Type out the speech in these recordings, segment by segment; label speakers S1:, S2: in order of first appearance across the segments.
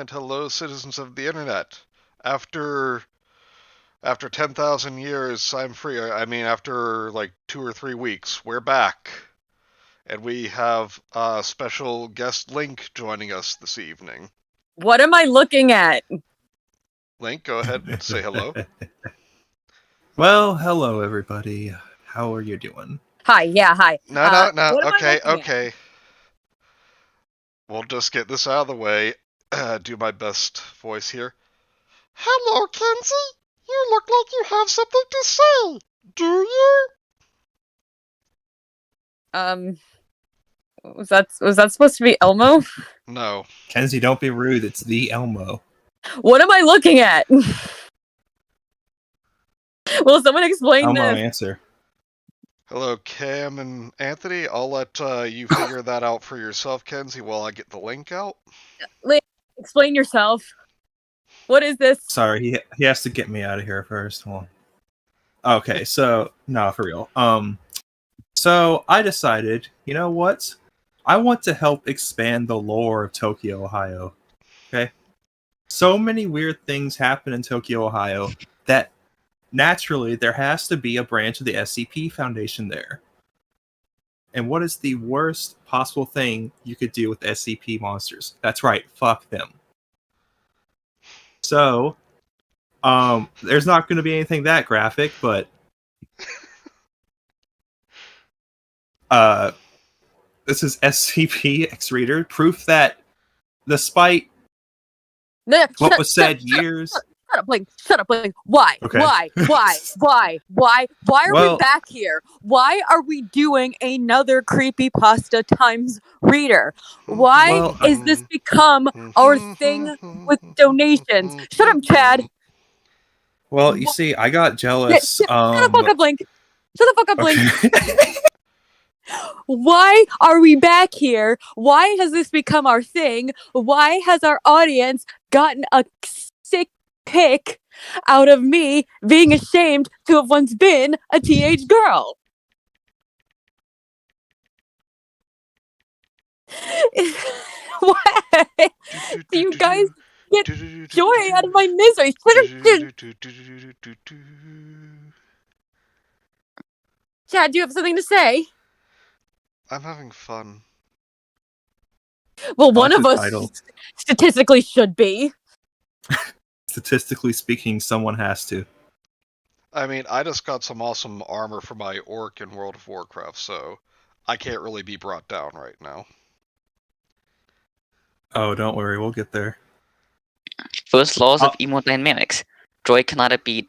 S1: And hello, citizens of the internet. After 10,000 years, I'm free. I mean, after like 2 or 3 weeks, we're back. And we have a special guest Link joining us this evening.
S2: What am I looking at?
S1: Link, go ahead and say hello.
S3: Well, hello everybody. How are you doing?
S2: Hi, yeah, hi.
S1: No,
S2: What am I looking at?
S1: okay. We'll just get this out of the way. Do my best voice here. Hello, Kenzie. You look like you have something to say. Do you?
S2: Was that supposed to be Elmo?
S1: No.
S3: Kenzie, don't be rude. It's the Elmo.
S2: What am I looking at? Will someone explain
S3: Elmo
S2: this?
S3: answer.
S1: Hello, Cam and Anthony. I'll let you figure that out for yourself, Kenzie, while I get the link out.
S2: Explain yourself. What is this?
S3: Sorry, he has to get me out of here first. Well, okay, so no, for real. So I decided, you know what? I want to help expand the lore of Tokyo, Ohio. Okay, so many weird things happen in Tokyo, Ohio that naturally there has to be a branch of the SCP Foundation there. And what is the worst possible thing you could do with SCP monsters? That's right, fuck them. So, there's not going to be anything that graphic, but this is SCP X-Reader, proof that despite what was said years...
S2: Shut up, Blink. Why?
S3: Okay.
S2: Why are we back here? Why are we doing another creepypasta times reader? Why is this become our thing with donations? Shut up, Chad.
S3: Well, you see, I got jealous.
S2: Shut the fuck up, Blink. Shut the fuck up, Blink.
S3: Okay.
S2: Why are we back here? Why has this become our thing? Why has our audience gotten a sick pick out of me being ashamed to have once been a teenage girl? Why do you guys get joy out of my misery? Chad, do you have something to say?
S1: I'm having fun.
S2: Well, one of us statistically should be.
S3: Statistically speaking, someone has to.
S1: I mean, I just got some awesome armor for my orc in World of Warcraft, so I can't really be brought down right now.
S3: Oh, don't worry, we'll get there.
S4: First laws of hemodynamics. Joy cannot be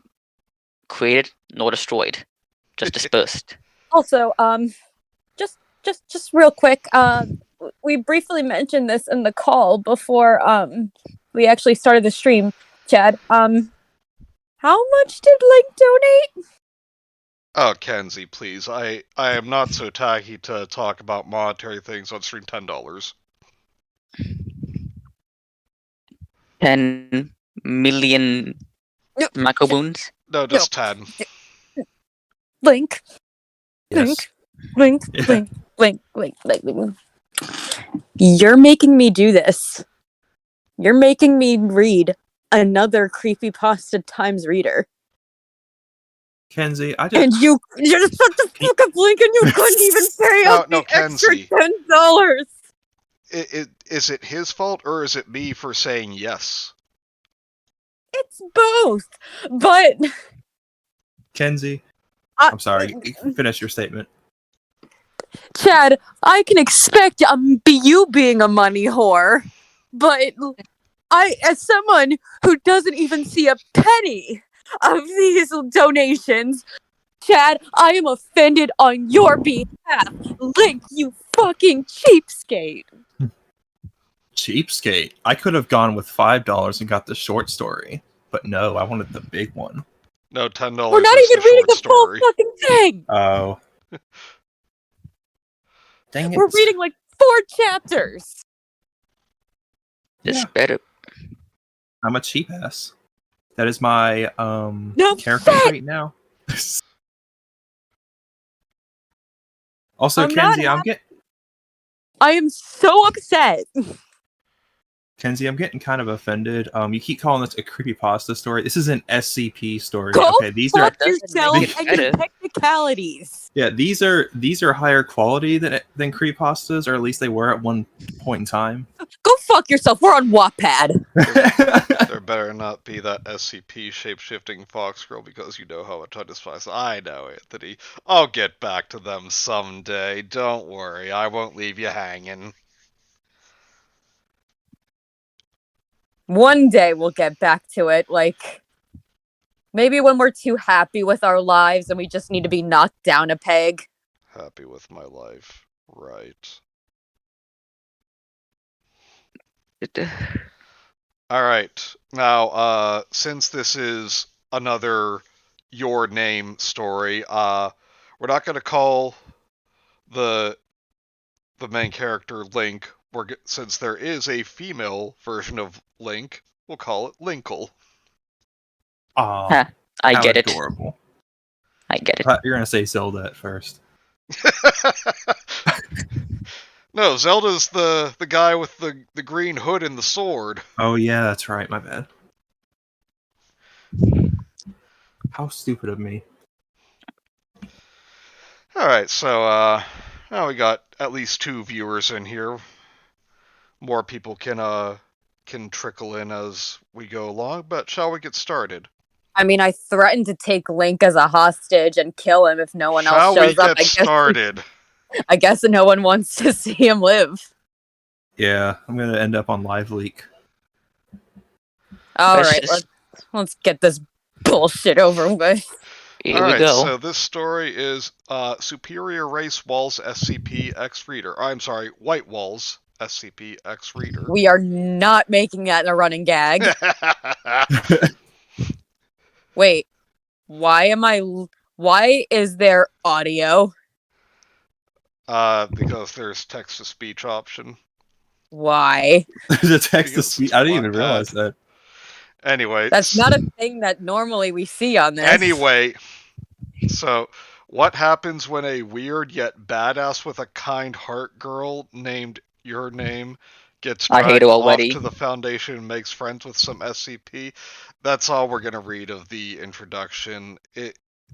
S4: created nor destroyed, just dispersed.
S2: Also, just real quick, we briefly mentioned this in the call before we actually started the stream, Chad. How much did Link donate?
S1: Oh, Kenzie, please. I am not so tacky to talk about monetary things on stream. $10.
S4: 10 million macroboons?
S1: No, just 10.
S2: Link.
S3: Yes.
S2: Link. You're making me do this. You're making me read another creepypasta times reader.
S3: Kenzie,
S2: And you're just such a fucking Link, and you couldn't even pay up the
S1: Kenzie.
S2: extra $10.
S1: Is it his fault, or is it me for saying yes?
S2: It's both, but...
S3: Kenzie, I'm sorry, finish your statement.
S2: Chad, I can expect you being a money whore, but I, as someone who doesn't even see a penny of these donations, Chad, I am offended on your behalf. Link, you fucking cheapskate.
S3: Cheapskate. I could have gone with $5 and got the short story, but no, I wanted the big one.
S1: No, $10.
S2: We're not even reading the full fucking thing.
S3: Oh. Dang it.
S2: We're reading like 4 chapters.
S4: This better.
S3: I'm a cheap ass. That is my character trait now. Also, Kenzie,
S2: I am so upset.
S3: Kenzie, I'm getting kind of offended. You keep calling this a creepypasta story. This is an SCP story.
S2: Go
S3: Okay, these are
S2: fuck yourself
S4: make it
S2: and
S4: better.
S2: your technicalities.
S3: yeah, these are higher quality than creepypastas, or at least they were at one point in time.
S2: Go fuck yourself. We're on Wattpad.
S1: There better not be that SCP shape-shifting fox girl, because you know how much I despise. I know, Anthony. I'll get back to them someday. Don't worry, I won't leave you hanging.
S2: One day we'll get back to it. Like, maybe when we're too happy with our lives and we just need to be knocked down a peg.
S1: Happy with my life, right? Alright, now, since this is another Your Name story, we're not gonna call the main character Link. Since there is a female version of Link, we'll call it Linkle.
S3: Aw,
S4: I
S3: how
S4: get it.
S3: adorable.
S4: I get it.
S3: You're gonna say Zelda at first.
S1: No, Zelda's the guy with the green hood and the sword.
S3: Oh yeah, that's right. My bad. How stupid of me.
S1: Alright, so, now we got at least 2 viewers in here. More people can trickle in as we go along, but shall we get started?
S2: I mean, I threatened to take Link as a hostage and kill him if no one
S1: Shall
S2: else shows
S1: we
S2: up.
S1: get started?
S2: I guess no one wants to see him live.
S3: Yeah, I'm gonna end up on Live Leak.
S2: All
S4: Let's
S2: right,
S4: just-
S2: let's get this bullshit over with.
S4: Here
S1: Alright,
S4: we go.
S1: so this story is Superior Race Walls SCP X Reader. I'm sorry, White Walls SCP X Reader.
S2: We are not making that a running gag. Wait, why is there audio?
S1: Because there's text-to-speech option.
S2: Why?
S3: The text to
S1: Because
S3: speech.
S1: it's
S3: I didn't even
S1: Wattpad.
S3: realize that.
S1: Anyway.
S2: That's not a thing that normally we see on this.
S1: Anyway, so what happens when a weird yet badass with a kind heart girl named Your Name gets
S4: I hate
S1: dragged
S4: it
S1: off
S4: already.
S1: to the Foundation and makes friends with some SCP? That's all we're gonna read of the introduction.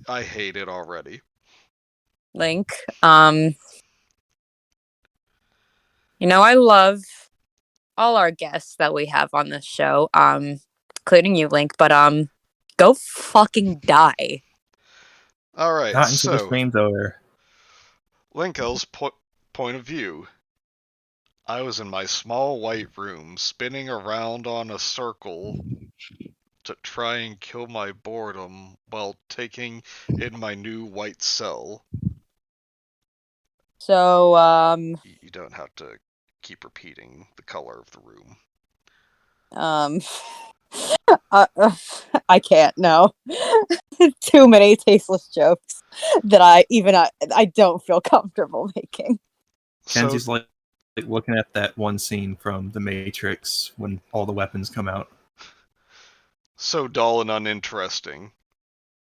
S1: I hate it already.
S2: Link. I love all our guests that we have on this show, including you, Link, but go fucking die.
S1: Alright,
S3: Not until the
S1: so
S3: stream's over.
S1: Linkel's point of view. I was in my small white room, spinning around on a circle to try and kill my boredom while taking in my new white cell.
S2: So,
S1: You don't have to keep repeating the color of the room.
S2: I can't, no. Too many tasteless jokes that I don't feel comfortable making.
S3: Kenzie's
S1: So,
S3: like looking at that one scene from The Matrix when all the weapons come out.
S1: so dull and uninteresting.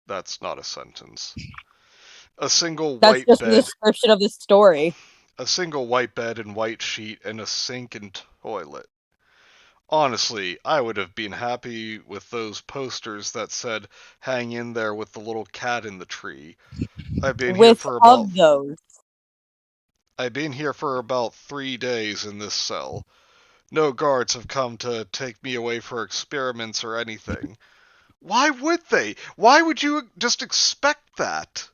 S1: That's not a sentence. A single
S2: That's
S1: white
S2: just the
S1: bed.
S2: description of the story.
S1: A single white bed and white sheet and a sink and toilet. Honestly, I would have been happy with those posters that said, "Hang in there with the little cat in the tree." I've been here
S2: With
S1: for about
S2: of those.
S1: I've been here for about 3 days in this cell. No guards have come to take me away for experiments or anything. Why would they? Why would you just expect that?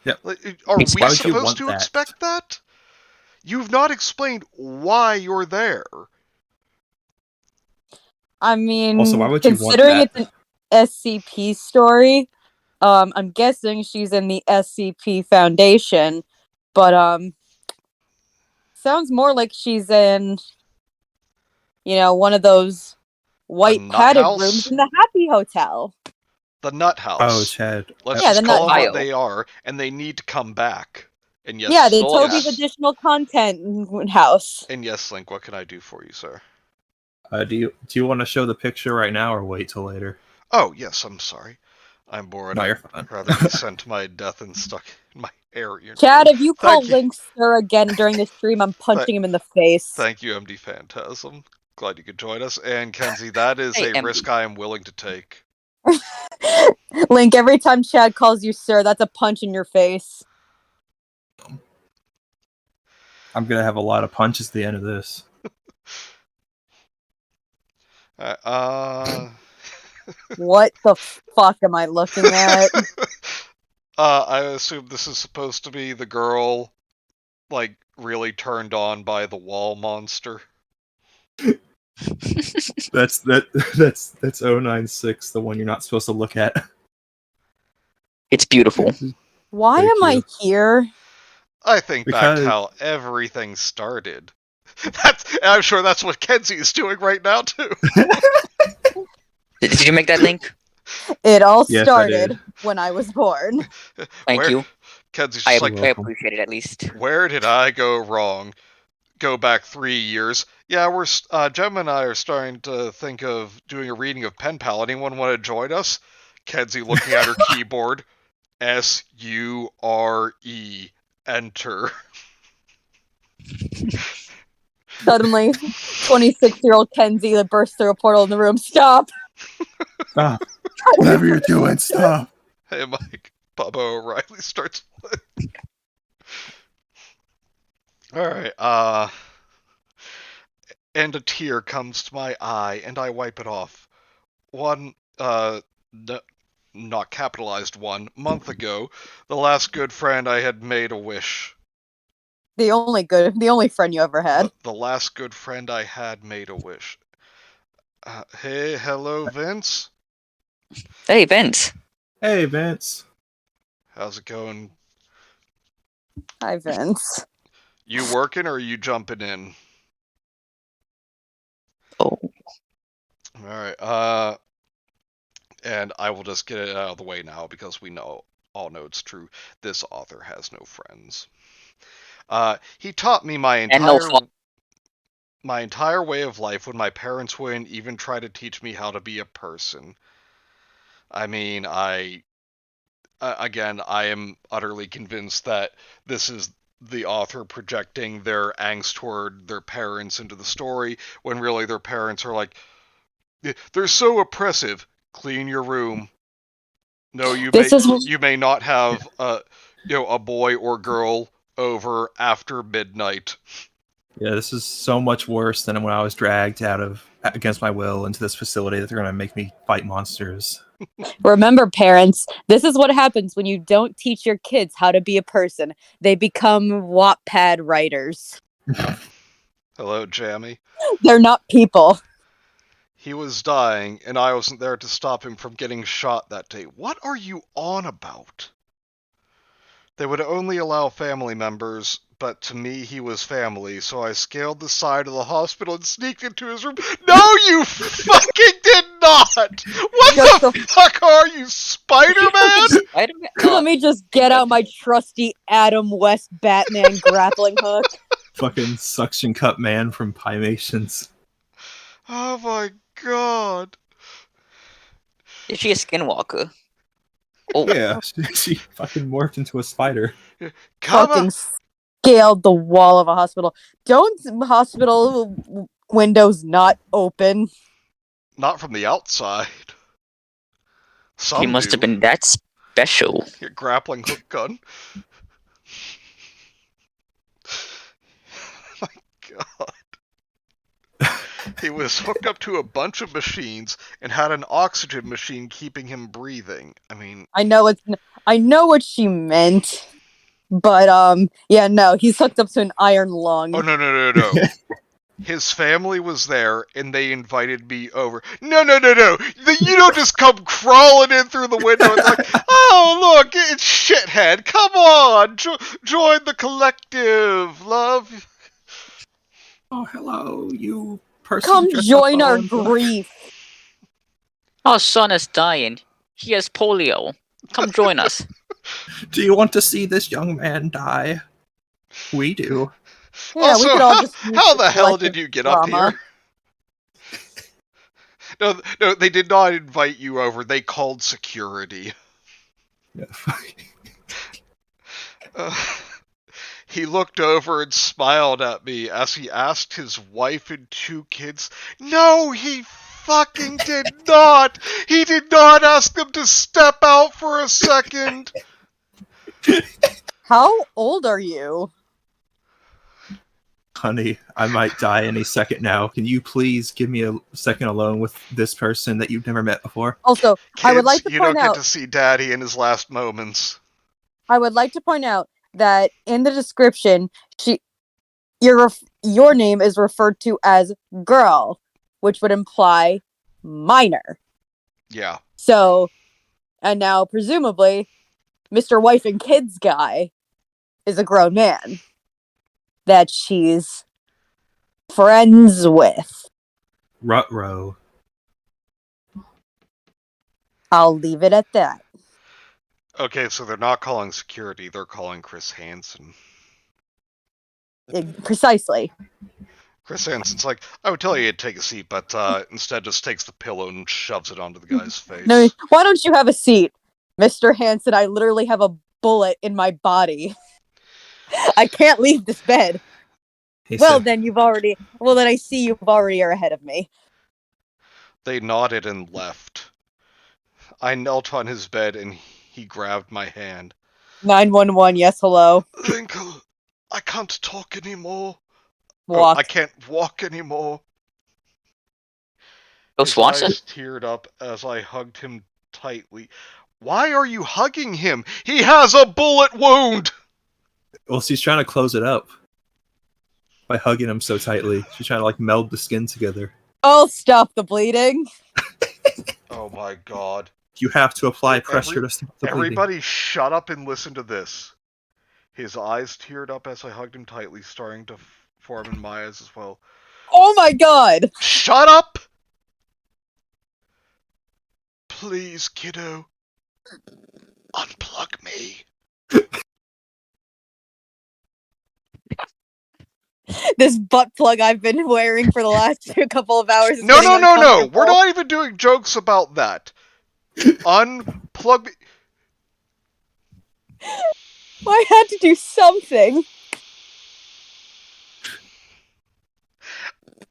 S3: Yeah.
S1: Are we
S3: Why would you
S1: supposed
S3: want
S1: to
S3: that?
S1: expect that? You've not explained why you're there.
S2: I mean,
S3: Also, why would you want
S2: considering
S3: that?
S2: it's an SCP story, I'm guessing she's in the SCP Foundation, but sounds more like she's in, one of those white
S1: nut
S2: padded
S1: house?
S2: rooms in the Happy Hotel.
S1: The Nut House.
S3: Oh, Chad.
S1: Let's
S2: Yeah,
S1: just
S2: the
S1: call
S2: Nut
S1: them
S4: House.
S1: what they are, and they need to come back. And yes,
S2: Yeah, the
S4: so
S2: Toby's
S4: yes.
S2: additional content house.
S1: And yes, Link, what can I do for you, sir?
S3: Do you want to show the picture right now or wait till later?
S1: Oh, yes, I'm sorry. I'm bored.
S3: No, you're
S1: I'd
S3: fine.
S1: rather be sent to my death and stuck in my Aryan.
S2: Chad, if you call
S1: Thank you.
S2: Link Sir again during the stream, I'm punching him in the face.
S1: Thank you, MD Phantasm. Glad you could join us. And Kenzie, that is
S4: Hey,
S1: a
S4: MD.
S1: risk I am willing to take.
S2: Link, every time Chad calls you Sir, that's a punch in your face.
S3: I'm gonna have a lot of punches at the end of this.
S2: What the fuck am I looking at?
S1: I assume this is supposed to be the girl, like, really turned on by the wall monster.
S3: That's 096, the one you're not supposed to look at.
S4: It's beautiful.
S2: Why
S3: Thank
S2: am I
S3: you.
S2: here?
S1: I think back
S3: Because-
S1: to how everything started. I'm sure that's what Kenzie is doing right now, too.
S4: Did you make that link?
S2: It all
S3: Yes, I
S2: started
S3: did.
S2: when I was born.
S4: Thank
S1: Where-
S4: you.
S1: Kenzie's
S4: I,
S1: just like,
S3: You're welcome.
S4: appreciate it at least.
S1: where did I go wrong? Go back 3 years. Yeah, Gemma and I are starting to think of doing a reading of Pen Pal. Anyone want to join us? Kenzie looking at her keyboard. S-U-R-E. Enter.
S2: Suddenly, 26-year-old Kenzie that bursts through a portal in the room. Stop!
S3: Stop. Whatever you're doing, stop.
S1: Hey, Mike. Bubba O'Reilly starts. Alright, and a tear comes to my eye, and I wipe it off. One, not capitalized 1 month ago, the last good friend I had made a wish.
S2: The only friend you ever had.
S1: The last good friend I had made a wish. Hey, hello, Vince.
S4: Hey, Vince.
S3: Hey, Vince.
S1: How's it going?
S2: Hi, Vince.
S1: You working or are you jumping in?
S4: Oh,
S1: Alright, and I will just get it out of the way now because we all know it's true. This author has no friends. He taught me my
S4: and no
S1: entire way of life when my parents wouldn't even try to teach me how to be a person. I mean, again, I am utterly convinced that this is the author projecting their angst toward their parents into the story, when really their parents are like, they're so oppressive. Clean your room. No, you may not have a boy or girl over after midnight.
S3: Yeah, this is so much worse than when I was dragged out of against my will into this facility that they're gonna make me fight monsters.
S2: Remember, parents, this is what happens when you don't teach your kids how to be a person. They become Wattpad writers.
S1: Hello, Jammy.
S2: They're not people.
S1: He was dying, and I wasn't there to stop him from getting shot that day. What are you on about? They would only allow family members, but to me he was family, so I scaled the side of the hospital and sneaked into his room. No, you fucking did not! What
S2: Just
S1: the fuck are you, Spider-Man?
S4: Spider-Man.
S2: Let me just get out my trusty Adam West Batman grappling hook.
S3: Fucking suction cup man from Pymations.
S1: Oh my god.
S4: Is she a skinwalker? Oh,
S3: Yeah, she fucking morphed into a spider.
S1: Come
S2: Fucking
S1: on.
S2: scaled the wall of a hospital. Don't hospital windows not open?
S1: Not from the outside. Some
S4: he must
S1: do.
S4: have been that special.
S1: Your grappling hook gun. My god. He was hooked up to a bunch of machines and had an oxygen machine keeping him breathing. I mean,
S2: I know what she meant. But yeah, no, he's hooked up to an iron lung.
S1: oh no. His family was there and they invited me over. No. You don't just come crawling in through the window and like, oh look, it's shithead. Come on, join the collective, love.
S3: Oh, hello, you person.
S2: Come
S3: dressed
S2: join
S3: up all
S2: our
S3: in black.
S2: grief.
S4: Our son is dying. He has polio. Come join us.
S3: Do you want to see this young man die? We do.
S2: Yeah,
S1: also,
S2: we could all just use
S1: how the hell
S2: collective
S1: did you get up
S2: trauma.
S1: here? No, they did not invite you over. They called security.
S3: Yeah,
S1: Uh, he looked over and smiled at me as he asked his wife and 2 kids. No, he fucking did not! He did not ask them to step out for a second!
S2: How old are you?
S3: Honey, I might die any second now. Can you please give me a second alone with this person that you've never met before?
S2: Also,
S1: Kids,
S2: I would like to
S1: you
S2: point
S1: don't get
S2: out.
S1: to see Daddy in his last moments.
S2: I would like to point out that in the description, your name is referred to as girl, which would imply minor.
S1: Yeah.
S2: So, and now presumably, Mr. Wife and Kids guy is a grown man that she's friends with.
S3: Rutro.
S2: I'll leave it at that.
S1: Okay, so they're not calling security, they're calling Chris Hansen.
S2: Precisely.
S1: Chris Hansen's like, I would tell you to take a seat, but instead just takes the pillow and shoves it onto the guy's face.
S2: No, why don't you have a seat? Mr. Hansen, I literally have a bullet in my body. I can't leave this bed.
S3: He
S2: Well,
S3: said,
S2: then I see you already are ahead of me.
S1: They nodded and left. I knelt on his bed and he grabbed my hand.
S2: 911, yes, hello.
S1: Linkle, I can't talk anymore.
S2: Walk.
S1: Oh, I can't walk anymore.
S4: Ghost Swanson?
S1: His eyes teared up as I hugged him tightly. Why are you hugging him? He has a bullet wound!
S3: well, she's trying to close it up by hugging him so tightly. She's trying to like meld the skin together.
S2: I'll stop the bleeding.
S1: Oh my god.
S3: You have to apply pressure to stop the bleeding.
S1: Everybody shut up and listen to this. His eyes teared up as I hugged him tightly, starting to form in my eyes as well.
S2: Oh my god!
S1: Shut up! Please, kiddo. Unplug me.
S2: This butt plug I've been wearing for the last couple of hours is
S1: No.
S2: getting uncomfortable.
S1: We're not even doing jokes about that. Unplug me.
S2: I had to do something.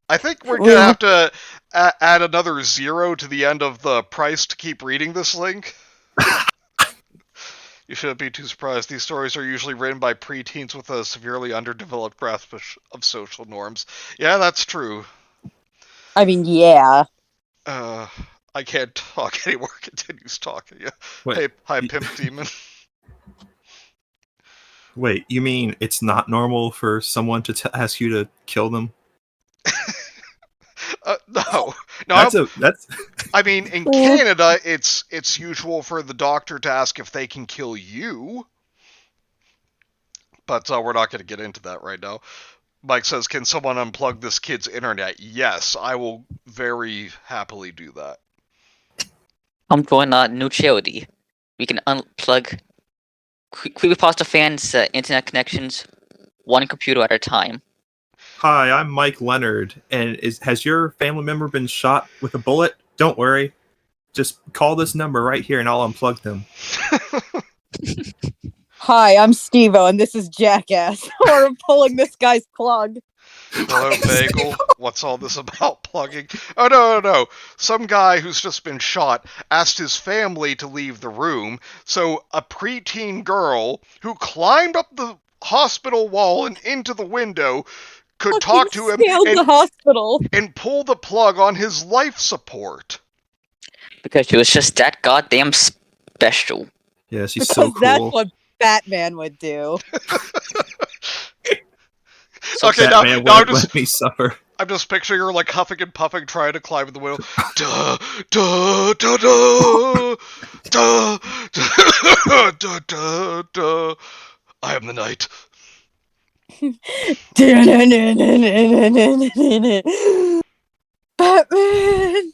S1: I think we're gonna have to add another 0 to the end of the price to keep reading this link. You shouldn't be too surprised. These stories are usually written by preteens with a severely underdeveloped grasp of social norms. Yeah, that's true.
S2: I mean, yeah.
S1: I can't talk anymore. Continues talking. Yeah.
S3: Wait,
S1: Hey, hi, Pimp Demon.
S3: wait, you mean it's not normal for someone to ask you to kill them?
S1: No.
S3: That's
S1: I mean, in Canada, it's usual for the doctor to ask if they can kill you. But we're not going to get into that right now. Mike says, can someone unplug this kid's internet? Yes, I will very happily do that.
S4: I'm joining a new charity. We can unplug Creepypasta fans' internet connections one computer at a time.
S3: Hi, I'm Mike Leonard, and has your family member been shot with a bullet? Don't worry. Just call this number right here and I'll unplug them.
S2: Hi, I'm Steve-O, and this is Jackass. We're pulling this guy's plug.
S1: Hello, Bagel. What's all this about plugging? Oh, no. Some guy who's just been shot asked his family to leave the room, so a preteen girl who climbed up the hospital wall and into the window could talk to him
S2: Scaled the hospital.
S1: and pull the plug on his life support.
S4: Because she was just that goddamn special.
S3: Yeah, she's
S2: Because
S3: so cool.
S2: that's what Batman would do.
S4: So
S1: Okay,
S3: Batman
S1: now
S3: wouldn't let me suffer.
S1: I'm just picturing her like huffing and puffing, trying to climb the window. Duh, duh, duh, duh, duh, duh, duh, duh, duh. I am the night.
S2: Batman!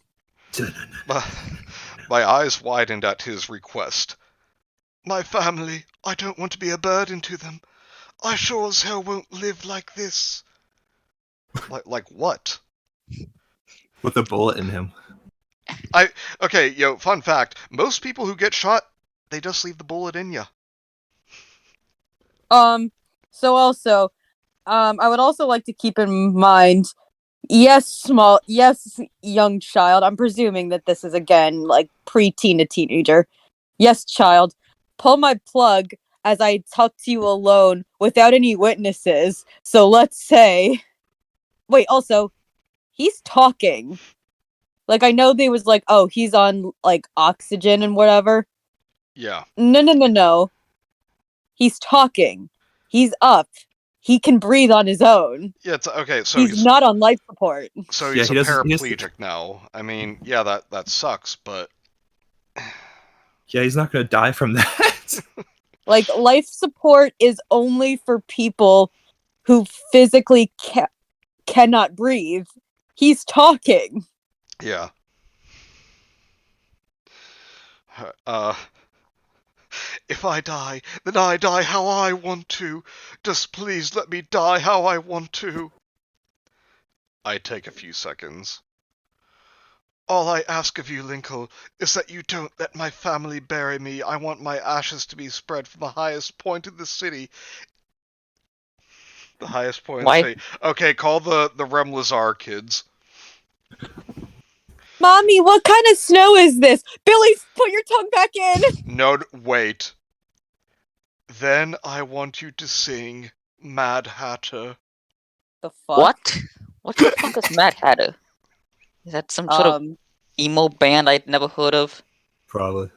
S1: My eyes widened at his request. My family, I don't want to be a burden to them. I sure as hell won't live like this. Like what?
S3: With a bullet in him.
S1: Okay, fun fact. Most people who get shot, they just leave the bullet in you.
S2: So also, I would also like to keep in mind, yes, young child. I'm presuming that this is again like preteen to teenager. Yes, child. Pull my plug as I talk to you alone without any witnesses. So let's say, wait. Also, he's talking. Like I know they was like, oh, he's on like oxygen and whatever.
S1: Yeah.
S2: No. He's talking. He's up. He can breathe on his own.
S1: Yeah, it's okay, so
S2: he's not on life support.
S1: So
S3: Yeah,
S1: he's
S3: he
S1: a
S3: doesn't- he has to-
S1: paraplegic now. I mean, yeah, that sucks, but
S3: Yeah, he's not gonna die from that.
S2: Like life support is only for people who physically cannot breathe. He's talking.
S1: yeah. If I die, then I die how I want to. Just please let me die how I want to. I take a few seconds. All I ask of you, Linkle, is that you don't let my family bury me. I want my ashes to be spread from the highest point in the city. The highest point in the city. Okay, call the Remlazar kids.
S2: Mommy, what kind of snow is this? Billy, put your tongue back in!
S1: No, wait. Then I want you to sing Mad Hatter.
S2: The fuck?
S4: What? What the fuck is Mad Hatter? Is that some sort of emo band I'd never heard of?
S3: Probably.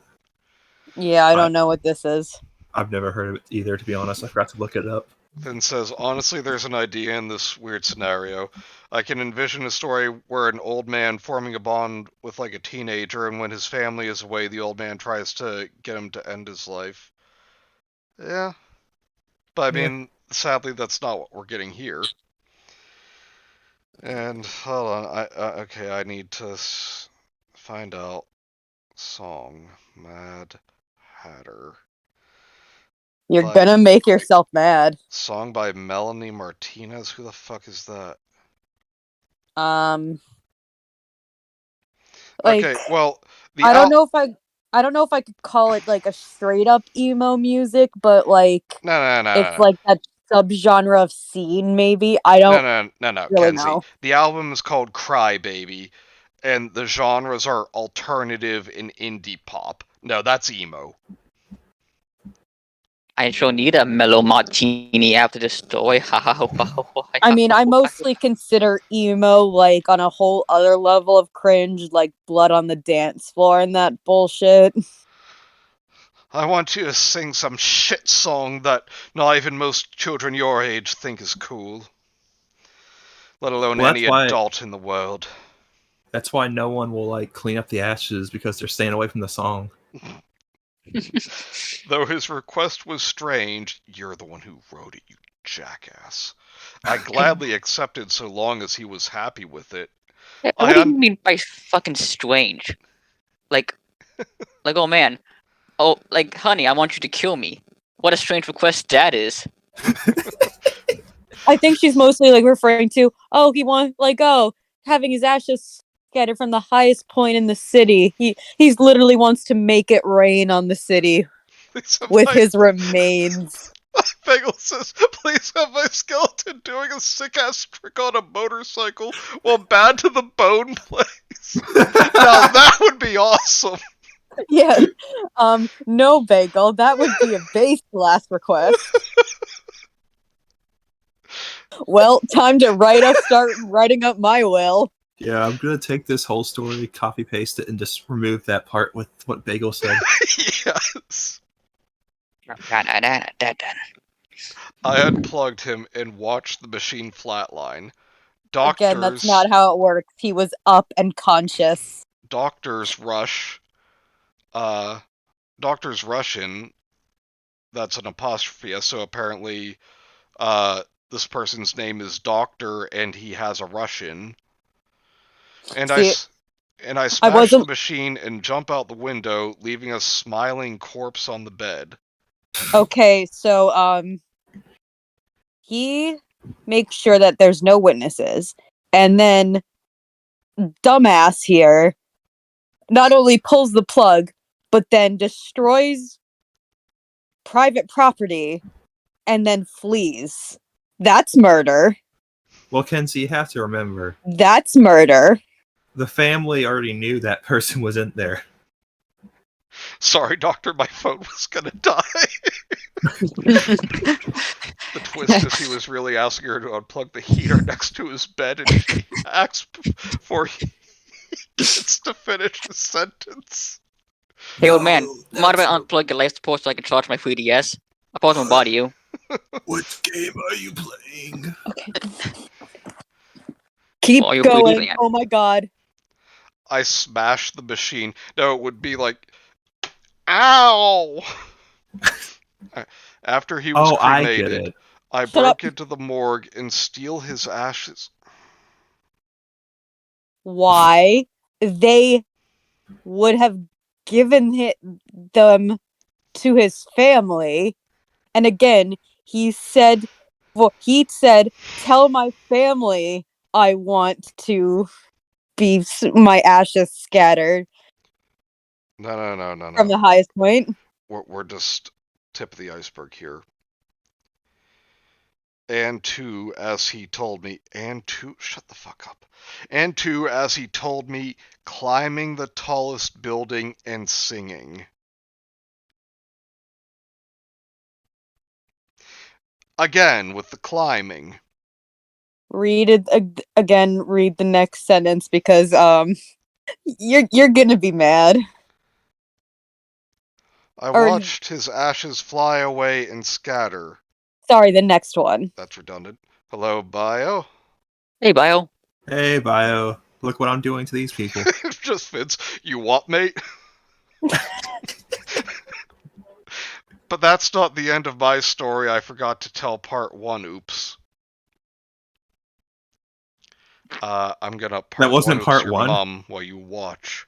S2: Yeah, I don't know what this is.
S3: I've never heard of it either, to be honest. I forgot to look it up.
S1: Then says, honestly, there's an idea in this weird scenario. I can envision a story where an old man forming a bond with like a teenager, and when his family is away, the old man tries to get him to end his life. Yeah. But I mean, sadly, that's not what we're getting here. And hold on, okay, I need to find out song Mad Hatter.
S2: You're gonna make yourself mad.
S1: Song by Melanie Martinez. Who the fuck is that?
S2: Like,
S1: okay, well,
S2: I don't know if I could call it like a straight up emo music, but like
S1: no,
S2: it's like that subgenre of scene. Maybe I don't.
S1: No,
S2: really
S1: Kenzie.
S2: know.
S1: The album is called Cry Baby, and the genres are alternative and indie pop. No, that's emo.
S4: I sure need a mellow martini after this story.
S2: I mean, I mostly consider emo like on a whole other level of cringe, like Blood on the Dance Floor and that bullshit.
S1: I want you to sing some shit song that not even most children your age think is cool. Let alone any adult in the world.
S3: That's why no one will like clean up the ashes, because they're staying away from the song.
S1: Though his request was strange, you're the one who wrote it, you jackass. I gladly accepted so long as he was happy with it.
S4: What do you mean by fucking strange? Like, oh man. Oh, like, honey, I want you to kill me. What a strange request that is.
S2: I think she's mostly like referring to, he wants having his ashes scattered from the highest point in the city. He's literally wants to make it rain on the city with his remains.
S1: Bagel says, please have my skeleton doing a sick-ass trick on a motorcycle while Bad to the Bone plays. Now that would be awesome.
S2: Yeah. No, Bagel, that would be a base last request. Well, time to start writing up my will.
S3: Yeah, I'm gonna take this whole story, copy paste it, and just remove that part with what Bagel said.
S1: Yes. I unplugged him and watched the machine flatline.
S2: Again, that's not how it works. He was up and conscious.
S1: Doctors rush. Doctors rush in. That's an apostrophe. So apparently, this person's name is Doctor, and he has a rush in. And I smash the machine and jump out the window, leaving a smiling corpse on the bed.
S2: Okay, so he makes sure that there's no witnesses, and then dumbass here not only pulls the plug, but then destroys private property and then flees. That's murder.
S3: Well, Kenzie, you have to remember,
S2: That's murder.
S3: the family already knew that person was in there.
S1: Sorry, doctor, my phone was gonna die. The twist is he was really asking her to unplug the heater next to his bed, and she asked before he gets to finish the sentence.
S4: Hey, old man,
S3: No,
S4: mind if I
S3: that's
S4: unplug your life support so I can charge my 3DS? I pause my body, you.
S3: What game are you playing?
S2: Okay. Keep
S4: Oh, you're
S2: going.
S4: breathing.
S2: Oh my god.
S1: I smashed the machine. No, it would be like, ow! After he was
S3: I get
S1: cremated,
S3: it.
S1: I
S2: Shut
S1: broke
S2: up.
S1: into the morgue and steal his ashes.
S2: Why? They would have given them to his family. And again, he said, tell my family I want to be my ashes scattered
S1: No.
S2: from the highest point.
S1: We're just tip of the iceberg here. And two, as he told me, shut the fuck up. And two, as he told me, climbing the tallest building and singing. Again, with the climbing.
S2: Read it again. Read the next sentence because you're gonna be mad.
S1: I
S2: Or-
S1: watched his ashes fly away and scatter.
S2: Sorry, the next one.
S1: That's redundant. Hello, Bio?
S4: Hey, Bio.
S3: Hey, Bio. Look what I'm doing to these people.
S1: Just Vince. You what, mate? But that's not the end of my story. I forgot to tell part one. Oops. I'm gonna part
S3: That wasn't
S1: one,
S3: part
S1: your
S3: one?
S1: mom while you watch.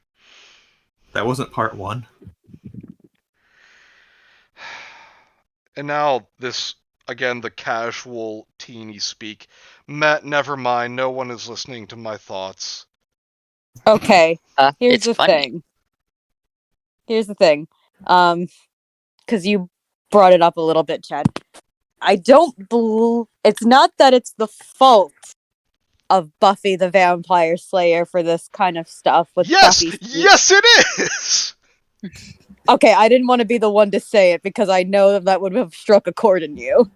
S3: That wasn't part one.
S1: And now this again, the casual teeny speak. Matt, never mind. No one is listening to my thoughts.
S2: Okay. Here's
S4: It's
S2: the
S4: funny.
S2: thing. Here's the thing. Because you brought it up a little bit, Chad. I don't believe it's not that it's the fault of Buffy the Vampire Slayer for this kind of stuff with
S1: Yes,
S2: Buffy.
S1: yes, it is.
S2: Okay, I didn't want to be the one to say it because I know that would have struck a chord in you.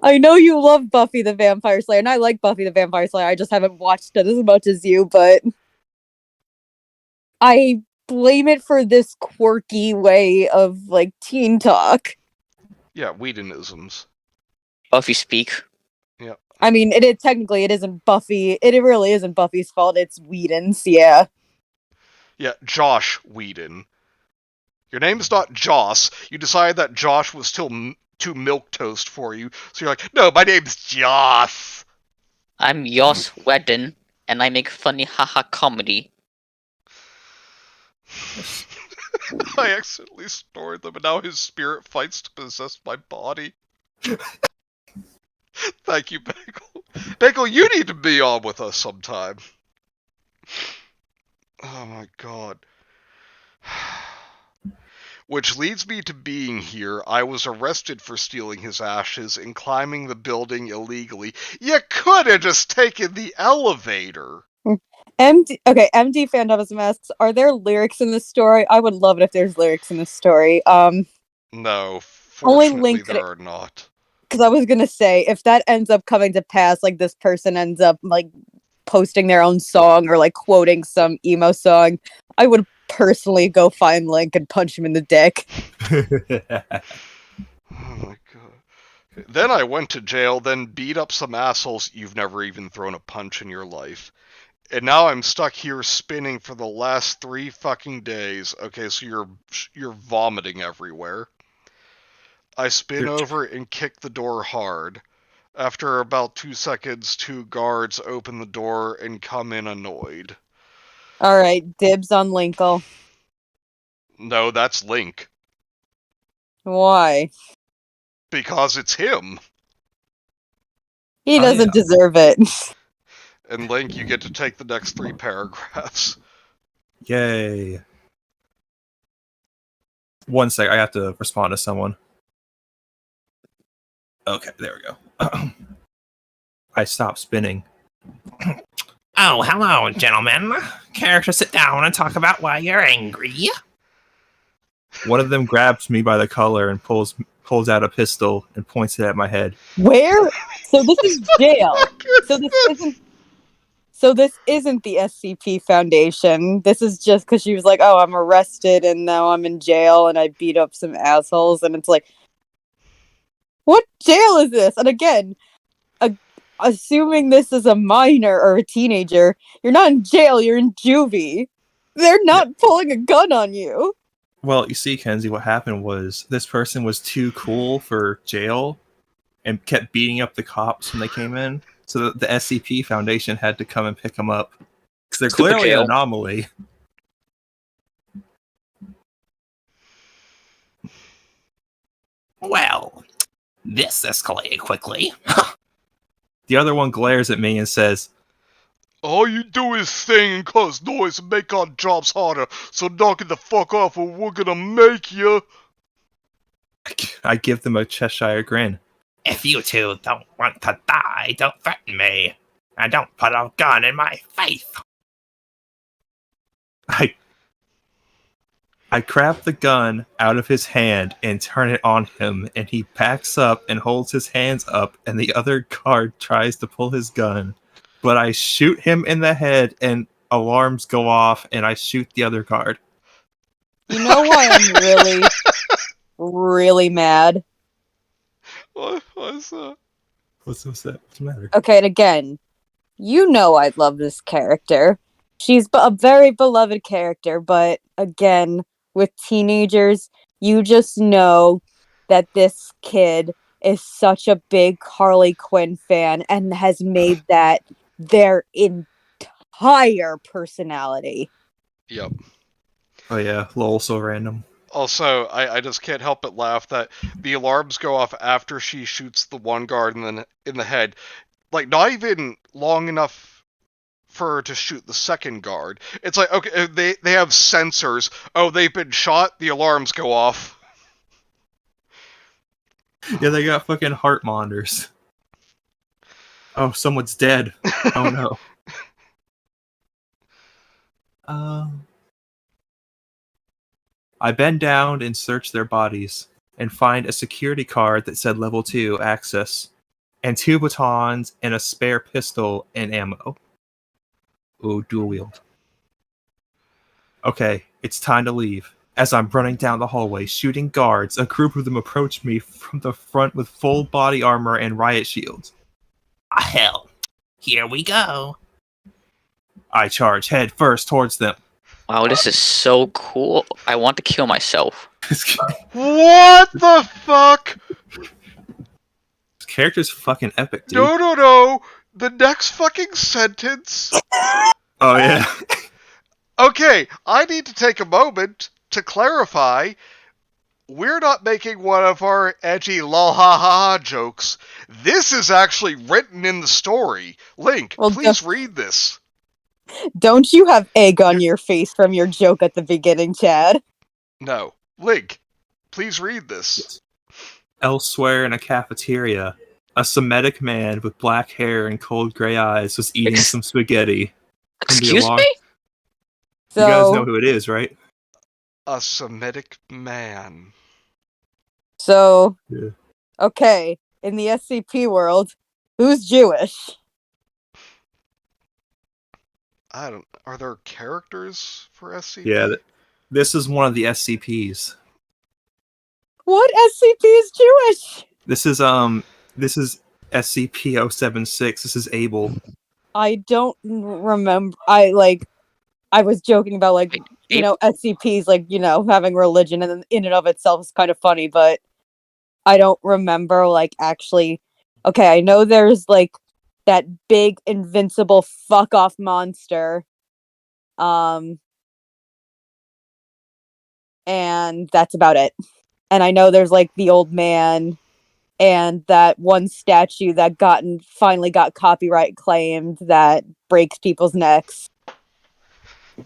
S2: I know you love Buffy the Vampire Slayer, and I like Buffy the Vampire Slayer. I just haven't watched it as much as you, but I blame it for this quirky way of like teen talk.
S1: Yeah, Whedonisms.
S4: Buffy speak.
S2: I mean, it isn't Buffy. It really isn't Buffy's fault. It's Whedon's. Yeah.
S1: Yeah, Josh Whedon. Your name's not Joss. You decided that Josh was still too milquetoast for you, so you're like, no, my name's Joss.
S4: I'm Joss Whedon, and I make funny haha comedy.
S1: I accidentally stored them, and now his spirit fights to possess my body. Thank you, Bagel. Bagel, you need to be on with us sometime. Oh my god. Which leads me to being here. I was arrested for stealing his ashes and climbing the building illegally. You could have just taken the elevator.
S2: MD Fandoms asks, are there lyrics in this story? I would love it if there's lyrics in this story.
S1: No,
S2: Only
S1: fortunately
S2: link
S1: there are not.
S2: Because I was gonna say, if that ends up coming to pass, like this person ends up like posting their own song or like quoting some emo song, I would personally go find Link and punch him in the dick.
S1: Oh my god. Then I went to jail, then beat up some assholes you've never even thrown a punch in your life. And now I'm stuck here spinning for the last 3 fucking days. Okay, so you're vomiting everywhere. I spin over and kick the door hard. After about 2 seconds, 2 guards open the door and come in annoyed.
S2: Alright, dibs on Linkle.
S1: No, that's Link.
S2: Why?
S1: Because it's him.
S2: He
S3: Oh,
S2: doesn't
S3: yeah.
S2: deserve it.
S1: And Link, you get to take the next 3 paragraphs.
S3: Yay. One sec, I have to respond to someone. Okay, there we go. I stopped spinning.
S5: Oh, hello, gentlemen. Care to sit down and talk about why you're angry?
S3: One of them grabs me by the collar and pulls out a pistol and points it at my head.
S2: Where? So this is jail. So
S1: Is
S2: this isn't. So this isn't the SCP Foundation. This is just because she was like, "Oh, I'm arrested and now I'm in jail and I beat up some assholes." And it's like, what jail is this? And again, assuming this is a minor or a teenager, you're not in jail. You're in juvie. They're not pulling a gun on you.
S3: Well, you see, Kenzie, what happened was this person was too cool for jail and kept beating up the cops when they came in. So the SCP Foundation had to come and pick them up. Because they're
S4: Stupid
S3: clearly
S4: jail.
S3: an anomaly.
S5: Well, this escalated quickly.
S3: The other one glares at me and says,
S1: all you do is sing and cause noise and make our jobs harder, so knock it the fuck off or we're gonna make you.
S3: I give them a Cheshire grin.
S5: If you two don't want to die, don't threaten me. And don't put a gun in my face.
S3: I grab the gun out of his hand and turn it on him, and he backs up and holds his hands up, and the other guard tries to pull his gun. But I shoot him in the head, and alarms go off, and I shoot the other guard.
S2: You know why I'm really, really mad?
S1: What is that?
S3: What's that? What's the matter?
S2: Okay, and again, you know I love this character. She's a very beloved character, but again, with teenagers, you just know that this kid is such a big Harley Quinn fan and has made that their entire personality.
S1: Yep.
S3: Oh yeah, lol, so random.
S1: Also, I just can't help but laugh that the alarms go off after she shoots the one guard in the head. Like, not even long enough for her to shoot the second guard. It's like, okay, they have sensors. Oh, they've been shot, the alarms go off.
S3: Yeah, they got fucking heart monitors. Oh, someone's dead. Oh no. I bend down and search their bodies and find a security card that said level 2 access and 2 batons and a spare pistol and ammo. Ooh, dual wield. Okay, it's time to leave. As I'm running down the hallway shooting guards, a group of them approach me from the front with full body armor and riot shields.
S5: Hell, here we go.
S3: I charge head first towards them.
S4: Wow, this is so cool. I want to kill myself.
S3: This
S1: What the fuck?
S3: character's fucking epic, dude.
S1: No. The next fucking sentence.
S3: Oh yeah.
S1: Okay, I need to take a moment to clarify. We're not making one of our edgy lol ha ha ha jokes. This is actually written in the story. Link,
S2: Well,
S1: please read this.
S2: Don't you have egg on your face from your joke at the beginning, Chad?
S1: No. Link, please read this.
S3: Elsewhere in a cafeteria, a Semitic man with black hair and cold gray eyes was eating some spaghetti.
S4: Excuse
S3: alarm-
S4: me?
S3: You guys know
S2: So,
S3: who it is, right?
S1: A Semitic man.
S3: Yeah.
S2: okay, in the SCP world, who's Jewish?
S1: Are there characters for SCP?
S3: Yeah, this is one of the SCPs.
S2: What SCP is Jewish?
S3: This is SCP-076. This is Abel.
S2: I don't remember. I was joking about SCPs having religion and in and of itself is kind of funny, but I don't remember actually. Okay, I know there's that big invincible fuck off monster. And that's about it. And I know there's the old man and that one statue that finally got copyright claimed that breaks people's necks.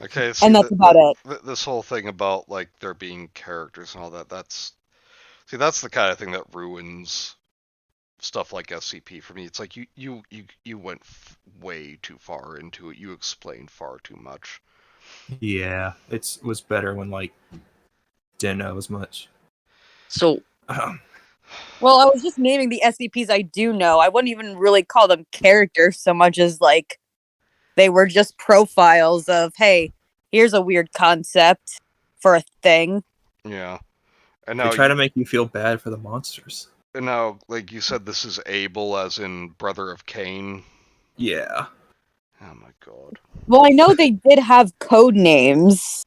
S1: Okay,
S2: And that's about it.
S1: This whole thing about there being characters and all that's the kind of thing that ruins stuff like SCP for me. It's like you went way too far into it. You explained far too much.
S3: Yeah, it was better when like didn't know as much.
S4: So
S2: Well, I was just naming the SCPs I do know. I wouldn't even really call them characters so much as like they were just profiles of, hey, here's a weird concept for a thing.
S1: Yeah. And
S3: They
S1: now,
S3: try to make you feel bad for the monsters.
S1: like you said, this is Abel, as in brother of Cain.
S3: Yeah.
S1: Oh my god.
S2: Well, I know they did have code names.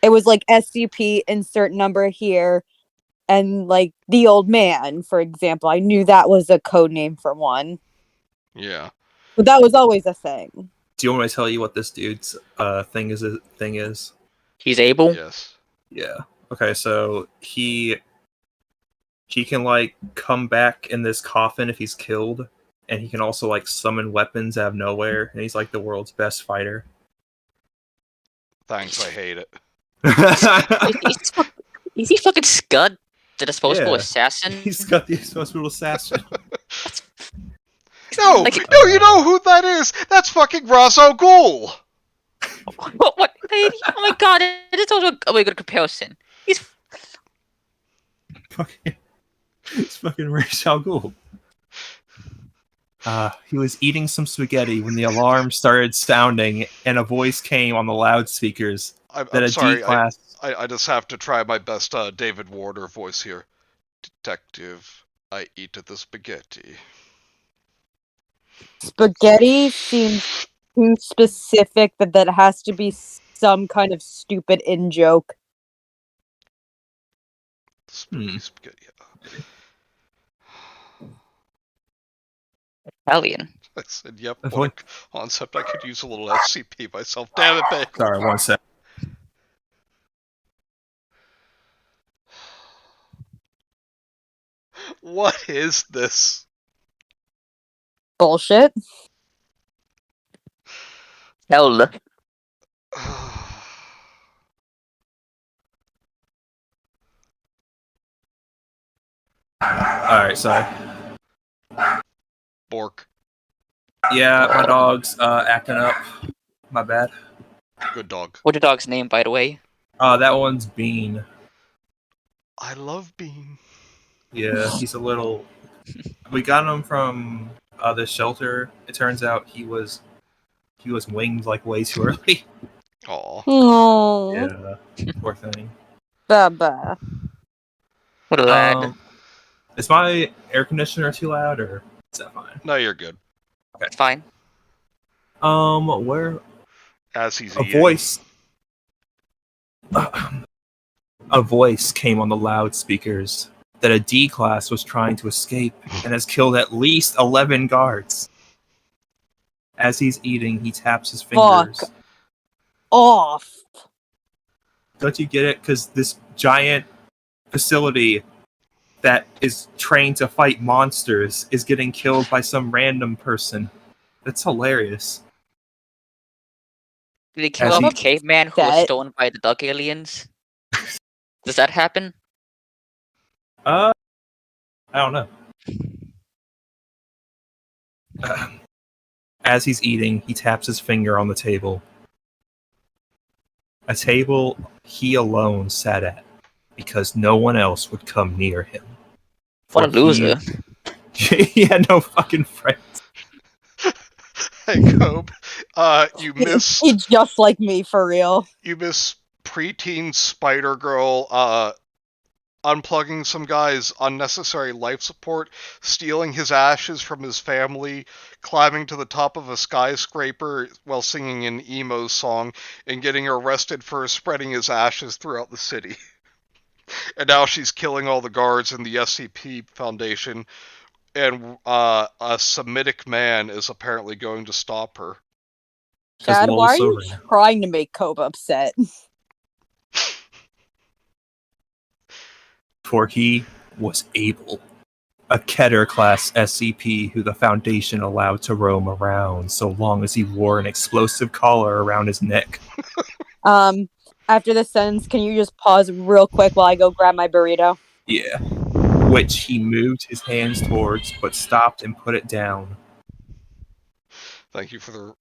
S2: It was like SCP insert number here, and like the old man, for example. I knew that was a code name for one,
S1: Yeah.
S2: but that was always a thing.
S3: Do you want me to tell you what this dude's thing is?
S4: he's able.
S1: Yes.
S3: Yeah. Okay, so he can like come back in this coffin if he's killed, and he can also like summon weapons out of nowhere, and he's like the world's best fighter.
S1: Thanks, I hate it.
S4: Is he fucking Scud, the disposable
S3: Yeah.
S4: assassin?
S3: He's got the disposable assassin.
S1: No!
S4: Like-
S1: No, you know who that is! That's fucking Ra's al Ghul!
S4: What? Oh my god, it is also a really good comparison. He's
S3: Fucking, it's fucking Ra's al Ghul. He was eating some spaghetti when the alarm started sounding, and a voice came on the loudspeakers
S1: I'm
S3: that a
S1: sorry,
S3: D-class.
S1: I just have to try my best David Warder voice here. Detective, I eat the spaghetti.
S2: Spaghetti seems too specific that has to be some kind of stupid in joke.
S1: Spaghetti.
S4: Italian.
S1: I said, yep,
S3: That's
S1: what a concept. I could use a little SCP myself. Damn it, babe.
S3: Sorry, 1 sec.
S1: What is this?
S2: Bullshit.
S4: Hell.
S3: Alright, sorry.
S1: Bork.
S3: Yeah, my dog's acting up. My bad.
S1: Good dog.
S4: What's your dog's name, by the way?
S3: That one's Bean.
S1: I love Bean.
S3: Yeah, he's a little. We got him from the shelter. It turns out he was winged like way too early.
S1: Aw.
S2: Oh,
S3: Yeah, poor thing.
S2: Baba.
S4: What a lad.
S3: Is my air conditioner too loud, or is that fine?
S1: No, you're good.
S4: It's fine.
S3: Where
S1: As he's
S3: a
S1: eating.
S3: voice, a voice came on the loudspeakers that a D class was trying to escape and has killed at least 11 guards. As he's eating, he taps his fingers.
S2: Fuck. Off.
S3: Don't you get it? Because this giant facility that is trained to fight monsters is getting killed by some random person. That's hilarious.
S4: Did they kill
S3: As
S4: off
S3: he-
S4: the caveman who was
S2: That-
S4: stolen by the duck aliens? Does that happen?
S3: I don't know. As he's eating, he taps his finger on the table. A table he alone sat at, because no one else would come near him.
S4: What a
S3: For he-
S4: loser.
S3: He had no fucking friends.
S1: Hey, Cope. You miss
S2: He's just like me, for real.
S1: preteen Spider Girl unplugging some guy's unnecessary life support, stealing his ashes from his family, climbing to the top of a skyscraper while singing an emo song, and getting arrested for spreading his ashes throughout the city. And now she's killing all the guards in the SCP Foundation, and a Semitic man is apparently going to stop her.
S2: Chad,
S3: Lol
S2: why are
S3: so
S2: you
S3: random.
S2: trying to make Cope upset?
S3: For he was able. A Keter class SCP who the Foundation allowed to roam around so long as he wore an explosive collar around his neck.
S2: After this sentence, can you just pause real quick while I go grab my burrito?
S3: Yeah. which he moved his hands towards, but stopped and put it down.
S1: Thank you for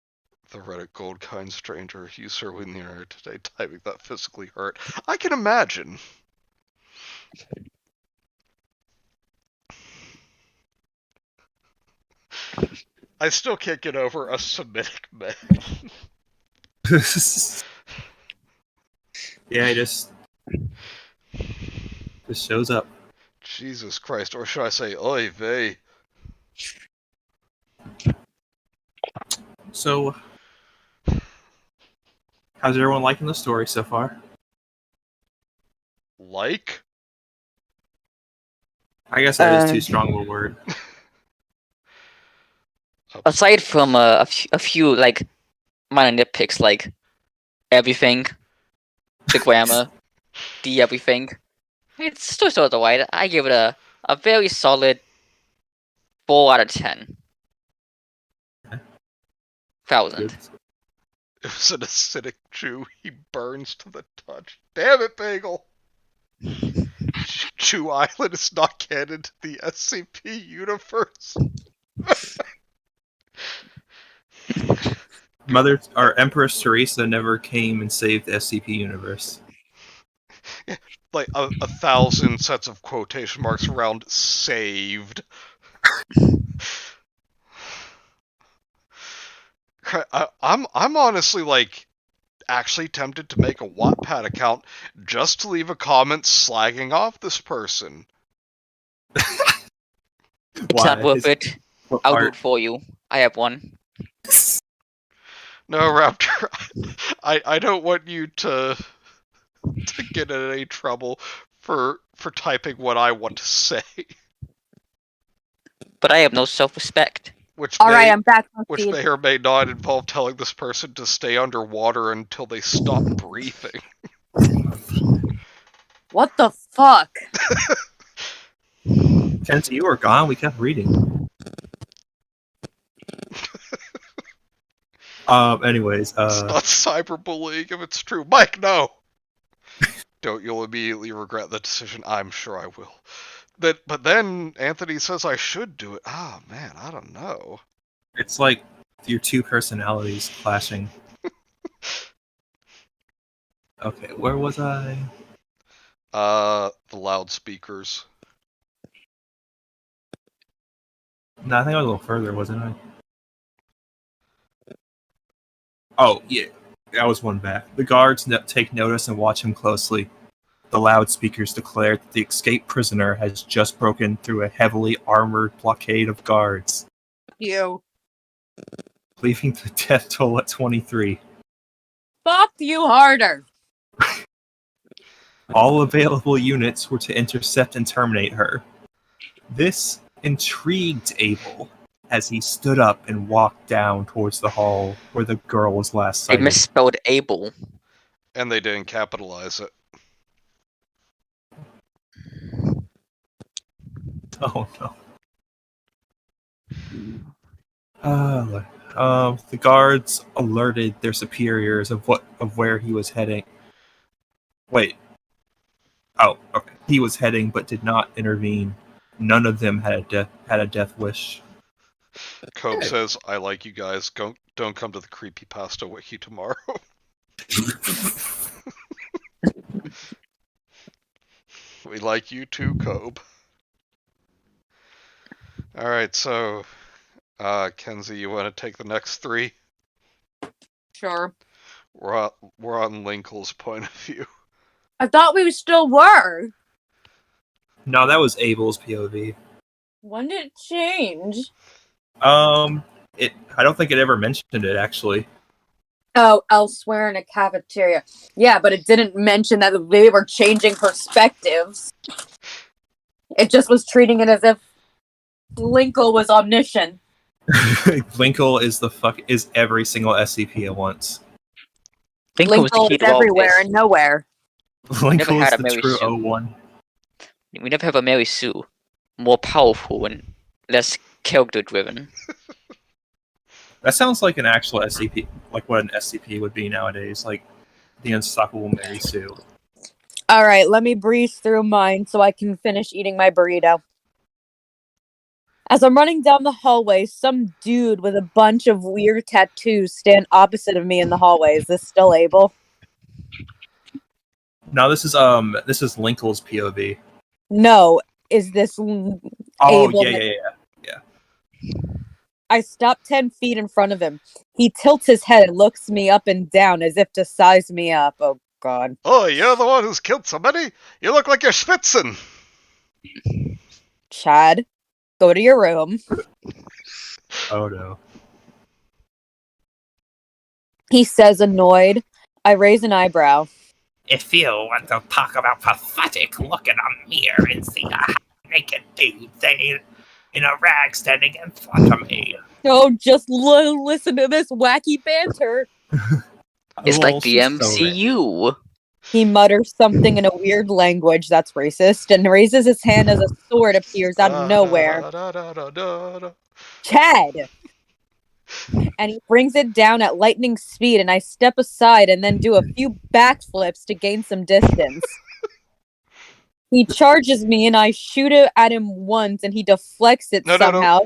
S1: the Reddit gold kind stranger. You surveying the internet today, typing that physically hurt. I can imagine. I still can't get over a Semitic man.
S3: Yeah, he just shows up.
S1: Jesus Christ, or should I say, oy vey.
S3: So, how's everyone liking the story so far?
S1: Like?
S3: I guess that is too strong of a word.
S4: Aside from a few like minor nitpicks, like everything, the grammar, the everything, it's still sort of alright. I give it a very solid 4 out of 10. 1,000.
S1: It was an acidic Jew. He burns to the touch. Damn it, Bagel! Jew Island is not canon to the SCP universe.
S3: Mother, our Empress Teresa never came and saved the SCP universe.
S1: Like a 1,000 sets of quotation marks around saved. I'm honestly like actually tempted to make a Wattpad account just to leave a comment slagging off this person.
S4: It's not worth it.
S3: What
S4: I'll do it
S3: part?
S4: for you. I have one.
S1: No, Raptor, I don't want you to get in any trouble for typing what I want to say.
S4: But I have no self-respect.
S1: Which
S2: Alright,
S1: may,
S2: I'm back.
S1: which may or may not involve telling this person to stay underwater until they stop breathing.
S2: What the fuck?
S3: Kenzie, you were gone. We kept reading. Anyways,
S1: It's not cyberbullying if it's true. Mike, no! Don't, you'll immediately regret the decision. I'm sure I will. But then Anthony says I should do it. Ah, man, I don't know.
S3: it's like your two personalities clashing. Okay, where was I?
S1: The loudspeakers.
S3: No, I think I was a little further, wasn't I? Oh, yeah. That was one back. The guards take notice and watch him closely. The loudspeakers declare that the escaped prisoner has just broken through a heavily armored blockade of guards,
S2: You.
S3: leaving the death toll at 23.
S2: Fuck you harder.
S3: All available units were to intercept and terminate her. This intrigued Abel as he stood up and walked down towards the hall where the girl was last
S4: They
S3: sighted.
S4: misspelled Abel.
S1: And they didn't capitalize it.
S3: Oh no. The guards alerted their superiors of where he was heading. Wait. Oh, okay. He was heading, but did not intervene. None of them had a death wish.
S1: Cope says, I like you guys. Don't come to the creepypasta wiki tomorrow. We like you too, Cobe. Alright, so Kenzie, you want to take the next 3?
S2: Sure.
S1: We're on Linkle's point of view.
S2: I thought we still were.
S3: No, that was Abel's POV.
S2: When did it change?
S3: I don't think it ever mentioned it actually.
S2: Oh, elsewhere in a cafeteria. Yeah, but it didn't mention that they were changing perspectives. It just was treating it as if Linkle was omniscient.
S3: Linkle is every single SCP at once.
S4: Linkle was the
S2: Linkle
S4: key
S2: is
S4: to all
S2: everywhere
S4: this.
S2: and nowhere.
S3: Linkle is
S4: had a
S3: the
S4: Mary
S3: true
S4: Sue.
S3: 01.
S4: We never have a Mary Sue. More powerful and less character driven.
S3: That sounds like an actual SCP, like what an SCP would be nowadays, like the Unstoppable Mary Sue.
S2: All right, let me breeze through mine so I can finish eating my burrito. As I'm running down the hallway, some dude with a bunch of weird tattoos stand opposite of me in the hallway. Is this still able?
S3: No, this is Linkle's POV.
S2: No. Is this
S3: Oh
S2: able?
S3: yeah.
S2: I stop 10 feet in front of him. He tilts his head and looks me up and down as if to size me up. Oh, God.
S1: Oh, you're the one who's killed somebody? You look like you're schwitzing.
S2: Chad, go to your room.
S3: Oh no.
S2: He says, annoyed. I raise an eyebrow.
S5: If you want to talk about pathetic, look in a mirror and see a naked dude sitting in a rag standing in front of me.
S2: Oh, just listen to this wacky banter.
S4: It's
S3: Well,
S4: like the
S3: she's so
S4: MCU.
S2: He mutters something in a weird language that's racist and raises his hand as a sword appears out of nowhere. Chad! And he brings it down at lightning speed, and I step aside and then do a few backflips to gain some distance. He charges me, and I shoot it at him once, and he deflects it
S1: No.
S2: somehow.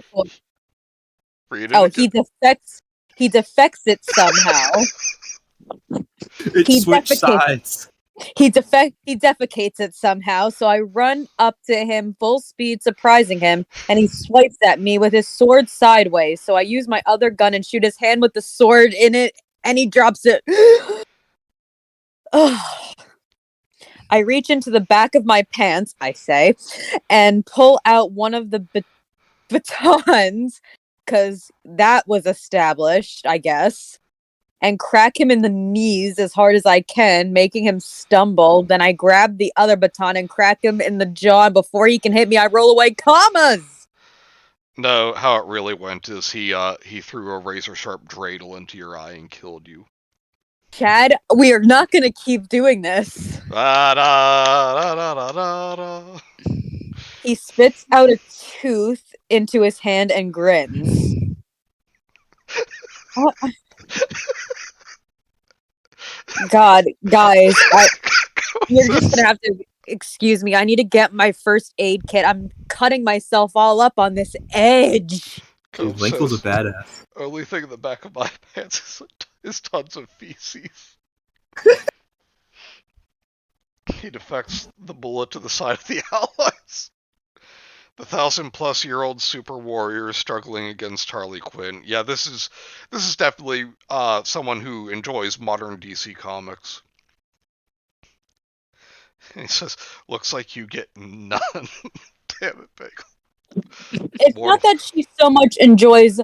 S1: Read it
S2: Oh,
S1: again.
S2: he defects it somehow.
S3: It
S2: He
S3: switched
S2: defecates-
S3: sides.
S2: He defecates it somehow, so I run up to him full speed, surprising him, and he swipes at me with his sword sideways. So I use my other gun and shoot his hand with the sword in it, and he drops it. I reach into the back of my pants, I say, and pull out one of the batons, because that was established, I guess, and crack him in the knees as hard as I can, making him stumble. Then I grab the other baton and crack him in the jaw. Before he can hit me, I roll away commas!
S1: No, how it really went is he threw a razor sharp dreidel into your eye and killed you.
S2: Chad, we are not going to keep doing this. He spits out a tooth into his hand and grins. God, guys, you're just gonna have to excuse me. I need to get my first aid kit. I'm cutting myself all up on this edge.
S3: Dude, Linkle's a badass.
S1: Only thing in the back of my pants is tons of feces. He defects the bullet to the side of the Allies. The 1,000-plus-year-old super warrior struggling against Harley Quinn. Yeah, this is definitely someone who enjoys modern DC comics. He says, "Looks like you get none." Damn it, Bagel.
S2: It's not that she so much enjoys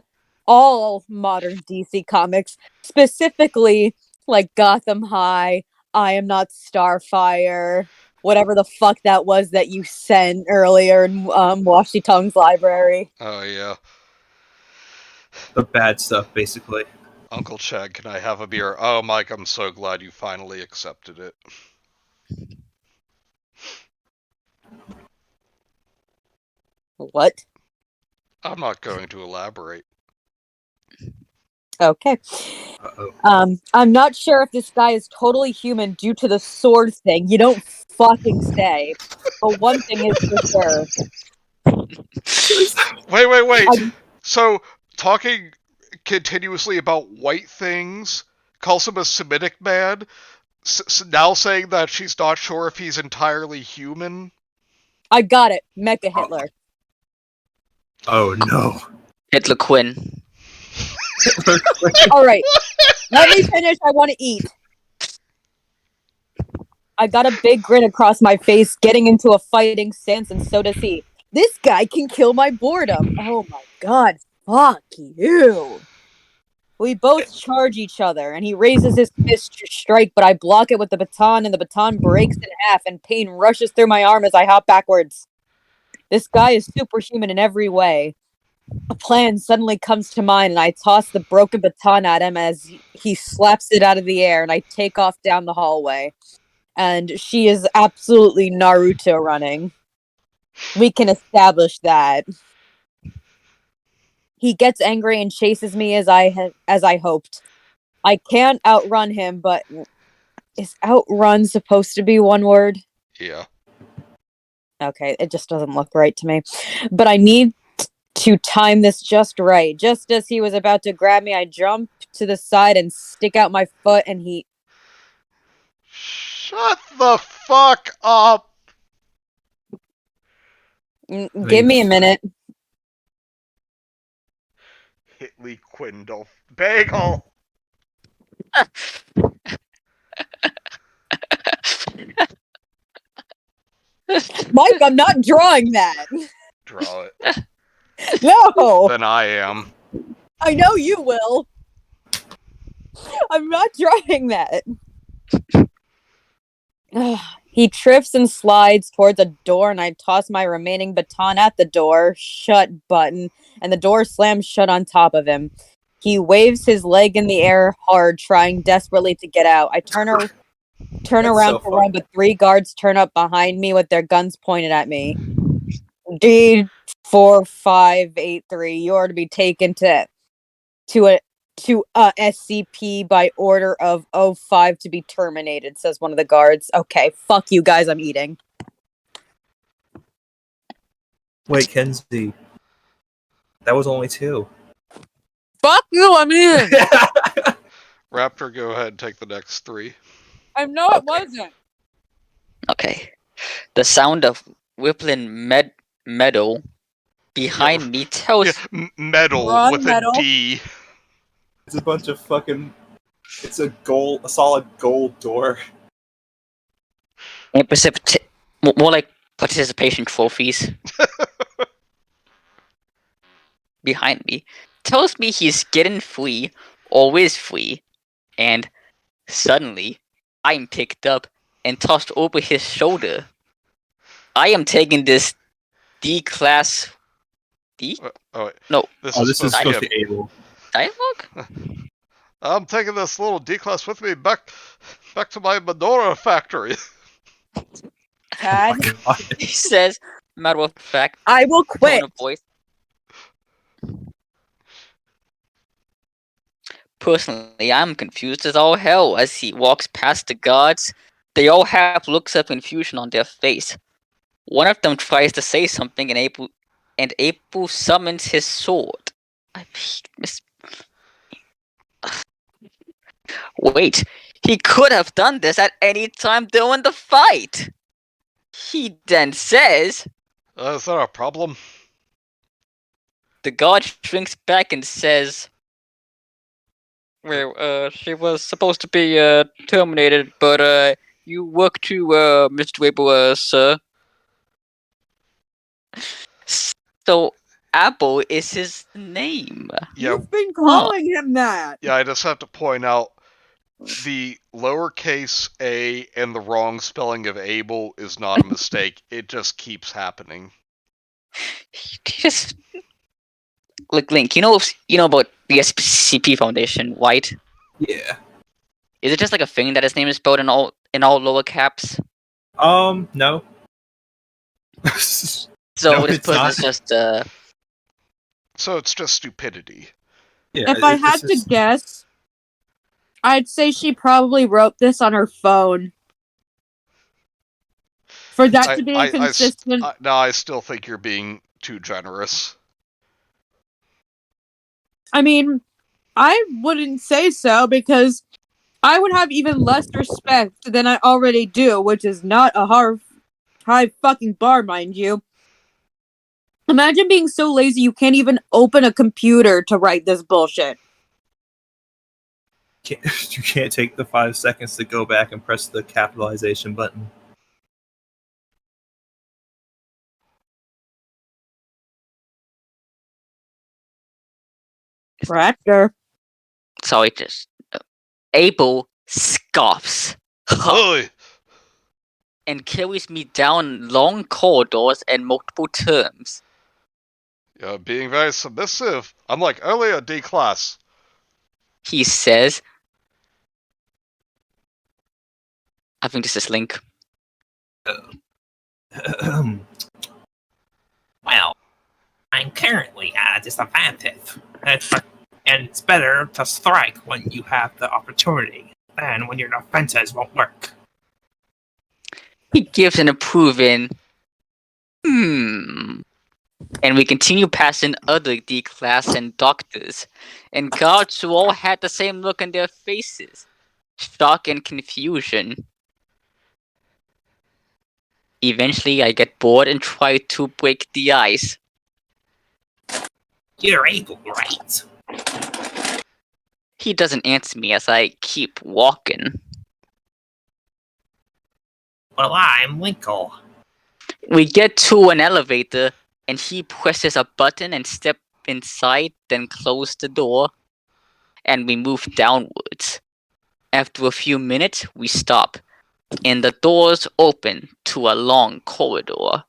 S2: all modern DC comics, specifically like Gotham High, I Am Not Starfire, whatever the fuck that was that you sent earlier in Washy Tongue's library.
S1: Oh yeah.
S3: The bad stuff, basically.
S1: Uncle Chad, can I have a beer? Oh, Mike, I'm so glad you finally accepted it.
S2: What?
S1: I'm not going to elaborate.
S2: Okay.
S3: Uh-oh.
S2: I'm not sure if this guy is totally human due to the sword thing. You don't fucking say. But one thing is for sure.
S1: Wait. So, talking continuously about white things, calls him a Semitic man, now saying that she's not sure if he's entirely human?
S2: I got it. Mecha Hitler.
S3: Oh no.
S4: Hitler Quinn.
S2: All right. Let me finish. I want to eat. I got a big grin across my face, getting into a fighting stance, and so does he. This guy can kill my boredom. Oh my god. Fuck you. We both charge each other, and he raises his fist to strike, but I block it with the baton, and the baton breaks in half, and pain rushes through my arm as I hop backwards. This guy is superhuman in every way. A plan suddenly comes to mind, and I toss the broken baton at him as he slaps it out of the air, and I take off down the hallway. And she is absolutely Naruto running. We can establish that. He gets angry and chases me as I hoped. I can't outrun him, but is outrun supposed to be one word?
S1: Yeah.
S2: Okay, it just doesn't look right to me. But I need to time this just right. Just as he was about to grab me, I jump to the side and stick out my foot, and he.
S1: Shut the fuck up!
S2: Give me a minute.
S1: Hitley Quindle. Bagel!
S2: Mike, I'm not drawing that.
S1: Draw it.
S2: No,
S1: Then I am.
S2: I know you will. I'm not drawing that. He trips and slides towards a door, and I toss my remaining baton at the door, shut button, and the door slams shut on top of him. He waves his leg in the air hard, trying desperately to get out. I turn around
S3: so
S2: to run, but 3 guards turn up behind me with their guns pointed at me. D4583, you are to be taken to SCP by order of O5 to be terminated, says one of the guards. Okay, fuck you guys, I'm eating.
S3: Wait, Kenzie. That was only 2.
S2: Fuck you, I'm eating!
S1: Raptor, go ahead and take the next 3.
S2: I know it wasn't.
S4: Okay. The sound of rippling meadow behind me tells
S1: Metal
S2: Run,
S1: with
S2: metal.
S1: a D.
S3: It's a bunch of fucking. It's a solid gold door.
S4: and more like participation trophies behind me tells me he's getting free, always free, and suddenly I'm picked up and tossed over his shoulder. I am taking this D-class
S1: Oh, wait.
S4: No.
S1: This
S3: Oh,
S1: is
S3: this is
S1: supposed
S3: supposed
S1: to
S3: to be able.
S4: dialogue.
S1: I'm taking this little D-class with me back to my Medora factory.
S2: Chad,
S4: He says, matter of fact,
S2: I will quit.
S4: tone of voice. Personally, I'm confused as all hell as he walks past the guards. They all have looks of confusion on their face. One of them tries to say something, and April summons his sword. Wait, he could have done this at any time during the fight. He then says,
S1: Is that a problem?
S4: the guard shrinks back and says, well, she was supposed to be terminated, but you work to Mr. April, sir. So Apple is his name.
S1: Yeah,
S2: You've been calling him that.
S1: yeah. I just have to point out the lowercase a and the wrong spelling of Abel is not a mistake. It just keeps happening.
S4: He just look, Link. You know about the SCP Foundation, right?
S3: Yeah.
S4: Is it just like a thing that his name is spelled in all lower caps?
S3: No.
S4: So
S3: No,
S4: this
S3: it's
S4: person
S3: not.
S4: is just
S1: So it's just stupidity.
S3: Yeah,
S2: If I had to guess, I'd say she probably wrote this on her phone. For that to be consistent.
S1: No, I still think you're being too generous.
S2: I mean, I wouldn't say so because I would have even less respect than I already do, which is not a high fucking bar, mind you. Imagine being so lazy you can't even open a computer to write this bullshit.
S3: You can't take the 5 seconds to go back and press the capitalization button.
S2: Raptor.
S4: so it just Abel scoffs
S1: Oi!
S4: and carries me down long corridors and multiple terms.
S1: You're being very submissive. I'm like earlier, D-class.
S4: He says, I think this is Link.
S5: Well, I'm currently at a disadvantage. And it's better to strike when you have the opportunity than when your defenses won't work.
S4: He gives an approving, and we continue passing other D-class and doctors, and guards who all had the same look on their faces. Shock and confusion. Eventually, I get bored and try to break the ice.
S5: You're able, right?
S4: He doesn't answer me as I keep walking.
S5: Well, I'm Winkle.
S4: We get to an elevator, and he presses a button and step inside, then close the door, and we move downwards. After a few minutes, we stop, and the doors open to a long corridor.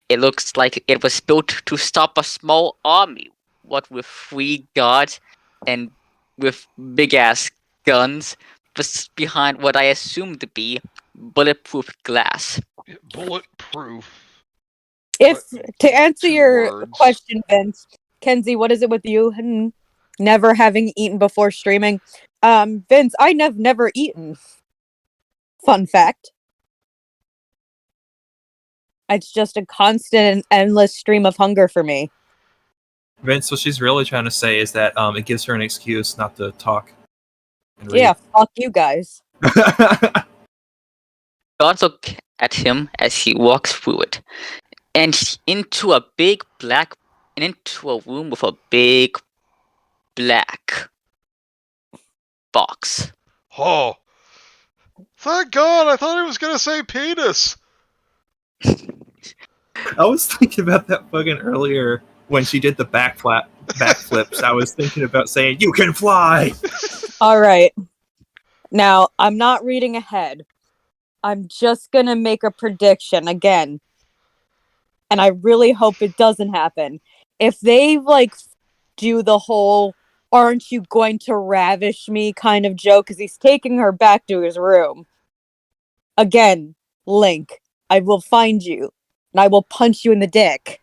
S4: It looks like it was built to stop a small army, what with 3 guards and with big-ass guns, behind what I assume to be bulletproof glass.
S1: Bulletproof.
S2: If to answer
S1: 2
S2: your
S1: words.
S2: question, Vince, Kenzie, what is it with you never having eaten before streaming? Vince, I have never eaten. Fun fact. It's just a constant and endless stream of hunger for me.
S3: Vince, what she's really trying to say is that it gives her an excuse not to talk. And read.
S2: Yeah, fuck you guys.
S4: Guards look at him as he walks through it, and into a room with a big black box.
S1: Oh. Thank God, I thought he was gonna say penis.
S3: I was thinking about that fucking earlier when she did the backflips. I was thinking about saying, "You can fly."
S2: All right. Now, I'm not reading ahead. I'm just gonna make a prediction again. And I really hope it doesn't happen. If they, do the whole, aren't you going to ravish me kind of joke, because he's taking her back to his room. Again, Link, I will find you, and I will punch you in the dick.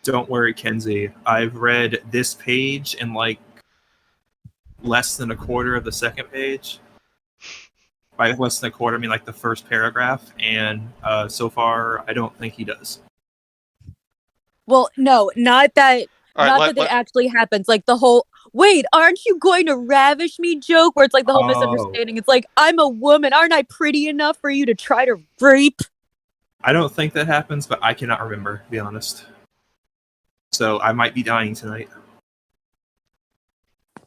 S3: Don't worry, Kenzie. I've read this page in less than a quarter of the second page. By less than a quarter, I mean the first paragraph, and so far, I don't think he does.
S2: Well, no, not that.
S1: All right,
S2: Not that it actually happens. The whole, wait, aren't you going to ravish me joke? Where it's the whole misunderstanding. It's I'm a woman. Aren't I pretty enough for you to try to rape?
S3: I don't think that happens, but I cannot remember, to be honest. So I might be dying tonight.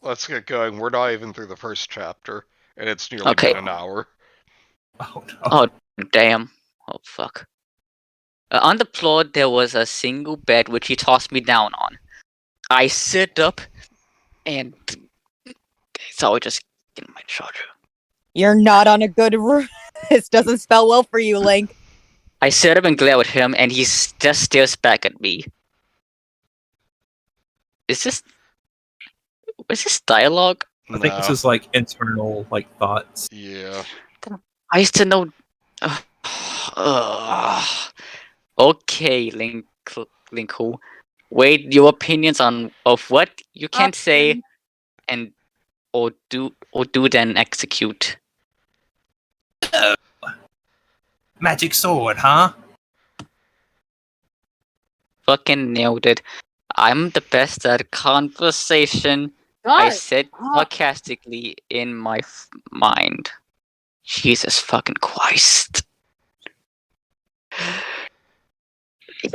S1: Let's get going. We're not even through the first chapter, and it's nearly been an hour.
S3: Oh no.
S4: Oh, damn. Oh, fuck. On the floor, there was a single bed which he tossed me down on. I sit up, and so I just get my charger.
S2: You're not on a good room. This doesn't spell well for you, Link.
S4: I sit up and glare at him, and he just stares back at me. Is this dialogue?
S3: I think this is internal thoughts.
S1: Yeah.
S4: I used to know. Okay, Linku. Wait, your opinions of what you can't say, and or do then execute.
S5: Magic sword, huh?
S4: Fucking nailed it. I'm the best at conversation. I said sarcastically in my mind. Jesus fucking Christ.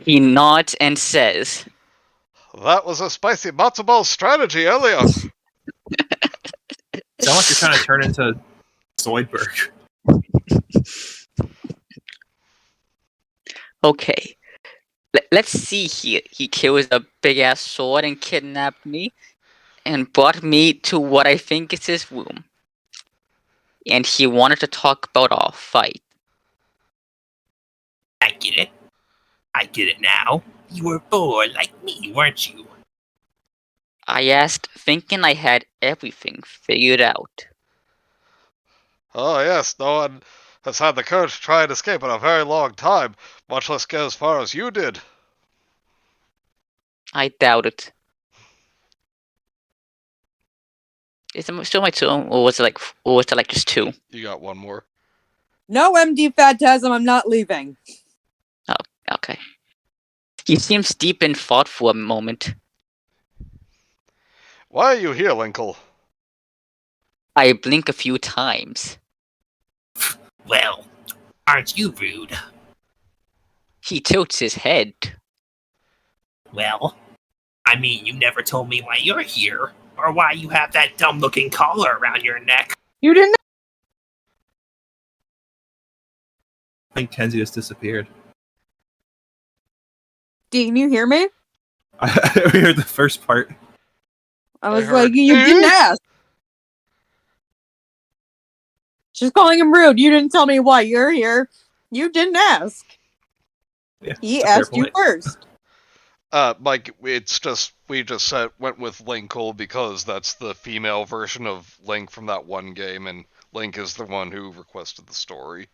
S4: He nods and says,
S1: That was a spicy matzo ball strategy earlier.
S3: Sound like you're trying to turn into Zoidberg.
S4: okay. Let's see here. He kills a big-ass sword and kidnapped me and brought me to what I think is his room. And he wanted to talk about our fight.
S5: I get it. I get it now. You were bored like me, weren't you?
S4: I asked, thinking I had everything figured out.
S1: Oh yes, no one has had the courage to try and escape in a very long time, much less get as far as you did.
S4: I doubt it. Is it still my turn, or was it just 2?
S1: You got one more.
S2: No MD Phantasm, I'm not leaving.
S4: Okay. He seems deep in thought for a moment.
S1: Why are you here, Linkle?
S4: I blink a few times.
S5: Well, aren't you rude?
S4: He tilts his head.
S5: Well, I mean, you never told me why you're here, or why you have that dumb-looking collar around your neck.
S2: You didn't.
S3: I think Kenzie just disappeared.
S2: Dean, you hear me?
S3: I heard the first part.
S2: I was
S1: heard,
S2: like, you didn't ask. She's calling him rude. You didn't tell me why you're here. You didn't ask.
S3: Yeah,
S2: He
S3: that's a fair
S2: asked you
S3: point.
S2: first.
S1: Mike, we just went with Linkle because that's the female version of Link from that one game, and Link is the one who requested the story.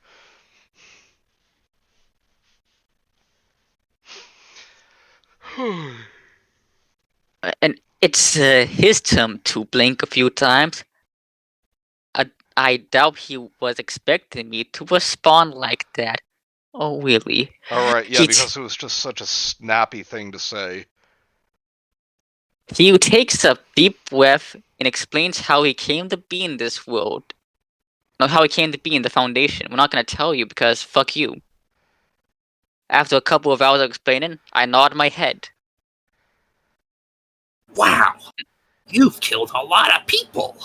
S4: And it's his turn to blink a few times. I doubt he was expecting me to respond like that. Oh, really?
S1: Alright, yeah,
S4: He-
S1: because it was just such a snappy thing to say.
S4: He takes a deep breath and explains how he came to be in this world. No, how he came to be in the Foundation. We're not going to tell you because fuck you. After a couple of hours of explaining, I nod my head.
S5: Wow, you've killed a lot of people.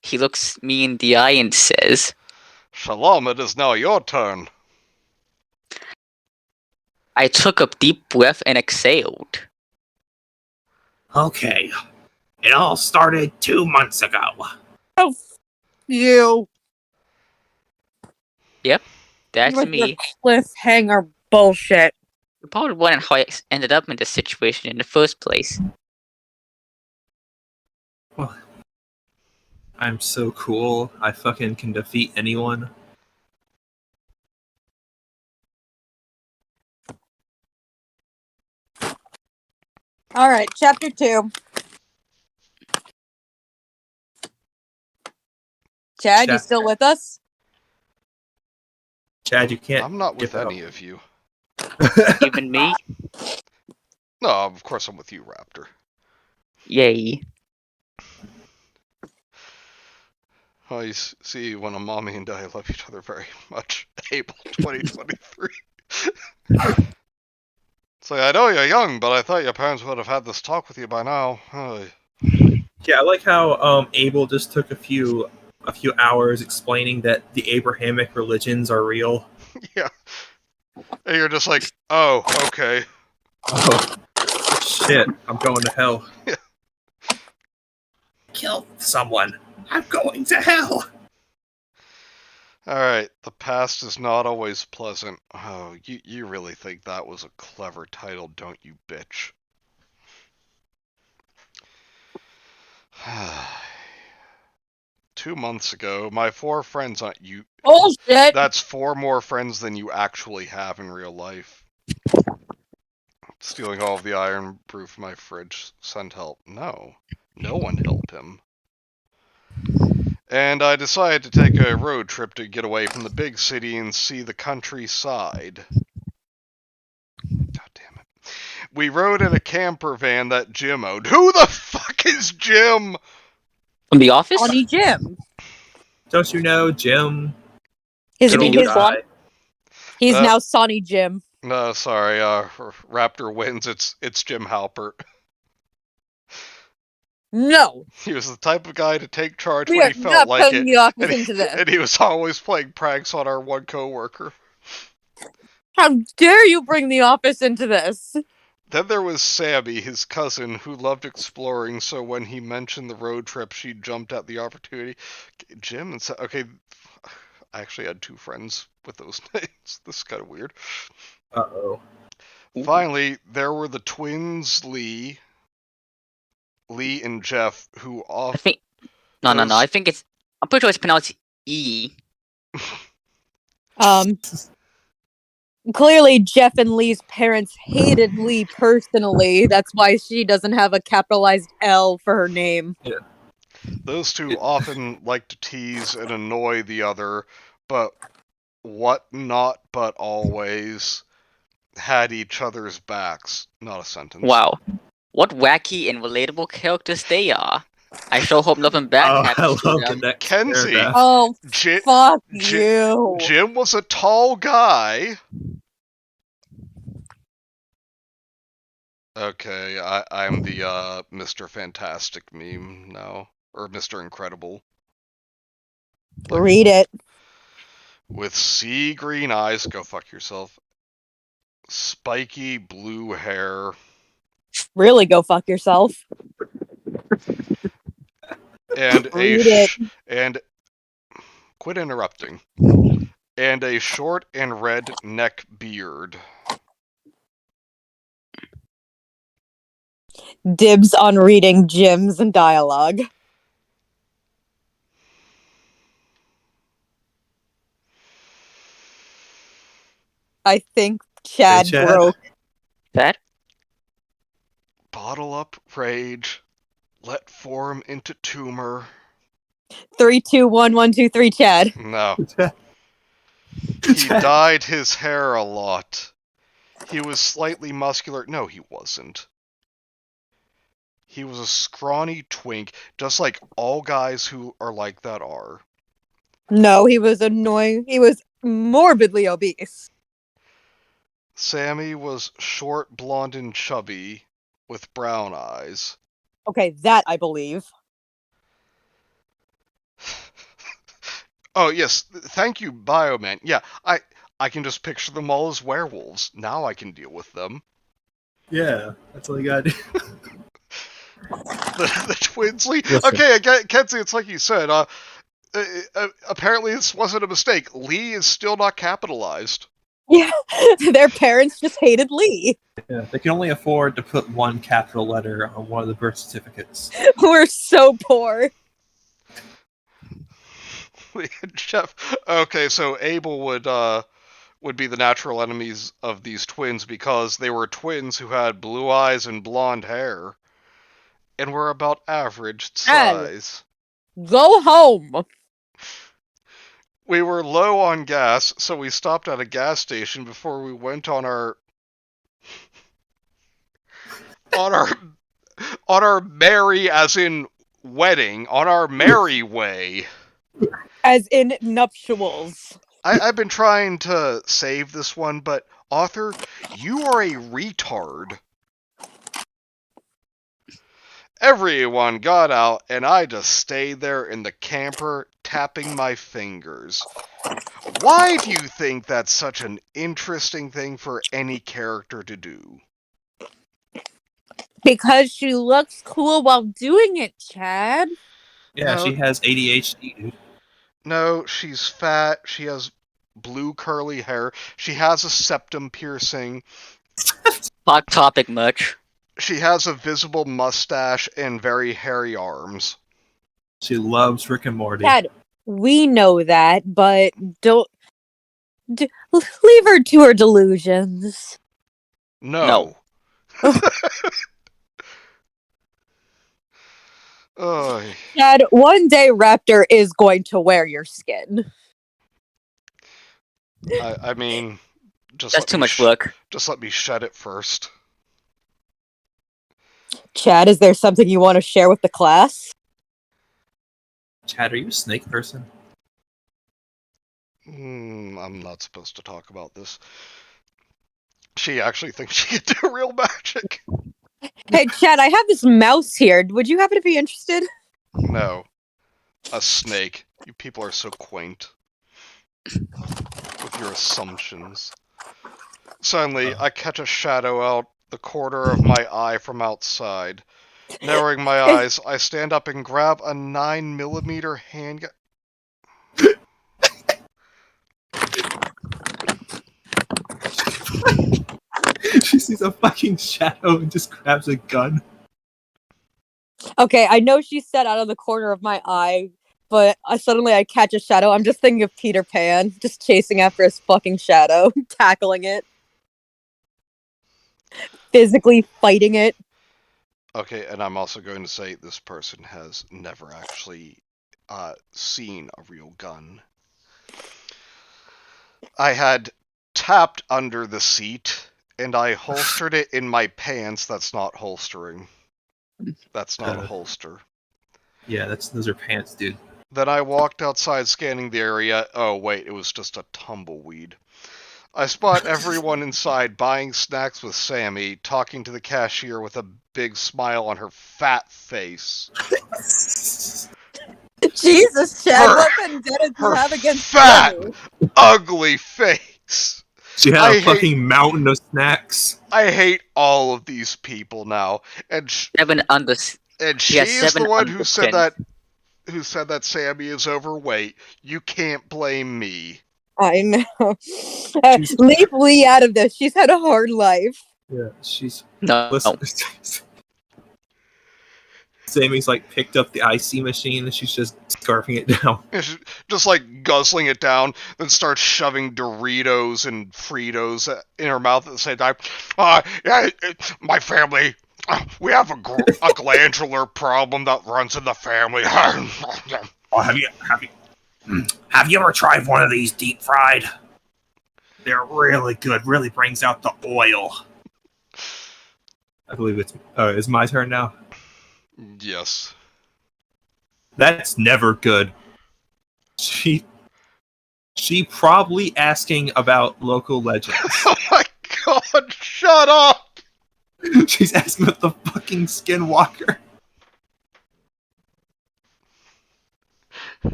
S4: He looks me in the eye and says,
S1: Shalom, it is now your turn.
S4: I took a deep breath and exhaled.
S5: Okay, it all started 2 months ago.
S2: Oh, you.
S4: That's
S2: With
S4: me.
S2: your cliffhanger bullshit.
S4: You're probably wondering how I ended up in this situation in the first place.
S3: Well, I'm so cool. I fucking can defeat anyone.
S2: All right, chapter 2. Chad, you
S3: Chap-
S2: still with us?
S3: Chad, you can't.
S1: I'm not with
S3: give up.
S1: any of you.
S4: Even me?
S1: No, of course I'm with you, Raptor.
S4: Yay.
S1: Oh, you see, when a mommy and I love each other very much. April 2023. It's like, I know you're young, but I thought your parents would have had this talk with you by now. Oh,
S3: Yeah, I like how Abel just took a few hours explaining that the Abrahamic religions are real.
S1: yeah. And you're just like, oh, okay.
S3: Oh shit! I'm going to hell.
S5: Kill someone. I'm going to hell.
S1: Alright, the past is not always pleasant. Oh, you really think that was a clever title, don't you, bitch? 2 months ago, my 4 friends on you.
S2: Bullshit!
S1: That's 4 more friends than you actually have in real life. Stealing all of the iron proof my fridge. Send help. No. No one helped him. And I decided to take a road trip to get away from the big city and see the countryside. God damn it. We rode in a camper van that Jim owned. Who the fuck is Jim?
S4: From the office?
S2: Sonny Jim.
S3: Don't you know, Jim?
S2: His,
S4: Did he
S3: Little
S4: do
S2: his,
S4: fun?
S3: guy.
S2: he's
S1: Uh,
S2: now Sonny Jim.
S1: No, sorry, Raptor wins. It's Jim Halpert.
S2: No,
S1: He was the type of guy to take charge
S2: we
S1: when
S2: are
S1: he
S2: not
S1: felt like
S2: putting
S1: it.
S2: the office
S1: And he,
S2: into this.
S1: and he was always playing pranks on our one coworker.
S2: How dare you bring the office into this?
S1: Then there was Sammy, his cousin, who loved exploring, so when he mentioned the road trip, she jumped at the opportunity. Jim and okay, I actually had 2 friends with those names. This is kind of weird.
S3: Uh-oh.
S1: Finally, there were the twins, Lee and Jeff, who
S4: I think. No. I think it's. I'm pretty sure it's pronounced E.
S2: Clearly Jeff and Lee's parents hated Lee personally. That's why she doesn't have a capitalized L for her name.
S1: Those two often like to tease and annoy the other, but always had each other's backs. Not a sentence.
S4: Wow. What wacky and relatable characters they are. I sure hope nothing bad happens to them.
S3: that
S1: Kenzie.
S3: paragraph.
S2: Oh,
S1: Ji-
S2: fuck
S1: Ji-
S2: you.
S1: Jim was a tall guy. Okay, I'm the Mr. Fantastic meme now. Or Mr. Incredible.
S2: Read it.
S1: With sea green eyes, go fuck yourself. Spiky blue hair.
S2: Really go fuck yourself.
S1: And
S2: Read it.
S1: and quit interrupting. And a short and red neck beard.
S2: Dibs on reading Jim's and dialogue. I think Chad,
S3: Hey, Chad.
S2: broke.
S4: That?
S1: Bottle up rage. Let form into tumor.
S2: 3, 2, 1, 1, 2, 3, Chad.
S1: No. He dyed his hair a lot. He was slightly muscular. No, he wasn't. He was a scrawny twink, just like all guys who are like that are.
S2: No, he was annoying. He was morbidly obese.
S1: Sammy was short, blonde, and chubby, with brown eyes.
S2: Okay, that I believe.
S1: Oh, yes, thank you, Bioman. Yeah, I can just picture them all as werewolves. Now I can deal with them.
S3: Yeah, that's all you gotta do.
S1: The twins lead.
S3: Listen.
S1: Okay, Kenzie, it's like you said. Apparently this wasn't a mistake. Lee is still not capitalized.
S2: Yeah, their parents just hated Lee.
S3: Yeah, they can only afford to put one capital letter on one of the birth certificates.
S2: We're so poor.
S1: Lee and Jeff. Okay, so Abel would be the natural enemies of these twins because they were twins who had blue eyes and blonde hair, and were about average size.
S2: Go home.
S1: We were low on gas, so we stopped at a gas station before we went on our on our merry, as in wedding, on our merry way.
S2: As in nuptials.
S1: I've been trying to save this one, but author, you are a retard. Everyone got out, and I just stayed there in the camper, tapping my fingers. Why do you think that's such an interesting thing for any character to do?
S2: Because she looks cool while doing it, Chad.
S3: Yeah,
S1: No.
S3: she has ADHD, dude.
S1: No, she's fat, she has blue curly hair, she has a septum piercing,
S4: Hot topic much.
S1: she has a visible mustache and very hairy arms.
S3: She loves Rick and Morty.
S2: Chad, we know that, but don't... leave her to her delusions.
S1: No. Ugh.
S2: Chad, one day Raptor is going to wear your skin.
S1: I mean, just
S4: That's
S1: let
S4: too
S1: me
S4: much work.
S1: Just let me shed it first.
S2: Chad, is there something you want to share with the class?
S3: Chad, are you a snake person?
S1: I'm not supposed to talk about this. She actually thinks she can do real magic.
S2: Hey, Chad, I have this mouse here. Would you happen to be interested?
S1: No. A snake. You people are so quaint. With your assumptions. Suddenly, I catch a shadow out the corner of my eye from outside. Narrowing my eyes, I stand up and grab a 9mm handgun.
S3: She sees a fucking shadow and just grabs a gun.
S2: Okay, I know she said out of the corner of my eye, but suddenly I catch a shadow. I'm just thinking of Peter Pan, just chasing after his fucking shadow, tackling it, physically fighting it.
S1: Okay, and I'm also going to say this person has never actually seen a real gun. I had tapped under the seat, and I holstered it in my pants. That's not holstering. That's not a holster.
S3: Yeah, those are pants, dude.
S1: Then I walked outside scanning the area. Oh, wait, it was just a tumbleweed. I spot everyone inside buying snacks with Sammy, talking to the cashier with a big smile on her fat face.
S2: Jesus, Chad,
S1: Her-
S2: what vendetta do you
S1: her
S2: have against
S1: fat,
S2: Sammy?
S1: ugly face.
S3: She had
S1: I
S3: a fucking mountain of snacks.
S1: I hate all of these people now, and
S4: Seven under.
S1: and
S4: He has
S1: she is the
S4: 7
S1: one who said that.
S4: underpins.
S1: Who said that Sammy is overweight? You can't blame me.
S2: I know. Leave Lee out of this. She's had a hard life.
S3: Yeah, she's
S4: No.
S3: listen. Sammy's like picked up the IC machine and she's just scarfing it down.
S1: Just like guzzling it down, then starts shoving Doritos and Fritos in her mouth at the same time. Yeah, my family, we have a glandular problem that runs in the family.
S5: Oh, have you ever tried one of these deep fried? They're really good. Really brings out the oil.
S3: I believe it's my turn now.
S1: Yes.
S3: That's never good. She probably asking about local legends.
S1: Oh my god, shut up!
S3: She's asking about the fucking Skinwalker.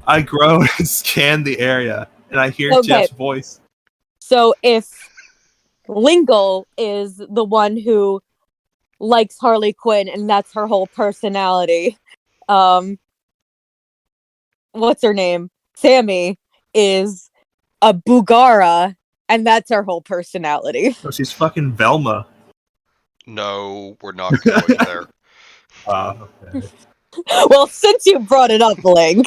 S3: I grow and scan the area, and I hear
S2: Okay.
S3: Jeff's voice.
S2: So if Lingle is the one who likes Harley Quinn and that's her whole personality, what's her name? Sammy is a Bugara and that's her whole personality.
S3: Oh, she's fucking Velma.
S1: No, we're not going there.
S3: Okay.
S2: Well, since you brought it up, Link.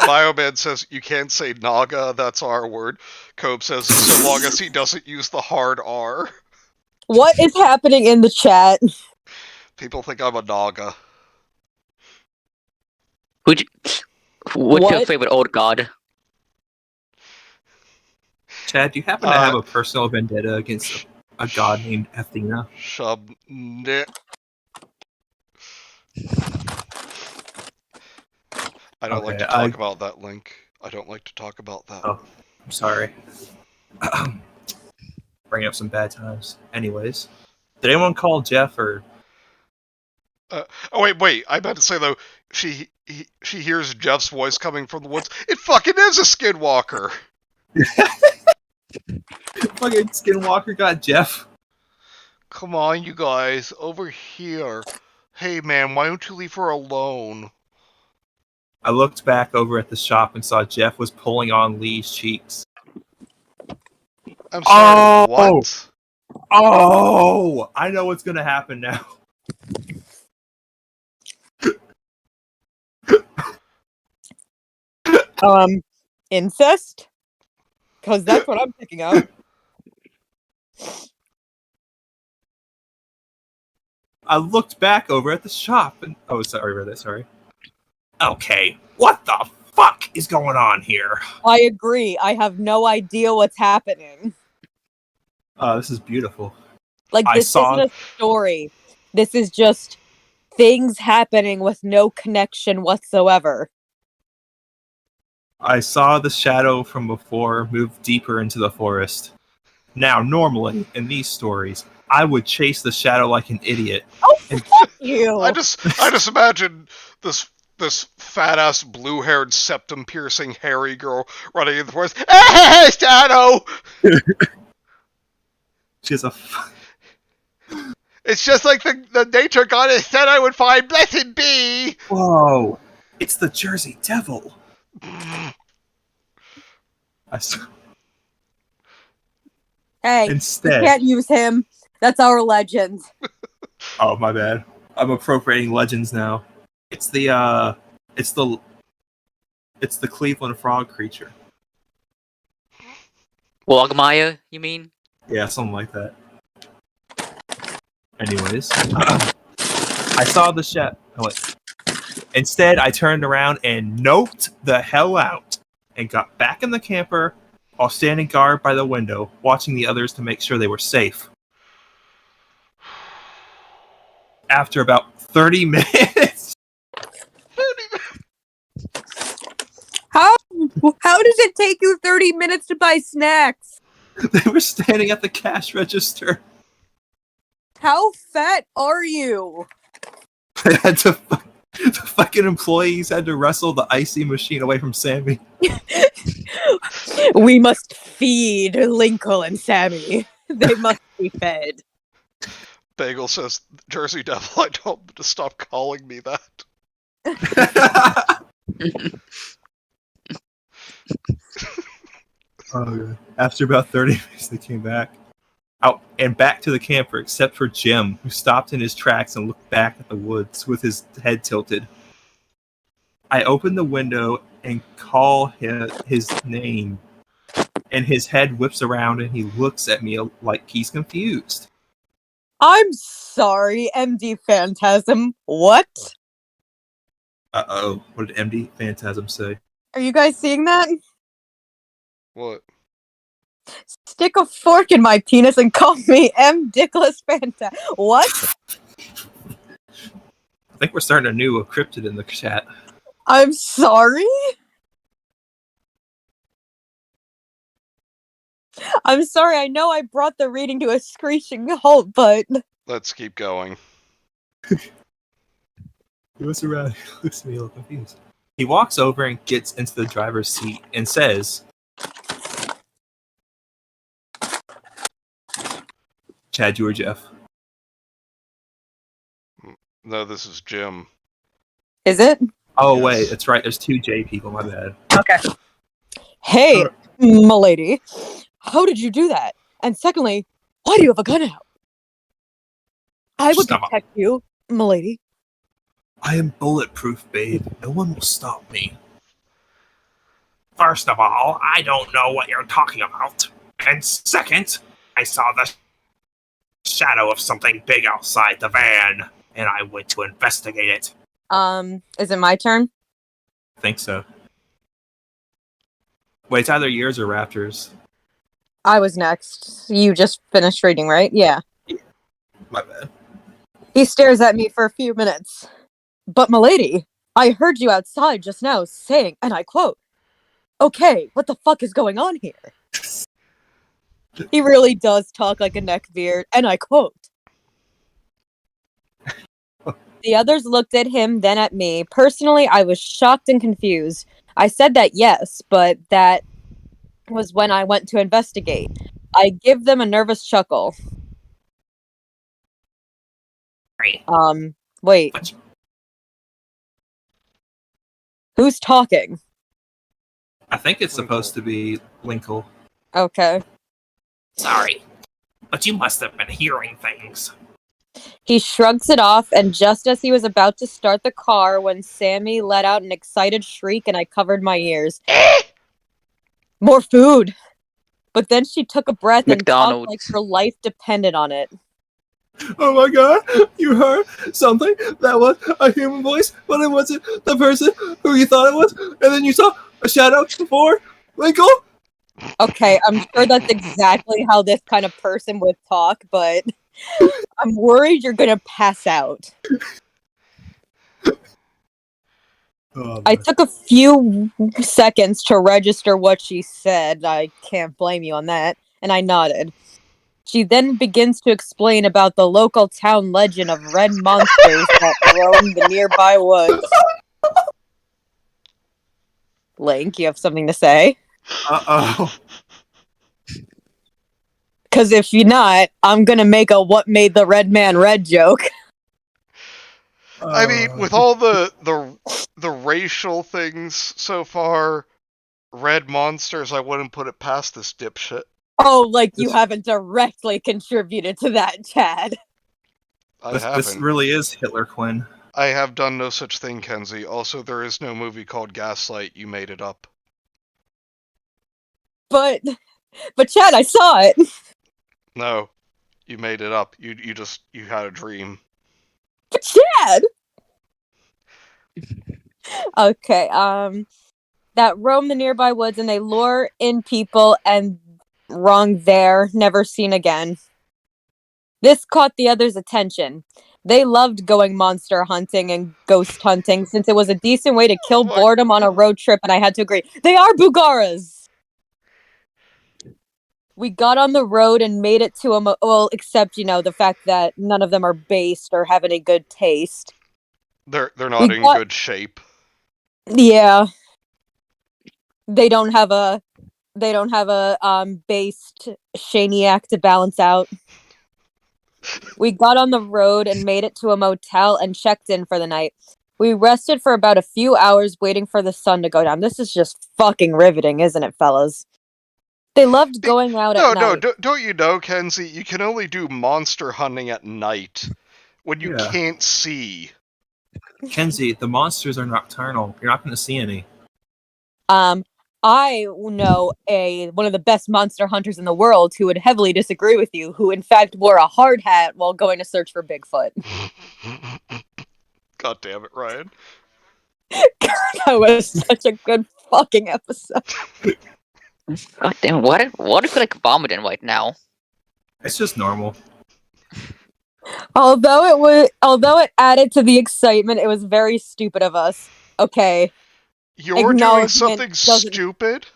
S1: Bioman says you can't say Naga, that's our word. Cope says so long as he doesn't use the hard R.
S2: What is happening in the chat?
S1: People think I'm a Naga.
S4: What's your
S2: What?
S4: favorite old god?
S3: Chad, do you happen to have a personal vendetta against a god named Athena?
S1: Shubnit. I don't like to
S3: Okay,
S1: talk about that, Link. I don't like to talk about that.
S3: Oh. I'm sorry. Bring up some bad times. Anyways, did anyone call Jeff or?
S1: Oh wait! I meant to say though, she hears Jeff's voice coming from the woods. It fucking is a Skinwalker.
S3: Fucking Skinwalker got Jeff.
S1: Come on, you guys, over here. Hey man, why don't you leave her alone?
S3: I looked back over at the shop and saw Jeff was pulling on Lee's cheeks.
S1: I'm sorry, what?
S3: Oh, I know what's gonna happen now.
S2: Incest? Because that's what I'm picking up.
S3: I looked back over at the shop and sorry about that. Sorry.
S5: Okay, what the fuck is going on here?
S2: I agree. I have no idea what's happening.
S3: This is beautiful.
S2: Like,
S3: I
S2: this
S3: saw-
S2: isn't a story. This is just things happening with no connection whatsoever.
S3: I saw the shadow from before move deeper into the forest. Now, normally in these stories, I would chase the shadow like an idiot.
S2: Oh, fuck you!
S1: I just imagine this fat ass blue haired septum piercing hairy girl running in the forest. Hey, shadow!
S3: She has a.
S1: It's just like the nature goddess said I would find. Blessed be.
S3: Whoa! It's the Jersey Devil.
S2: Hey, you
S3: Instead.
S2: can't use him. That's our legend.
S3: Oh, my bad. I'm appropriating legends now. It's the Cleveland frog creature.
S4: Wogmire, you mean?
S3: Yeah, something like that. Anyways, I saw the shadow. Instead, I turned around and noped the hell out and got back in the camper while standing guard by the window, watching the others to make sure they were safe. After about 30 minutes,
S2: How does it take you 30 minutes to buy snacks?
S3: they were standing at the cash register.
S2: How fat are you?
S3: They had to. The fucking employees had to wrestle the icy machine away from Sammy.
S2: We must feed Linkle and Sammy. They must be fed.
S1: Bagel says, Jersey Devil, I told him to stop calling me that.
S3: After about 30 minutes, they came back. Out and back to the camper, except for Jim, who stopped in his tracks and looked back at the woods with his head tilted. I open the window and call his name, and his head whips around and he looks at me like he's confused.
S2: I'm sorry, MD Phantasm. What?
S3: Uh-oh. What did MD Phantasm say?
S2: Are you guys seeing that?
S1: What?
S2: Stick a fork in my penis and call me M. Dickless Phantasm. What?
S3: I think we're starting a new cryptid in the chat.
S2: I'm sorry? I'm sorry, I know I brought the reading to a screeching halt, but...
S1: Let's keep going.
S3: He looks around, he looks at me a little confused. He walks over and gets into the driver's seat and says, Chad, you or Jeff?
S1: No, this is Jim.
S2: Is it?
S3: Oh,
S1: Yes.
S3: wait, that's right. There's two J people, my bad.
S2: Okay. Hey, m'lady. How did you do that? And secondly, why do you have a gun out? I would
S5: Stop.
S2: protect you, m'lady.
S3: I am bulletproof, babe. No one will stop me.
S5: First of all, I don't know what you're talking about. And second, I saw the shadow of something big outside the van, and I went to investigate it.
S2: Is it my turn?
S3: I think so. Wait, it's either yours or Raptors.
S2: I was next. You just finished reading, right? Yeah.
S3: My bad.
S2: He stares at me for a few minutes. But, m'lady, I heard you outside just now saying, and I quote, okay, what the fuck is going on here? He really does talk like a neckbeard, and I quote. The others looked at him, then at me. Personally, I was shocked and confused. I said that yes, but that was when I went to investigate. I give them a nervous chuckle.
S5: Right.
S2: Wait.
S5: What?
S2: Who's talking?
S3: I think it's supposed to be Linkle.
S2: Okay.
S5: Sorry, but you must have been hearing things.
S2: He shrugs it off, and just as he was about to start the car, when Sammy let out an excited shriek and I covered my ears. More food! But then she took a breath and talked
S4: McDonald's.
S2: like her life depended on it.
S3: Oh my god, you heard something that was a human voice, but it wasn't the person who you thought it was, and then you saw a shadow before Linkle?
S2: Okay, I'm sure that's exactly how this kind of person would talk, but I'm worried you're gonna pass out. I took a few seconds to register what she said. I can't blame you on that. And I nodded. She then begins to explain about the local town legend of red monsters that roam the nearby woods. Link, you have something to say?
S3: Uh-oh.
S2: Because if you're not, I'm gonna make a what made the red man red joke.
S1: I mean, with all the racial things so far, red monsters, I wouldn't put it past this dipshit.
S2: Oh, like you
S3: This-
S2: haven't directly contributed to that, Chad.
S1: I
S3: This
S1: haven't.
S3: really is Hitler Quinn.
S1: I have done no such thing, Kenzie. Also, there is no movie called Gaslight. You made it up.
S2: But Chad, I saw it.
S1: No, you made it up. You had a dream.
S2: But Chad! Chad. Okay, that roam the nearby woods and they lure in people and wrong there, never seen again. This caught the others' attention. They loved going monster hunting and ghost hunting since it was a decent way to kill
S1: Oh my
S2: boredom on a road trip, and I had to agree. They are Bugaras! We got on the road and made it to a well, except, the fact that none of them are based or have any good taste.
S1: They're not in good shape.
S2: Yeah. They don't have a based Shaniac to balance out. We got on the road and made it to a motel and checked in for the night. We rested for about a few hours waiting for the sun to go down. This is just fucking riveting, isn't it, fellas? They loved going out at night.
S1: Don't you know, Kenzie? You can only do monster hunting at night when you can't see.
S3: Kenzie, the monsters are nocturnal. You're not going to see any.
S2: I know one of the best monster hunters in the world who would heavily disagree with you, who in fact wore a hard hat while going to search for Bigfoot.
S1: God damn it, Ryan.
S2: That was such a good fucking episode.
S4: God damn, what if you're like vomiting right now?
S3: It's just normal.
S2: Although it added to the excitement, it was very stupid of us. Okay.
S1: You're doing something stupid?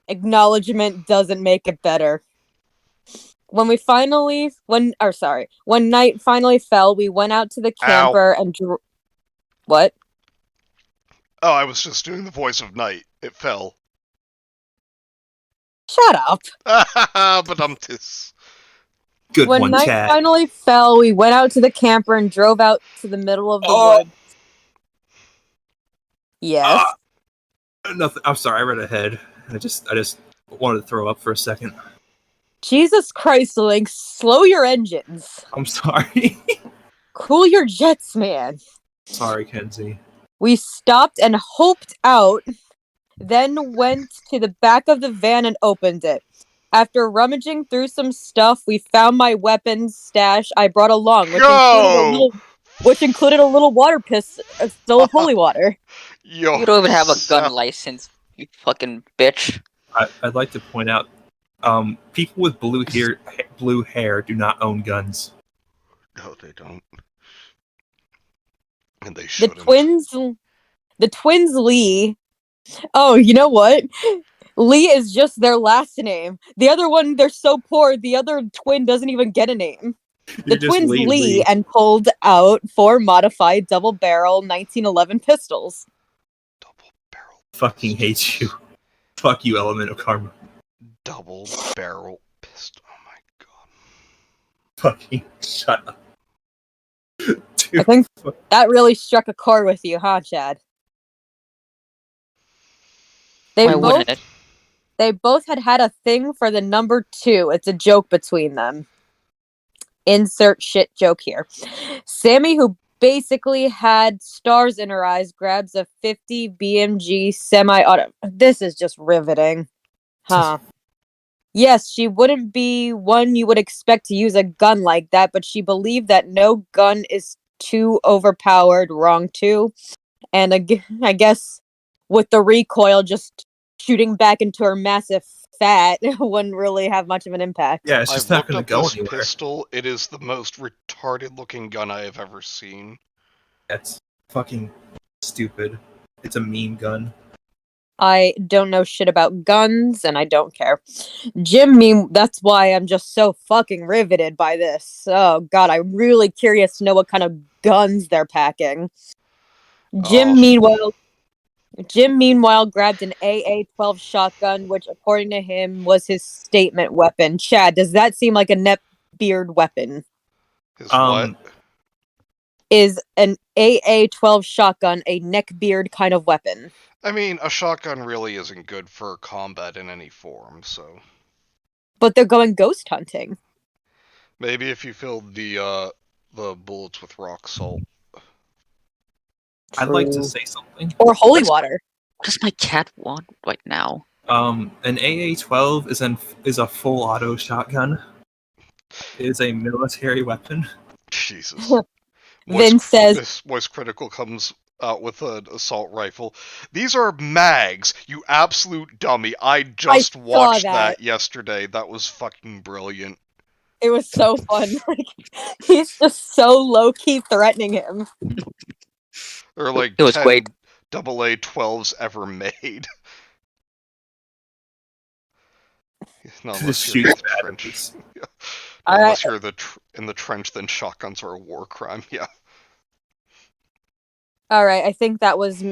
S2: Acknowledgement doesn't make it better. When night finally fell, we went out to the camper and what?
S1: Oh, I was just doing the voice of night. It fell.
S2: Shut up.
S1: But
S3: Good
S2: when
S3: one,
S2: night
S3: Chad.
S2: finally fell, we went out to the camper and drove out to the middle of the woods. Yes.
S3: Nothing. I'm sorry, I read ahead. I just wanted to throw up for a second.
S2: Jesus Christ, Link, slow your engines.
S3: I'm sorry.
S2: Cool your jets, man.
S3: Sorry, Kenzie.
S2: We stopped and hoped out, then went to the back of the van and opened it. After rummaging through some stuff, we found my weapons stash I brought along, which included a little water pistol of holy water.
S1: You
S4: don't even have a gun license, you fucking bitch.
S3: I'd like to point out, people with blue hair do not own guns.
S1: No, they don't. And they shouldn't.
S2: The twins Lee. Oh, you know what? Lee is just their last name. The other one, they're so poor, the other twin doesn't even get a name. The twins Lee and pulled out 4 modified double-barrel 1911 pistols.
S1: Double-barrel.
S3: Fucking hate you. Fuck you, Element of Karma.
S1: Double-barrel pistol. Oh my god.
S3: Fucking shut up. Dude,
S2: I think that really struck a chord with you, huh, Chad? They both had a thing for the number 2. It's a joke between them. Insert shit joke here. Sammy, who basically had stars in her eyes, grabs a 50 BMG semi-auto. This is just riveting. Huh. Yes, she wouldn't be one you would expect to use a gun like that, but she believed that no gun is too overpowered. Wrong too. And I guess with the recoil just shooting back into her massive fat wouldn't really have much of an impact.
S3: Yeah, it's just not going to go
S1: this
S3: anywhere.
S1: Pistol, it is the most retarded looking gun I have ever seen.
S3: That's fucking stupid. It's a meme gun.
S2: I don't know shit about guns, and I don't care. That's why I'm just so fucking riveted by this. Oh god, I'm really curious to know what kind of guns they're packing. Jim, meanwhile, grabbed an AA-12 shotgun, which, according to him, was his statement weapon. Chad, does that seem like a neckbeard weapon?
S1: His what?
S2: Is an AA-12 shotgun a neckbeard kind of weapon?
S1: I mean, a shotgun really isn't good for combat in any form, so...
S2: But they're going ghost hunting.
S1: Maybe if you filled the bullets with rock salt.
S3: I'd like to say something.
S2: Or holy water.
S4: What does my cat want right now?
S3: An AA-12 is a full auto shotgun. It is a military weapon.
S1: Jesus.
S2: Vince says,
S1: This Moist Critical comes out with an assault rifle. These are mags, you absolute dummy. I just
S2: saw
S1: watched
S2: that.
S1: that yesterday. That was fucking brilliant.
S2: it was so fun. Like, he's just so low-key threatening him.
S1: Or like
S4: It was
S1: 10
S4: great.
S1: AA-12s ever made. Not
S3: Just
S1: unless
S3: shoot
S1: you're in the
S3: at
S1: trench.
S3: us.
S2: All
S1: Unless
S2: right.
S1: you're in the trench, then shotguns are a war crime. Yeah.
S2: All right, I think that was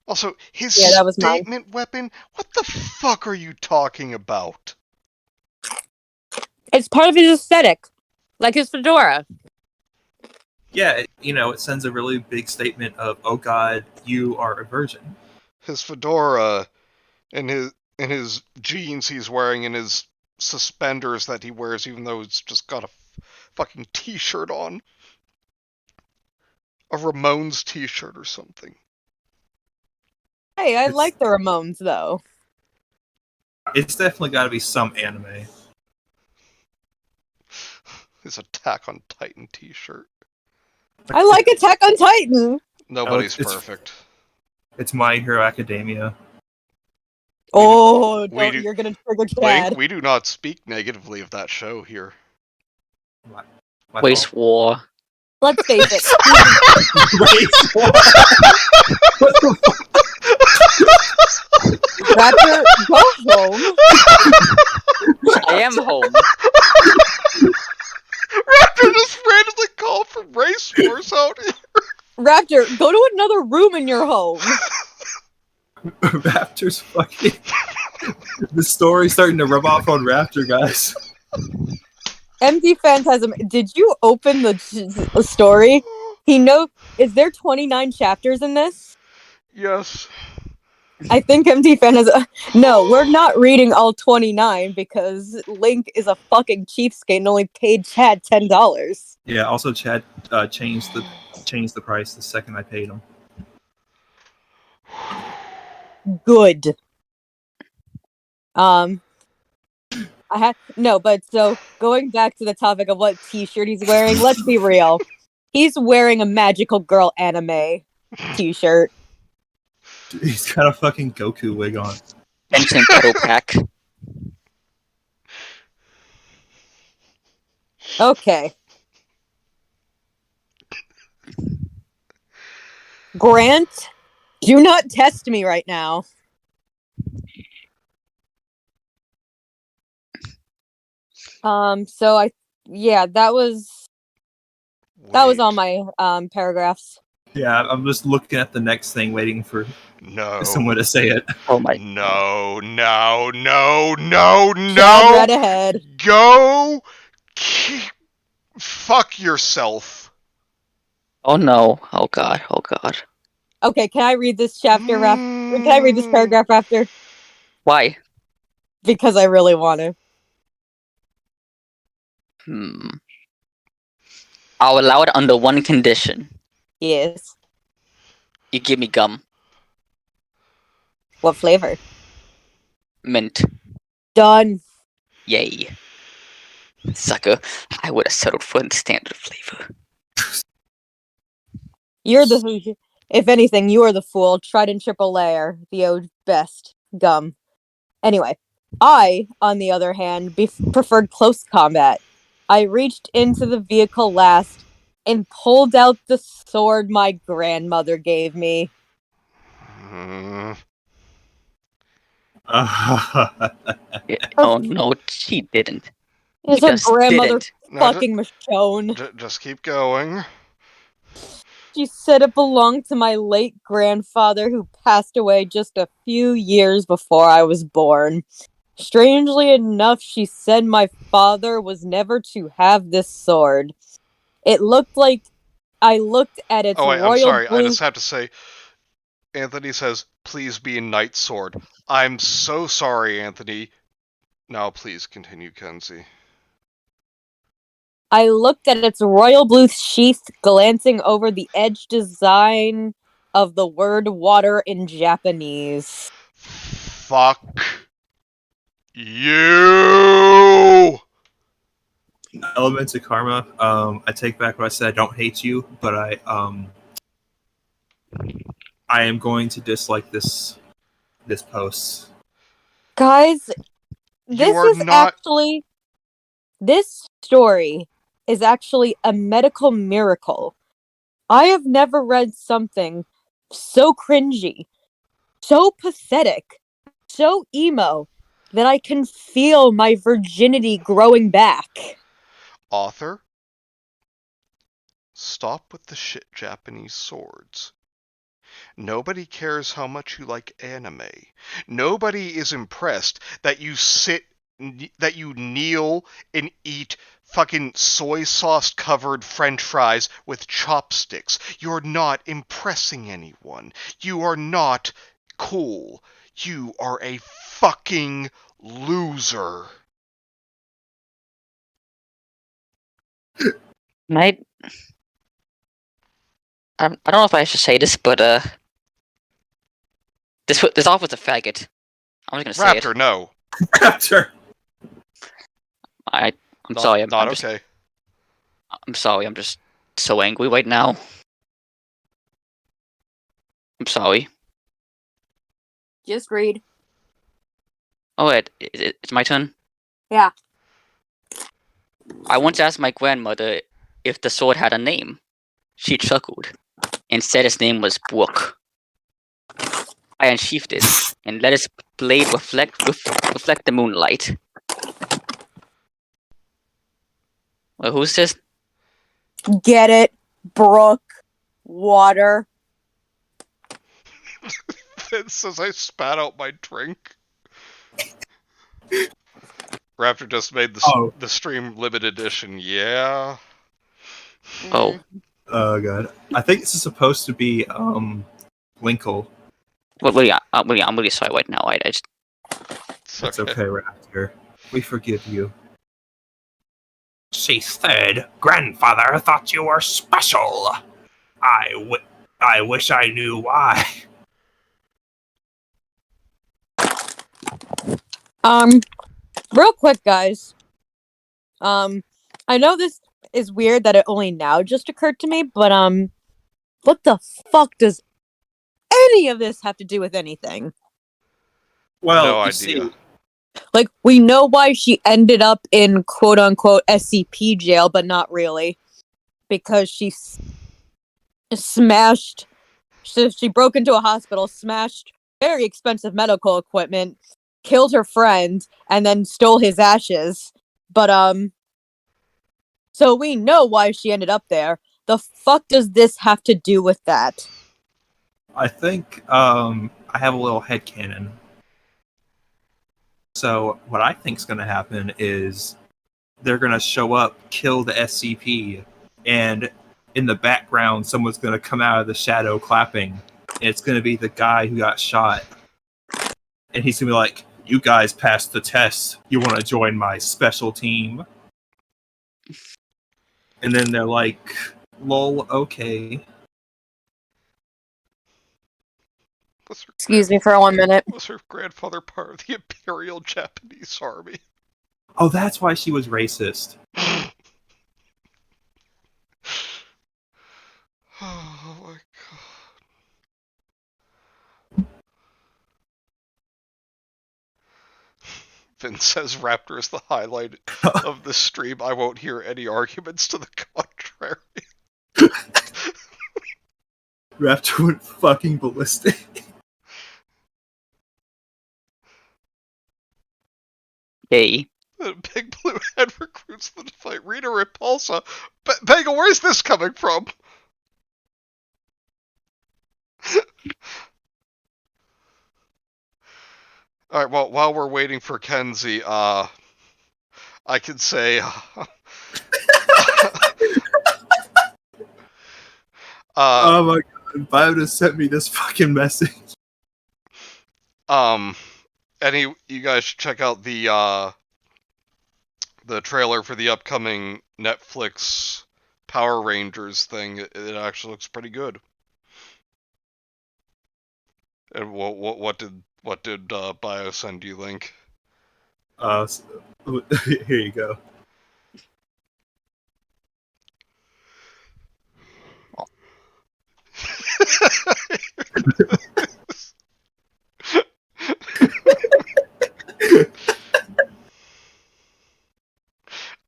S1: Also, his
S2: Yeah, that was mine.
S1: statement weapon? What the fuck are you talking about?
S2: it's part of his aesthetic, like his fedora.
S3: Yeah, it sends a really big statement of, "Oh God, you are a virgin."
S1: His fedora and his jeans he's wearing and his suspenders that he wears even though he's just got a fucking t-shirt on. A Ramones t-shirt or something.
S2: Hey, I
S3: It's-
S2: like the Ramones though.
S3: It's definitely got to be some anime.
S1: His Attack on Titan t-shirt.
S2: I like Attack on Titan.
S1: Nobody's
S3: it's-
S1: perfect.
S3: It's My Hero Academia.
S2: Oh,
S1: we do-
S2: you're gonna trigger
S1: Link,
S2: Chad.
S1: we do not speak negatively of that show here.
S3: My
S4: Waste
S3: fault.
S4: War.
S2: Let's face it.
S3: Waste War. What the fuck?
S2: Raptor, go home.
S4: I am home.
S1: Raptor just randomly called for race wars out here.
S2: Raptor, go to another room in your home.
S3: Raptor's fucking. The story's starting to rub off on Raptor, guys.
S2: MD Phantasm, did you open the story? Is there 29 chapters in this?
S1: Yes.
S2: I think MD Phantasm. No, we're not reading all 29 because Link is a fucking cheapskate and only paid Chad $10.
S3: Yeah. Also, Chad changed the price the second I paid him.
S2: Good. So going back to the topic of what t-shirt he's wearing, let's be real. He's wearing a magical girl anime t-shirt.
S3: He's got a fucking Goku wig on.
S4: Benson Pedal Pack.
S2: Okay. Grant, do not test me right now. That was all my paragraphs.
S3: Yeah, I'm just looking at the next thing, waiting for
S1: No.
S3: someone to say it.
S4: Oh my.
S1: No.
S2: Chad read ahead.
S1: Go. Fuck yourself.
S4: Oh no. Oh god. Oh god.
S2: Okay, can I read this chapter, Can I read this paragraph after?
S4: Why?
S2: Because I really want to.
S4: I'll allow it under one condition.
S2: Yes.
S4: You give me gum.
S2: What flavor?
S4: Mint.
S2: Done.
S4: Yay. Sucker. I would have settled for the standard flavor.
S2: If anything, you are the fool. Trident triple layer, the best gum. Anyway, I, on the other hand, preferred close combat. I reached into the vehicle last and pulled out the sword my grandmother gave me.
S4: Oh no, she didn't.
S2: It's
S4: She
S2: her
S4: just
S2: grandmother
S4: didn't.
S1: No,
S2: fucking Michonne.
S1: just keep going.
S2: She said it belonged to my late grandfather who passed away just a few years before I was born. Strangely enough, she said my father was never to have this sword. It looked like I looked at its
S1: I'm
S2: royal
S1: sorry. I
S2: blue...
S1: just have to say, Anthony says, please be a knight sword. I'm so sorry, Anthony. Now please continue, Kenzie.
S2: I looked at its royal blue sheath, glancing over the edge design of the word water in Japanese.
S1: Fuck you!
S3: Elements of karma. I take back what I said. I don't hate you, but I am going to dislike this post.
S2: Guys,
S1: You are not.
S2: this story is actually a medical miracle. I have never read something so cringy, so pathetic, so emo that I can feel my virginity growing back.
S1: Author, stop with the shit Japanese swords. Nobody cares how much you like anime. Nobody is impressed that you kneel and eat fucking soy sauce covered french fries with chopsticks. You're not impressing anyone. You are not cool. You are a fucking loser.
S4: Might I don't know if I should say this, but this off was a faggot. I'm just gonna say
S1: Raptor,
S4: it.
S1: no.
S3: Raptor.
S4: I'm sorry.
S1: Not
S4: I'm just,
S1: okay.
S4: I'm sorry. I'm just so angry right now. I'm sorry.
S2: Just read.
S4: Oh wait, it's my turn.
S2: Yeah.
S4: I once asked my grandmother if the sword had a name. She chuckled and said its name was Brook. I unsheathed it and let its blade reflect the moonlight. Well, who's this?
S2: Get it? Brook. Water.
S1: It says I spat out my drink. Raptor just made the stream limited edition. Yeah.
S4: Oh.
S3: Oh god. I think this is supposed to be Winkle.
S4: Well, yeah, I'm really sorry right now. I just...
S3: It's okay, Raptor. We forgive you.
S5: She said, "Grandfather thought you were special. I wish I knew why."
S2: Real quick, guys. I know this is weird that it only now just occurred to me, but what the fuck does any of this have to do with anything?
S3: Well,
S1: no
S3: you
S1: idea.
S3: see,
S2: Like, we know why she ended up in quote-unquote SCP jail, but not really. Because she smashed... She broke into a hospital, smashed very expensive medical equipment, killed her friend, and then stole his ashes. But, so we know why she ended up there. The fuck does this have to do with that?
S3: I think I have a little headcanon. So what I think's gonna happen is they're gonna show up, kill the SCP, and in the background someone's gonna come out of the shadow clapping, and it's gonna be the guy who got shot. And he's gonna be like, "You guys passed the test. You wanna join my special team?" And then they're like, "Lol, okay."
S2: Excuse me for 1 minute.
S1: Was her grandfather part of the Imperial Japanese Army?
S3: Oh, that's why she was racist.
S1: Oh my god. Vin says Raptor is the highlight of the stream. I won't hear any arguments to the contrary.
S3: Raptor went fucking ballistic.
S4: Hey.
S1: Big Blue Head recruits them to fight Rita Repulsa. Bagel, where's this coming from? Alright, well, while we're waiting for Kenzie, I can say...
S3: Oh my god, Bio just sent me this fucking message.
S1: You guys should check out the trailer for the upcoming Netflix Power Rangers thing. It actually looks pretty good. And what did Bio send you, Link?
S3: Here you go.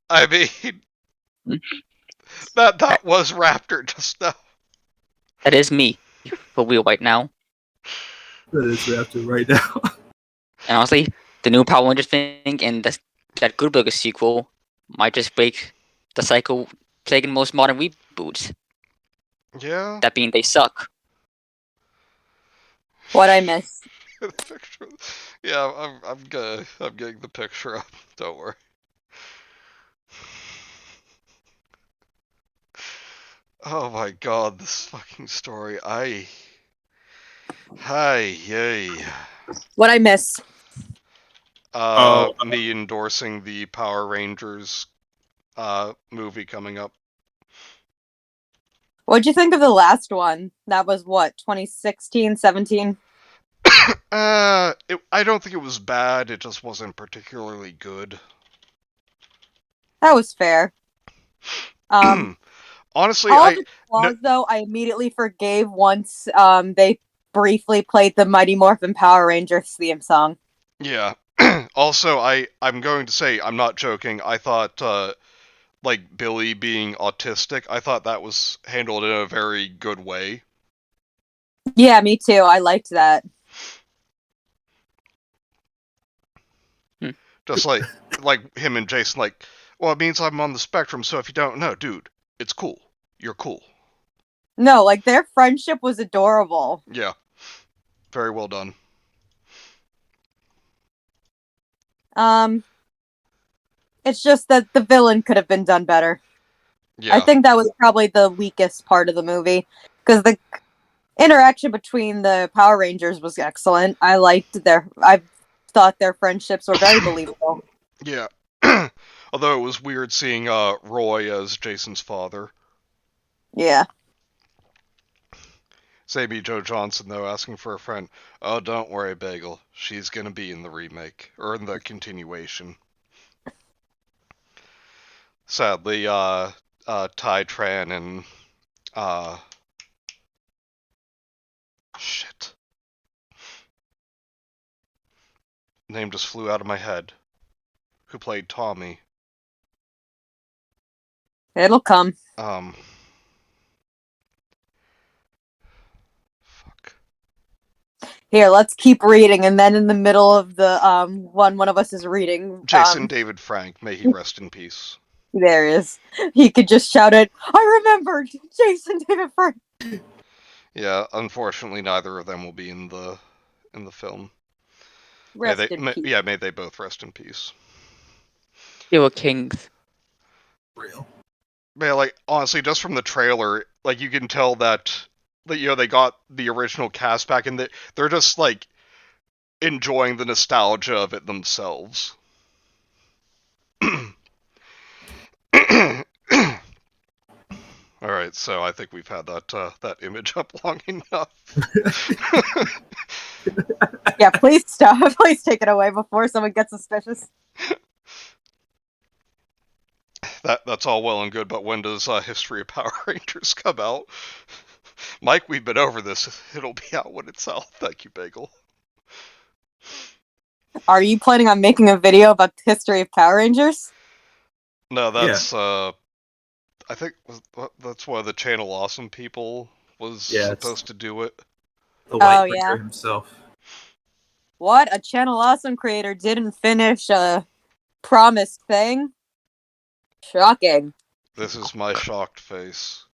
S1: I mean, that was Raptor just now.
S4: That is me for real right now.
S3: That is Raptor right now.
S4: And honestly, the new Power Rangers thing and that Good Burger sequel might just break the cycle plaguing most modern reboots.
S1: Yeah.
S4: That being they suck.
S2: What I miss.
S1: The picture. Yeah, I'm getting the picture up. Don't worry. Oh my god, this fucking story. Hi, yay.
S2: What I miss.
S1: Me endorsing the Power Rangers movie coming up.
S2: What'd you think of the last one? That was what, 2016, 17?
S1: I don't think it was bad. It just wasn't particularly good.
S2: That was fair.
S1: Honestly,
S2: all the flaws, though, I immediately forgave once they briefly played the Mighty Morphin Power Rangers theme song.
S1: Yeah. Also, I'm going to say, I'm not joking, I thought, like, Billy being autistic, I thought that was handled in a very good way.
S2: Yeah, me too. I liked that.
S1: Just like him and Jason, like, well, it means I'm on the spectrum, so if you don't know, dude, it's cool. You're cool.
S2: No, like, their friendship was adorable.
S1: Yeah. Very well done.
S2: It's just that the villain could have been done better.
S1: Yeah.
S2: I think that was probably the weakest part of the movie, because the interaction between the Power Rangers was excellent. I thought their friendships were very believable.
S1: Yeah. Although it was weird seeing Roy as Jason's father.
S2: Yeah.
S1: Sammy Joe Johnson, though, asking for a friend. Oh, don't worry, Bagel. She's gonna be in the remake. Or in the continuation. Sadly, Ty Tran and, shit. Name just flew out of my head. Who played Tommy?
S2: It'll come.
S1: Fuck.
S2: Here, let's keep reading, and then in the middle of the one of us is reading.
S1: Jason David Frank, may he rest in peace.
S2: There is. He could just shout it. I remembered Jason David Frank.
S1: Yeah, unfortunately, neither of them will be in the film.
S2: Rest in peace.
S1: Yeah, may they both rest in peace.
S4: They were kings.
S3: Real.
S1: Man, like, honestly, just from the trailer, like, you can tell that, you know, they got the original cast back, and they're just, like, enjoying the nostalgia of it themselves. Alright, so I think we've had that image up long enough.
S2: Yeah, please stop. Please take it away before someone gets suspicious.
S1: That's all well and good, but when does History of Power Rangers come out? Mike, we've been over this. It'll be out when it's out. Thank you, Bagel.
S2: Are you planning on making a video about the history of Power Rangers?
S1: No, that's I think that's why the Channel Awesome people was supposed to do it.
S3: The White Ranger himself.
S2: What? A Channel Awesome creator didn't finish a promised thing? Shocking.
S1: This is my shocked face.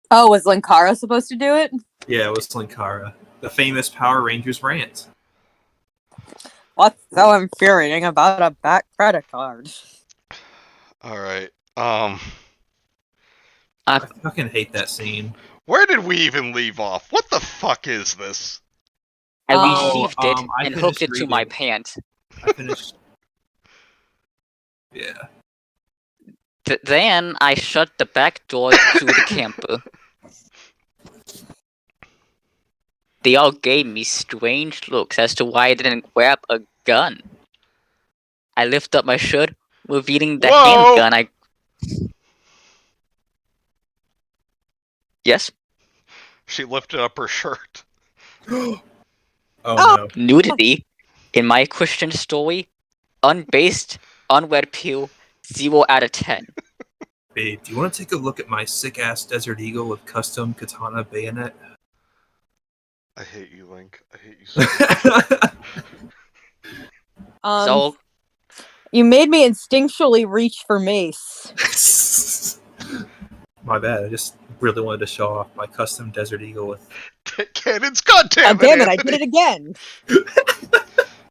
S2: Oh, was Linkara supposed to do it?
S3: Yeah, it was Linkara. The famous Power Rangers rant.
S2: What's so infuriating about a back credit card?
S1: Alright,
S3: I fucking hate that scene.
S1: Where did we even leave off? What the fuck is this?
S4: I received it
S3: I
S4: and hooked it to
S3: finished
S4: my
S3: reading.
S4: pants.
S3: I finished. Yeah.
S4: Then I shut the back door to the camper. They all gave me strange looks as to why I didn't grab a gun. I lift up my shirt, revealing the
S1: Whoa!
S4: handgun Yes,
S1: She lifted up her shirt.
S3: Oh no.
S4: nudity in my Christian story, unbased, unread pill, 0 out of 10.
S3: Babe, do you want to take a look at my sick ass Desert Eagle with custom katana bayonet?
S1: I hate you, Link. I hate you so
S4: So
S2: You made me instinctually reach for mace.
S3: My bad. I just really wanted to show off my custom Desert Eagle with.
S1: Cannons, goddamn
S2: God damn it, I
S1: Anthony!
S2: did it again.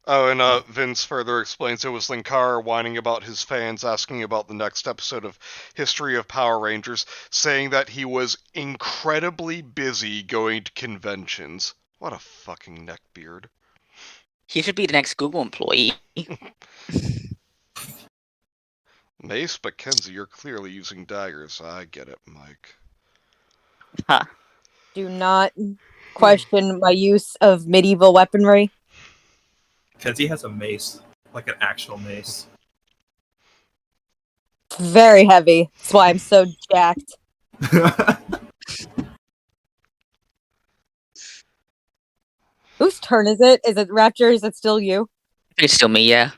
S1: Oh, and Vince further explains it was Linkara whining about his fans asking about the next episode of History of Power Rangers, saying that he was incredibly busy going to conventions. What a fucking neckbeard.
S4: he should be the next Google employee.
S1: Mace, but Kenzie, you're clearly using daggers. I get it, Mike.
S2: Do not question my use of medieval weaponry.
S3: Kenzie has a mace, like an actual mace.
S2: It's very heavy. That's why I'm so jacked. Whose turn is it? Is it Rapture? Is it still you?
S4: It's still me, yeah.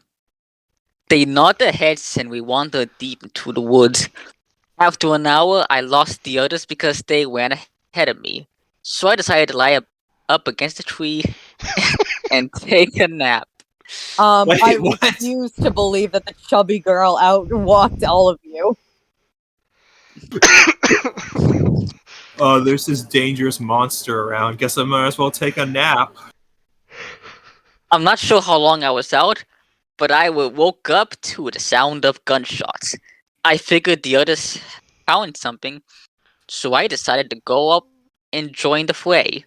S4: They nod their heads and we wander deep into the woods. After an hour, I lost the others because they ran ahead of me. So I decided to lie up against a tree and take a nap.
S3: Wait,
S2: I
S3: what?
S2: refuse to believe that the chubby girl outwalked all of you.
S3: Oh, there's this dangerous monster around. Guess I might as well take a nap.
S4: I'm not sure how long I was out, but I woke up to the sound of gunshots. I figured the others found something, so I decided to go up and join the fray.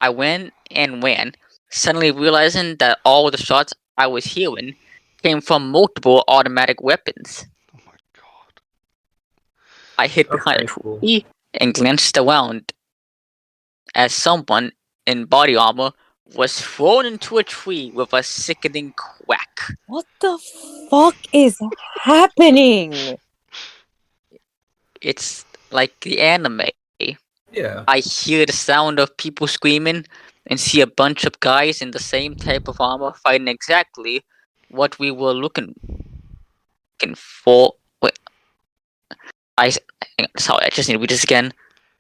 S4: I went and ran, suddenly realizing that all the shots I was hearing came from multiple automatic weapons.
S1: Oh my god.
S4: I hid behind a tree and glanced around as someone in body armor was thrown into a tree with a sickening quack.
S2: What the fuck is happening?
S4: It's like the anime.
S3: Yeah.
S4: I hear the sound of people screaming and see a bunch of guys in the same type of armor fighting exactly what we were looking for. Wait. Sorry, I just need to read this again.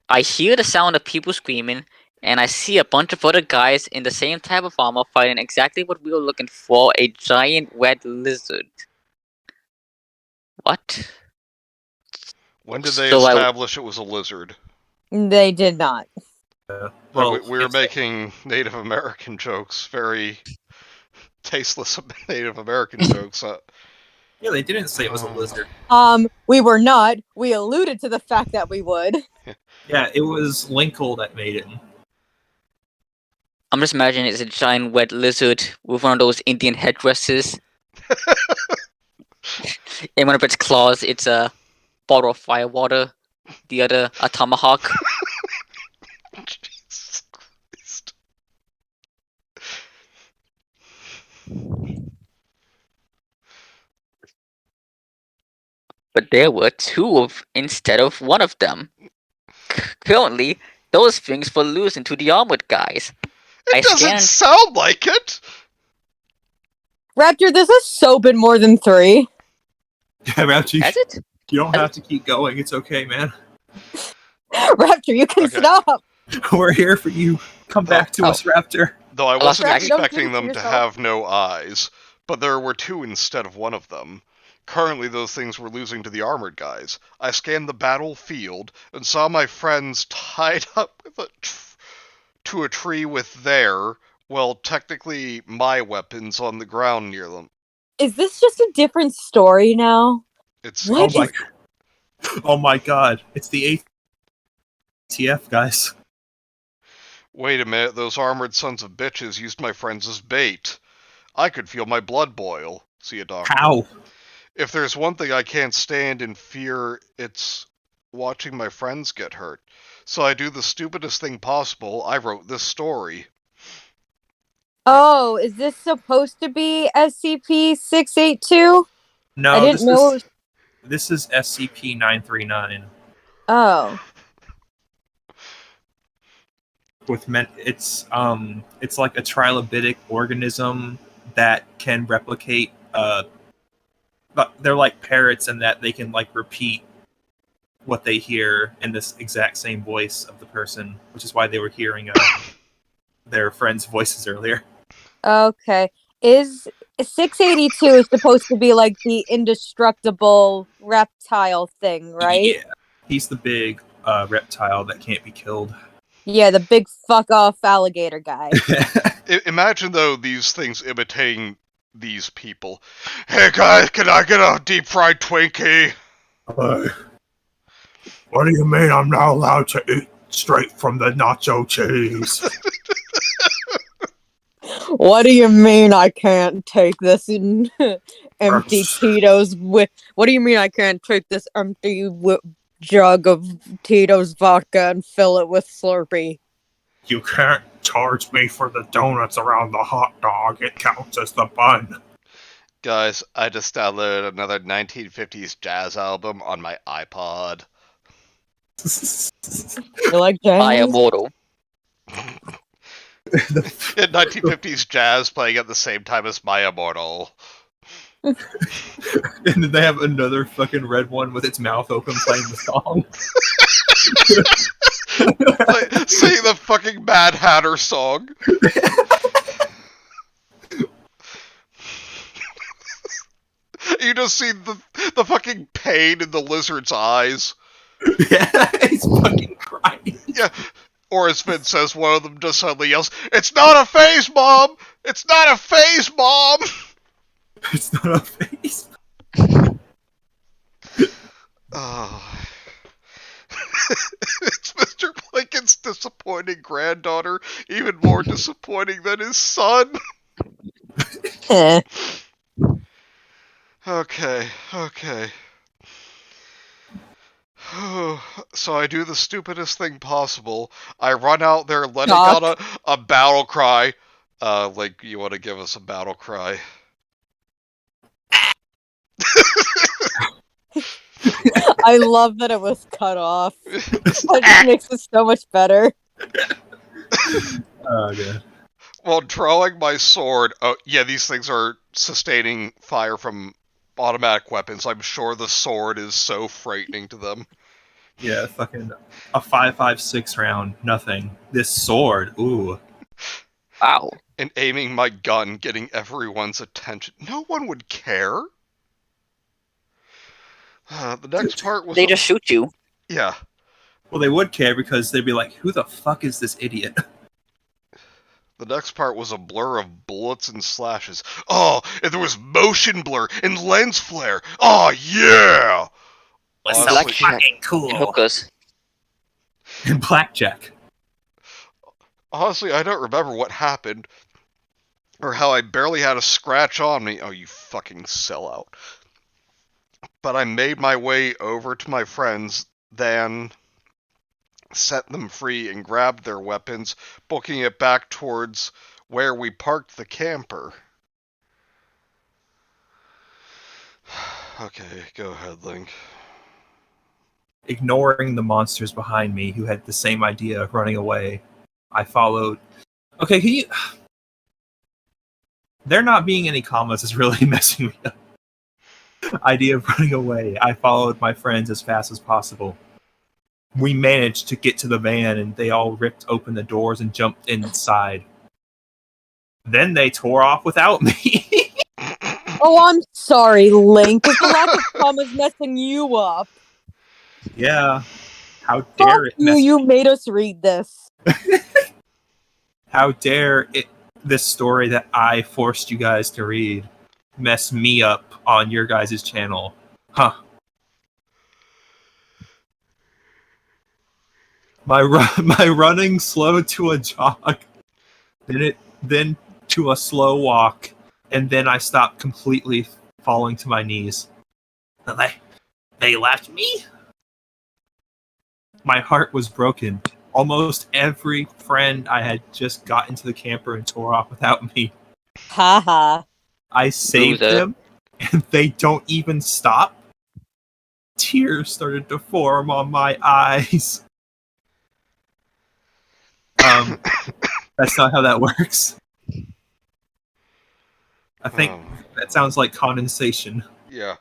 S4: I hear the sound of people screaming, and I see a bunch of other guys in the same type of armor fighting exactly what we were looking for, a giant red lizard. What?
S1: When did they
S4: So
S1: establish it was a lizard?
S2: They did not.
S3: Well,
S1: we were
S3: it's-
S1: making Native American jokes, very tasteless Native American jokes.
S3: Yeah, they didn't say it was a lizard.
S2: We were not. We alluded to the fact that we would.
S3: Yeah, it was Linkle that made it.
S4: I'm just imagining it's a giant red lizard with one of those Indian headdresses. In one of its claws, it's a bottle of firewater. The other, a tomahawk.
S1: Jesus Christ.
S4: But there were two instead of one of them. Currently, those things were losing to the armored guys.
S1: It
S4: I
S1: doesn't
S4: scanned-
S1: sound like it!
S2: Rapture, this has so been more than 3.
S3: Yeah, Rapture,
S4: Has it?
S3: you don't have to keep going. It's okay, man.
S2: Rapture, you can
S1: Okay.
S2: stop.
S3: We're here for you. Come back to
S4: Oh.
S3: us, Raptor.
S1: Though I
S4: Well,
S1: wasn't
S4: that's-
S2: Don't do
S1: expecting
S2: it to
S1: them to
S2: yourself.
S1: have no eyes, but there were two instead of one of them. Currently, those things were losing to the armored guys. I scanned the battlefield and saw my friends tied up with to a tree with their, well, technically my weapons on the ground near them.
S2: Is this just a different story now?
S1: It's
S2: What?
S3: Oh my god. It's the ATF, guys.
S1: Wait a minute, those armored sons of bitches used my friends as bait. I could feel my blood boil. See a doctor.
S3: How?
S1: If there's one thing I can't stand in fear, it's watching my friends get hurt. So I do the stupidest thing possible. I wrote this story.
S2: Oh, is this supposed to be SCP-682?
S3: No,
S2: I didn't know.
S3: Oh, This is SCP-939.
S2: Oh.
S3: It's like a trilobitic organism that can replicate. But they're like parrots in that they can like repeat what they hear in this exact same voice of the person, which is why they were hearing their friends' voices earlier.
S2: Okay. Is 682 is supposed to be like the indestructible reptile thing, right?
S3: Yeah, he's the big reptile that can't be killed.
S2: Yeah, the big fuck off alligator guy.
S1: Imagine though these things imitating these people. Hey guys, can I get a deep fried Twinkie?
S5: What do you mean I'm not allowed to eat straight from the nacho cheese?
S2: What do you mean I can't take this empty Tito's with? What do you mean I can't take this empty jug of Tito's vodka and fill it with Slurpee?
S5: You can't charge me for the donuts around the hot dog. It counts as the bun.
S1: Guys, I just downloaded another 1950s jazz album on my iPod.
S2: You like jazz?
S4: I am mortal.
S1: In 1950s jazz playing at the same time as My Immortal.
S3: And then they have another fucking red one with its mouth open playing the song.
S1: Sing the fucking Mad Hatter song. You just see the fucking pain in the lizard's eyes.
S3: Yeah, he's fucking crying.
S1: Yeah. Or as Finn says, one of them just suddenly yells, "It's not a phase, Mom! It's not a phase, Mom!"
S3: It's not a face.
S1: Oh. It's Mr. Blinken's disappointing granddaughter, even more disappointing than his son. Okay. So I do the stupidest thing possible. I run out there letting out a battle cry. Like, you want to give us a battle cry?
S2: I love that it was cut off. That just makes it so much better.
S3: Oh, God.
S1: While drawing my sword, oh yeah, these things are sustaining fire from automatic weapons. I'm sure the sword is so frightening to them.
S3: Yeah, fucking a 5.56 round, nothing. This sword, ooh.
S4: Wow.
S1: And aiming my gun, getting everyone's attention. No one would care. The next part was...
S4: They just shoot you.
S1: Yeah.
S3: Well, they would care because they'd be like, who the fuck is this idiot?
S1: The next part was a blur of bullets and slashes. Oh, and there was motion blur and lens flare. Oh, yeah!
S5: What's
S1: Honestly-
S5: so fucking
S4: And
S5: cool?
S4: hookers.
S3: And blackjack.
S1: Honestly, I don't remember what happened. Or how I barely had a scratch on me. Oh, you fucking sellout. But I made my way over to my friends, then set them free and grabbed their weapons, booking it back towards where we parked the camper. Okay, go ahead, Link.
S3: Ignoring the monsters behind me who had the same idea of running away, I followed. Okay, can you. There not being any commas is really messing me up. Idea of running away. I followed my friends as fast as possible. We managed to get to the van and they all ripped open the doors and jumped inside. Then they tore off without me.
S2: Oh, I'm sorry, Link. Because the lack of commas messing you up.
S3: Yeah. How
S2: Fuck
S3: dare it
S2: you,
S3: mess
S2: you made us read this.
S3: How dare it this story that I forced you guys to read mess me up on your guys' channel? Huh. My running slowed to a jog, then to a slow walk, and then I stopped completely, falling to my knees. They left me? My heart was broken. Almost every friend I had just got into the camper and tore off without me.
S2: Haha.
S3: I saved
S4: Loser.
S3: them, and they don't even stop. Tears started to form on my eyes. That's not how that works. I think
S1: Oh,
S3: that sounds like condensation.
S1: yeah.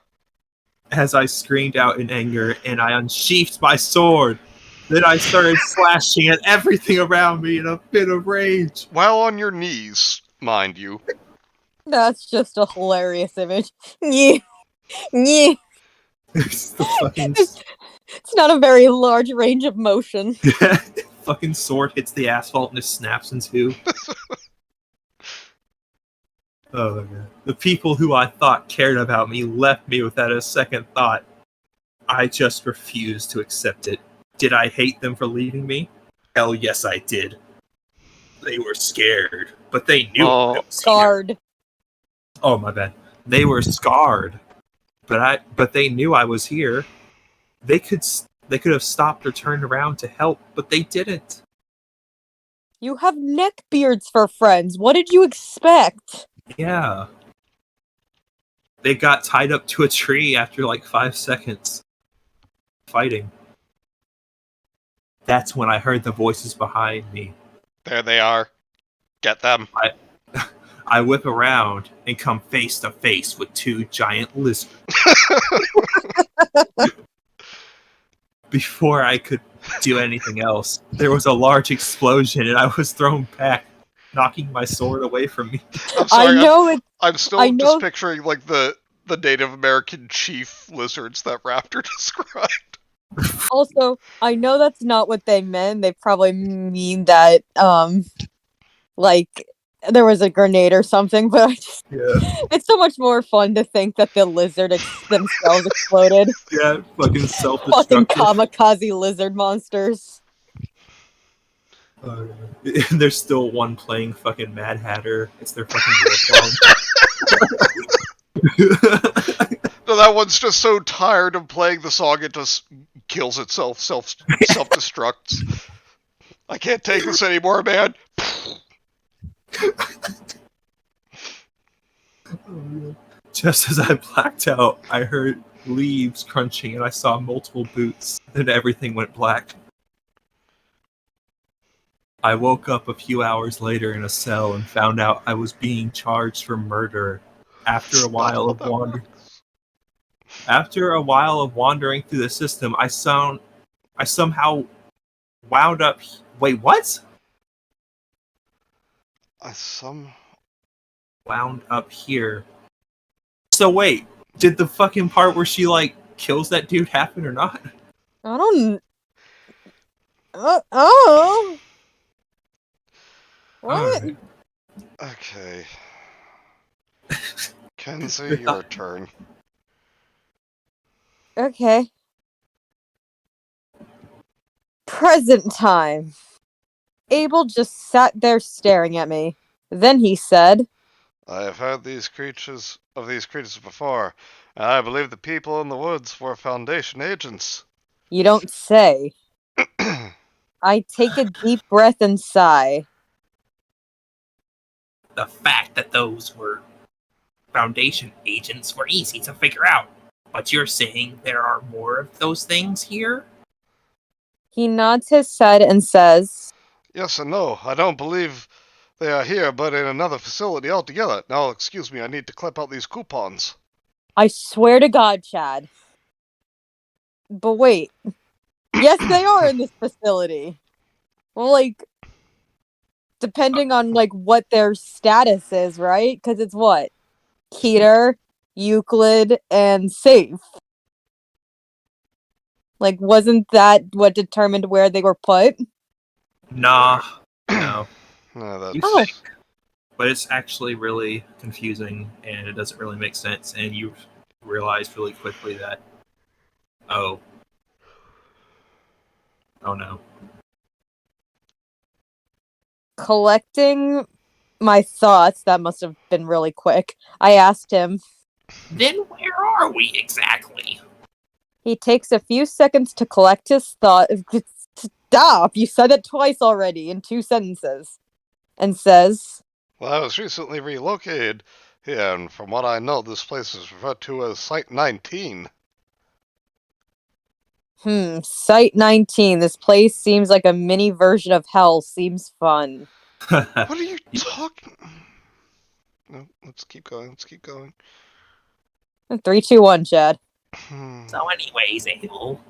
S3: As I screamed out in anger and I unsheathed my sword, then I started slashing at everything around me in a fit of rage.
S1: While on your knees, mind you.
S2: That's just a hilarious image. Yeah. Yeah.
S3: It's the fucking
S2: It's not a very large range of motion.
S3: fucking sword hits the asphalt and it snaps in two. Oh my god. The people who I thought cared about me left me without a second thought. I just refused to accept it. Did I hate them for leaving me? Hell yes, I did. They were scared, but they knew
S4: Oh.
S3: I was here.
S2: Scarred.
S3: Oh my bad. They were scarred, but they knew I was here. They could have stopped or turned around to help, but they didn't.
S2: You have neckbeards for friends. What did you expect?
S3: Yeah. They got tied up to a tree after like 5 seconds fighting. That's when I heard the voices behind me.
S1: There they are. Get them.
S3: I whip around and come face to face with 2 giant lizards. Before I could do anything else, there was a large explosion and I was thrown back, knocking my sword away from me.
S1: I'm sorry.
S2: I know it.
S1: I'm still
S2: I know-
S1: just picturing like the Native American chief lizards that Raptor described.
S2: Also, I know that's not what they meant. They probably mean that, like, there was a grenade or something, but
S3: Yeah,
S2: it's so much more fun to think that the lizard themselves exploded.
S3: yeah, fucking
S2: Fucking
S3: self-destructive.
S2: kamikaze lizard monsters.
S3: There's still one playing fucking Mad Hatter. It's their fucking war song.
S1: No, that one's just so tired of playing the song it just kills itself, self-destructs. I can't take this anymore, man.
S3: Just as I blacked out, I heard leaves crunching and I saw multiple boots. Then everything went black. I woke up a few hours later in a cell and found out I was being charged for murder. After a while of wandering through the system, I somehow wound up. Wait, what? Wound up here. So wait, did the fucking part where she like kills that dude happen or not?
S2: I don't. Oh. What?
S3: Alright.
S1: Okay. Kenzie, your turn.
S2: Okay. Present time. Abel just sat there staring at me. Then he said,
S1: I have heard these creatures before, and I believe the people in the woods were Foundation agents.
S2: "You don't say." I take a deep breath and sigh.
S5: The fact that those were Foundation agents were easy to figure out. But you're saying there are more of those things here?
S2: He nods his head and says,
S1: Yes and no. I don't believe they are here, but in another facility altogether. Now, excuse me, I need to clip out these coupons.
S2: I swear to God, Chad. But wait. Yes, they are in this facility. Well, like, depending on, like, what their status is, right? Because it's what? Keter, Euclid, and Safe. Like, wasn't that what determined where they were put?
S3: Nah, no.
S1: No, that
S3: You
S2: Oh.
S3: think, but it's actually really confusing and it doesn't really make sense. And you realize really quickly that, oh no.
S2: Collecting my thoughts, that must have been really quick. I asked him.
S5: Then where are we exactly?
S2: He takes a few seconds to collect his thought. Stop! You said it twice already in 2 sentences. And says,
S1: Well, I was recently relocated here, and from what I know, this place is referred to as Site 19.
S2: Site 19. This place seems like a mini version of hell. Seems fun.
S1: What are you talking? No, let's keep going.
S2: 3, 2, 1, Chad.
S5: So anyways, Abel,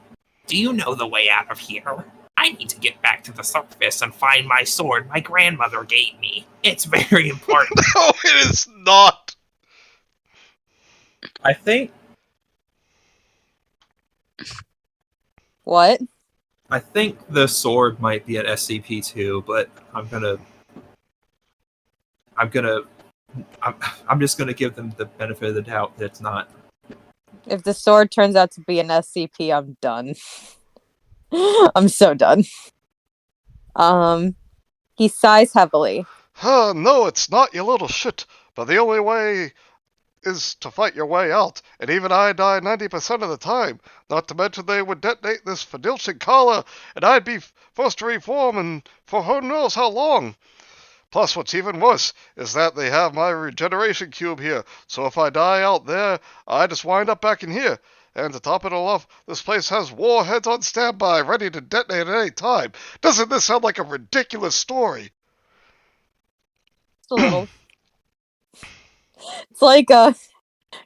S5: do you know the way out of here? I need to get back to the surface and find my sword my grandmother gave me. It's very important.
S1: No, it is not.
S3: I think
S2: What?
S3: the sword might be at SCP-2, but I'm just gonna give them the benefit of the doubt that it's not.
S2: If the sword turns out to be an SCP, I'm done. I'm so done. He sighs heavily.
S1: No, it's not, you little shit. But the only way is to fight your way out, and even I die 90% of the time. Not to mention they would detonate this Fadilchik Kala, and I'd be forced to reform and for who knows how long. Plus, what's even worse is that they have my regeneration cube here, so if I die out there, I just wind up back in here. And to top it all off, this place has warheads on standby, ready to detonate at any time. Doesn't this sound like a ridiculous story?
S2: Just a little.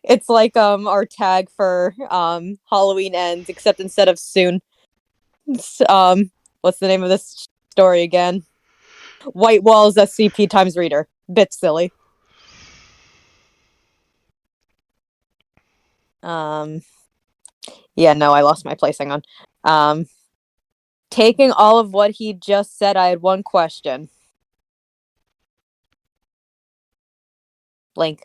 S2: It's like our tag for Halloween Ends, except instead of soon. It's, what's the name of this story again? White Walls SCP times reader. Bit silly. Yeah, no, I lost my place. Hang on. Taking all of what he just said, I had one question. Blink.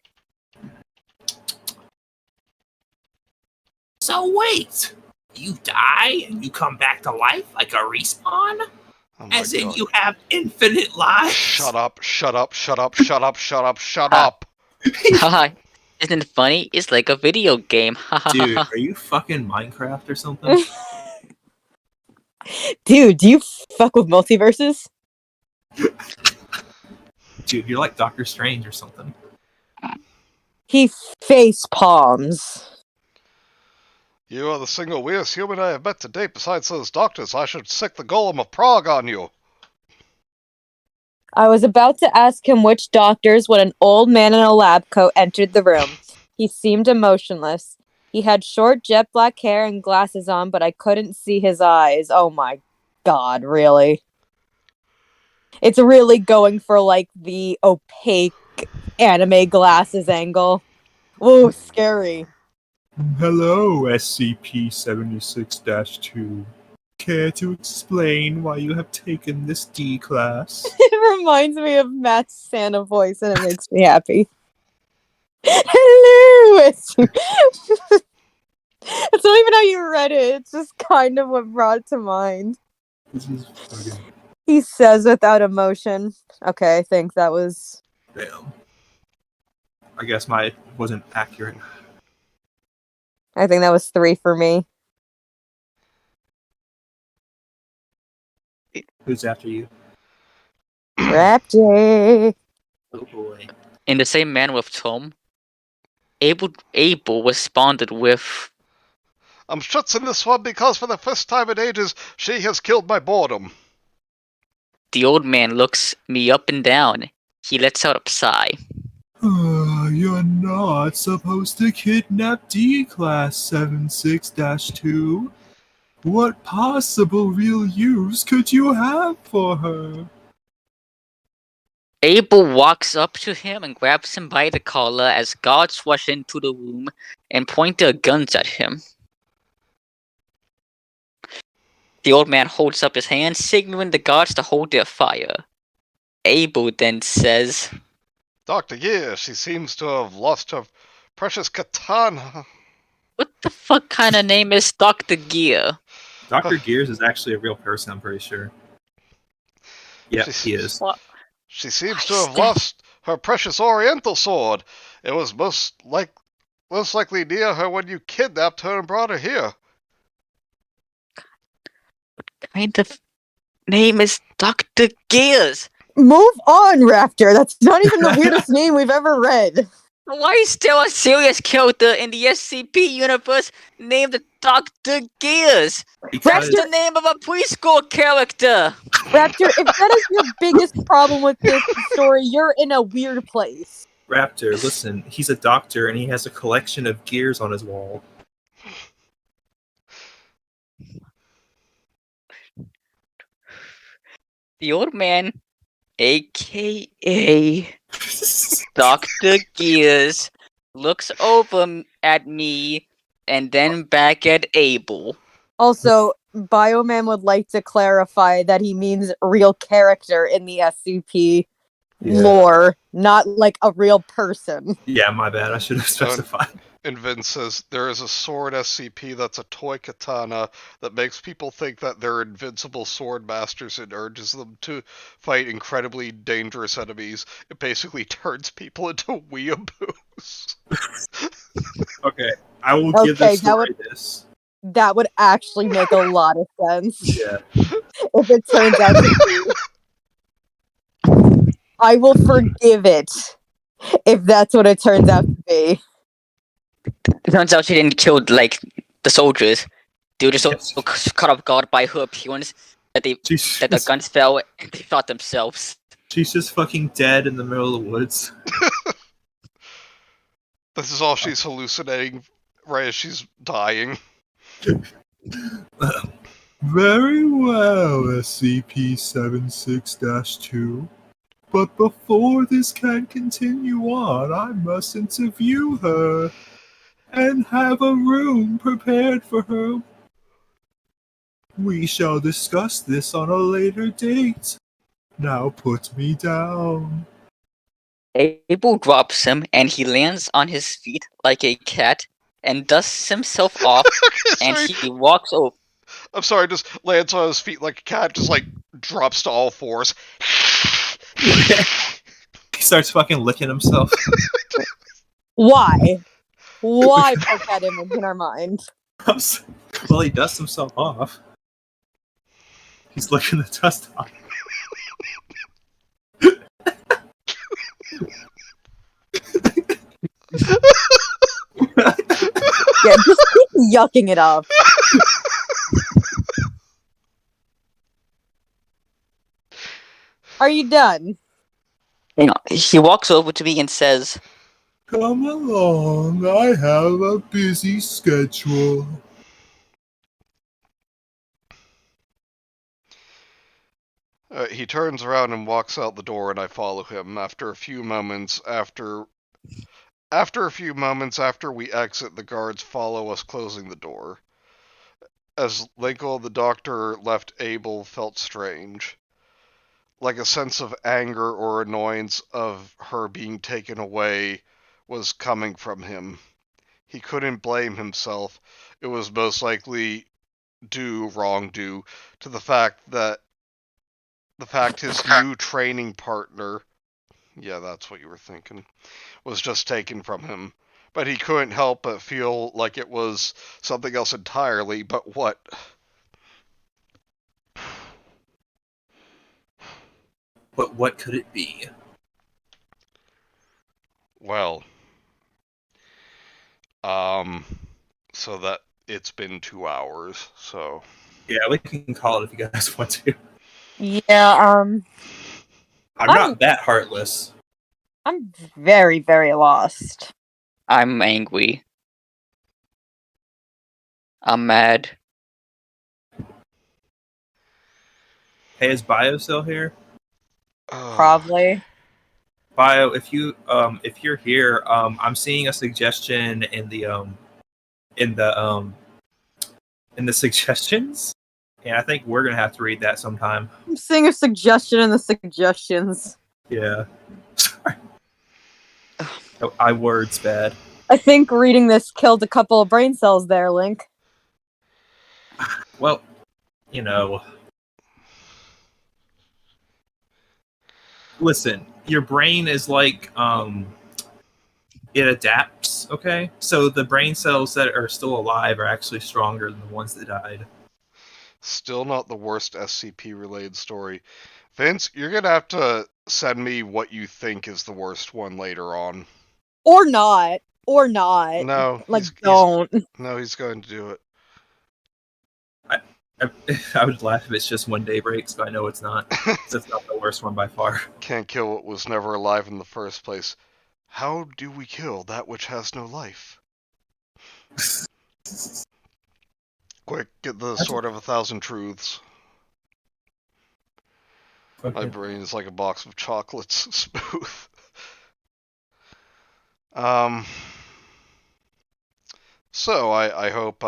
S5: So wait, you die and you come back to life like a respawn?
S1: Oh my
S5: As in
S1: God.
S5: you have infinite lives?
S1: Shut up.
S4: Haha. Isn't it funny? It's like a video game.
S3: Dude, are you fucking Minecraft or something?
S2: Dude, do you fuck with multiverses?
S3: Dude, you're like Doctor Strange or something.
S2: He face palms.
S1: You are the single weirdest human I have met to date besides those doctors. I should sick the golem of Prague on you.
S2: I was about to ask him which doctors when an old man in a lab coat entered the room. He seemed emotionless. He had short jet black hair and glasses on, but I couldn't see his eyes. Oh my God, really? It's really going for like the opaque anime glasses angle. Ooh, scary.
S3: Hello, SCP-76-2. Care to explain why you have taken this D class?
S2: It reminds me of Matt's Santa voice and it makes me happy. Hello! It's not even how you read it, it's just kind of what brought it to mind.
S3: This is fucking...
S2: He says without emotion. Okay, I think that was...
S3: Damn. I guess my wasn't accurate.
S2: I think that was 3 for me.
S3: Who's after you?
S2: Raptor!
S3: Oh boy.
S4: In the same manner with Tom, Abel responded with,
S1: I'm shuts in this one because for the first time in ages, she has killed my boredom.
S4: the old man looks me up and down. He lets out a sigh.
S3: You're not supposed to kidnap D-Class 76-2. What possible real use could you have for her?
S4: Abel walks up to him and grabs him by the collar as guards rush into the room and point their guns at him. The old man holds up his hand, signaling the guards to hold their fire. Abel then says,
S1: Dr. Gear, she seems to have lost her precious katana.
S4: "What the fuck kind of name is Dr. Gear?"
S3: Dr. Gears is actually a real person, I'm pretty sure. Yeah,
S1: She's-
S3: he is.
S4: What?
S1: She seems to have lost her precious oriental sword. It was most likely near her when you kidnapped her and brought her here.
S4: Kind of name is Dr. Gears?
S2: Move on, Raptor! That's not even the weirdest name we've ever read.
S4: Why is there a serious character in the SCP universe named Dr. Gears.
S3: Because
S4: That's the name of a preschool character.
S2: Raptor, if that is your biggest problem with this story, you're in a weird place.
S3: Raptor, listen, he's a doctor and he has a collection of gears on his wall.
S4: The old man, aka Dr. Gears, looks over at me and then back at Abel.
S2: Also, Bioman would like to clarify that he means real character in the SCP lore, not like a real person.
S3: Yeah, my bad. I should have specified.
S1: And Vince says, there is a sword SCP that's a toy katana that makes people think that they're invincible sword masters and urges them to fight incredibly dangerous enemies. It basically turns people into weeaboos.
S3: Okay, I will give
S2: Okay,
S3: this story this.
S2: That would actually make a lot of sense
S3: Yeah.
S2: if it turns out to be. I will forgive it if that's what it turns out to be.
S4: It turns out she didn't kill, like, the soldiers. They were just
S3: Yes.
S4: so caught off guard by her appearance that the guns fell and they shot themselves.
S3: She's just fucking dead in the middle of the woods.
S1: This is all she's hallucinating right as she's dying.
S3: Very well, SCP-76-2. But before this can continue on, I must interview her and have a room prepared for her. We shall discuss this on a later date. Now put me down.
S4: Abel drops him and he lands on his feet like a cat and dusts himself off and
S1: Sorry.
S4: he walks over.
S1: I'm sorry, just lands on his feet like a cat, just like drops to all fours.
S3: He starts fucking licking himself.
S2: Why? Why put that image in our mind?
S3: Well, he dusts himself off. He's licking the dust off.
S2: Yeah, just keep yucking it up. Are you done?
S4: Hang on. He walks over to me and says,
S3: Come along, I have a busy schedule.
S1: He turns around and walks out the door, and I follow him. After a few moments after we exit, the guards follow us, closing the door. As Linkle, the doctor, left, Abel felt strange. Like a sense of anger or annoyance of her being taken away was coming from him. He couldn't blame himself. It was most likely due to the fact his new training partner, yeah, that's what you were thinking, was just taken from him. But he couldn't help but feel like it was something else entirely. But what?
S3: But what could it be?
S1: Well, so that it's been 2 hours, so.
S3: Yeah, we can call it if you guys want to.
S2: Yeah,
S3: I'm not that heartless.
S2: I'm very, very lost.
S4: I'm angry. I'm mad.
S3: Hey, is Bio still here?
S2: Probably.
S3: Bio, if you're here, I'm seeing a suggestion in the suggestions, and I think we're gonna have to read that sometime.
S2: I'm seeing a suggestion in the suggestions.
S3: Yeah. Sorry. Oh, I words bad.
S2: I think reading this killed a couple of brain cells there, Link.
S3: Well, you know. Listen, your brain is like it adapts, okay? So the brain cells that are still alive are actually stronger than the ones that died.
S1: Still not the worst SCP-related story. Vince, you're gonna have to send me what you think is the worst one later on.
S2: Or not. Or not.
S1: No,
S2: Like, don't.
S1: no, he's going to do it.
S3: I would laugh if it's just one daybreak, so I know it's not. So it's not the worst one by far.
S1: Can't kill what was never alive in the first place. How do we kill that which has no life? Quick, get the Sword of 1,000 Truths. My brain is like a box of chocolates, smooth. So I hope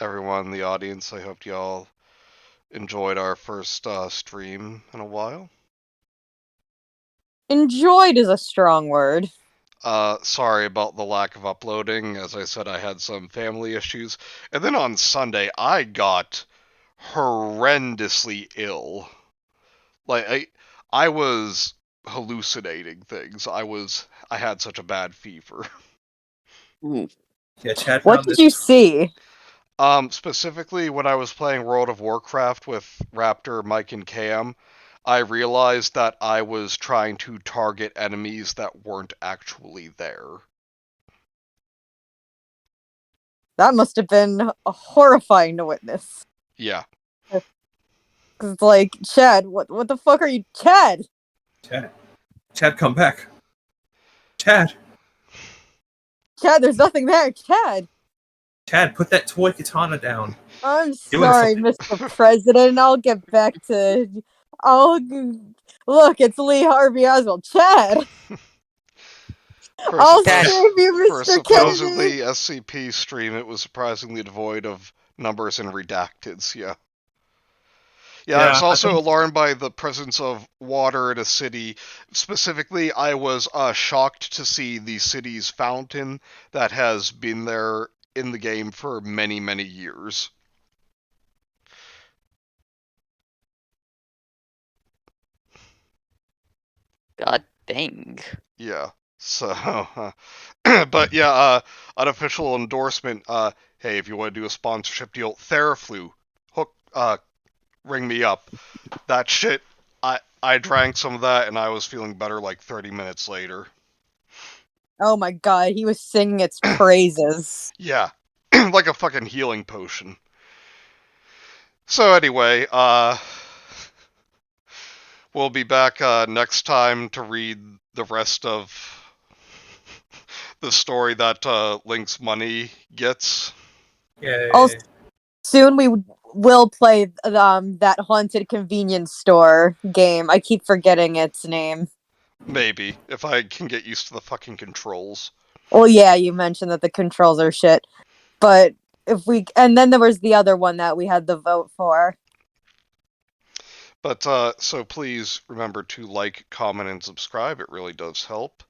S1: everyone in the audience, I hope y'all enjoyed our first stream in a while.
S2: Enjoyed is a strong word.
S1: Sorry about the lack of uploading. As I said, I had some family issues. And then on Sunday, I got horrendously ill. Like, I was hallucinating things. I had such a bad fever.
S3: Yeah, Chad
S2: What
S3: found
S2: did
S3: this.
S2: you see?
S1: Specifically, when I was playing World of Warcraft with Raptor, Mike, and Cam, I realized that I was trying to target enemies that weren't actually there.
S2: That must have been horrifying to witness.
S1: Yeah.
S2: Cause it's like, Chad, what the fuck are you, Chad?
S3: Chad, come back. Chad,
S2: Chad, there's nothing there, Chad.
S3: put that toy katana down.
S2: I'm
S3: Doing
S2: sorry, Mr. President. I'll get back to. Look, it's Lee Harvey Oswald. Chad,
S1: For
S2: I'll
S4: Dad,
S2: save you,
S1: For a
S2: Mr. Kennedy.
S1: supposedly SCP stream, it was surprisingly devoid of numbers and redacteds, yeah. Yeah, I was also alarmed by the presence of water in a city. Specifically, I was shocked to see the city's fountain that has been there in the game for many, many years.
S4: God dang.
S1: Yeah, so, but yeah, unofficial endorsement, hey, if you want to do a sponsorship deal, Theraflu, ring me up. That shit, I drank some of that and I was feeling better like 30 minutes later.
S2: Oh my god, he was singing its praises.
S1: Yeah, like a fucking healing potion. So anyway, we'll be back next time to read the rest of the story that Link's money gets.
S3: Yay.
S2: Also, soon we will play that haunted convenience store game. I keep forgetting its name.
S1: Maybe, if I can get used to the fucking controls.
S2: Well, yeah, you mentioned that the controls are shit, but if we and then there was the other one that we had the vote for.
S1: But so please remember to like, comment, and subscribe. It really does help.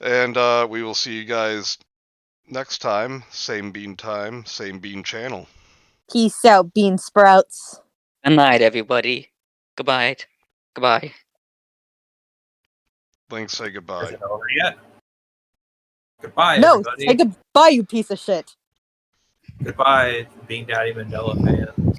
S1: And we will see you guys next time. Same bean time, same bean channel.
S2: Peace out, bean sprouts.
S4: Good night, everybody. Goodbye. Goodbye.
S1: Link, say
S3: Is
S1: goodbye.
S3: it over yet? Goodbye,
S2: No,
S3: everybody.
S2: say goodbye, you piece of shit.
S3: Goodbye, Bean Daddy Mandela fans.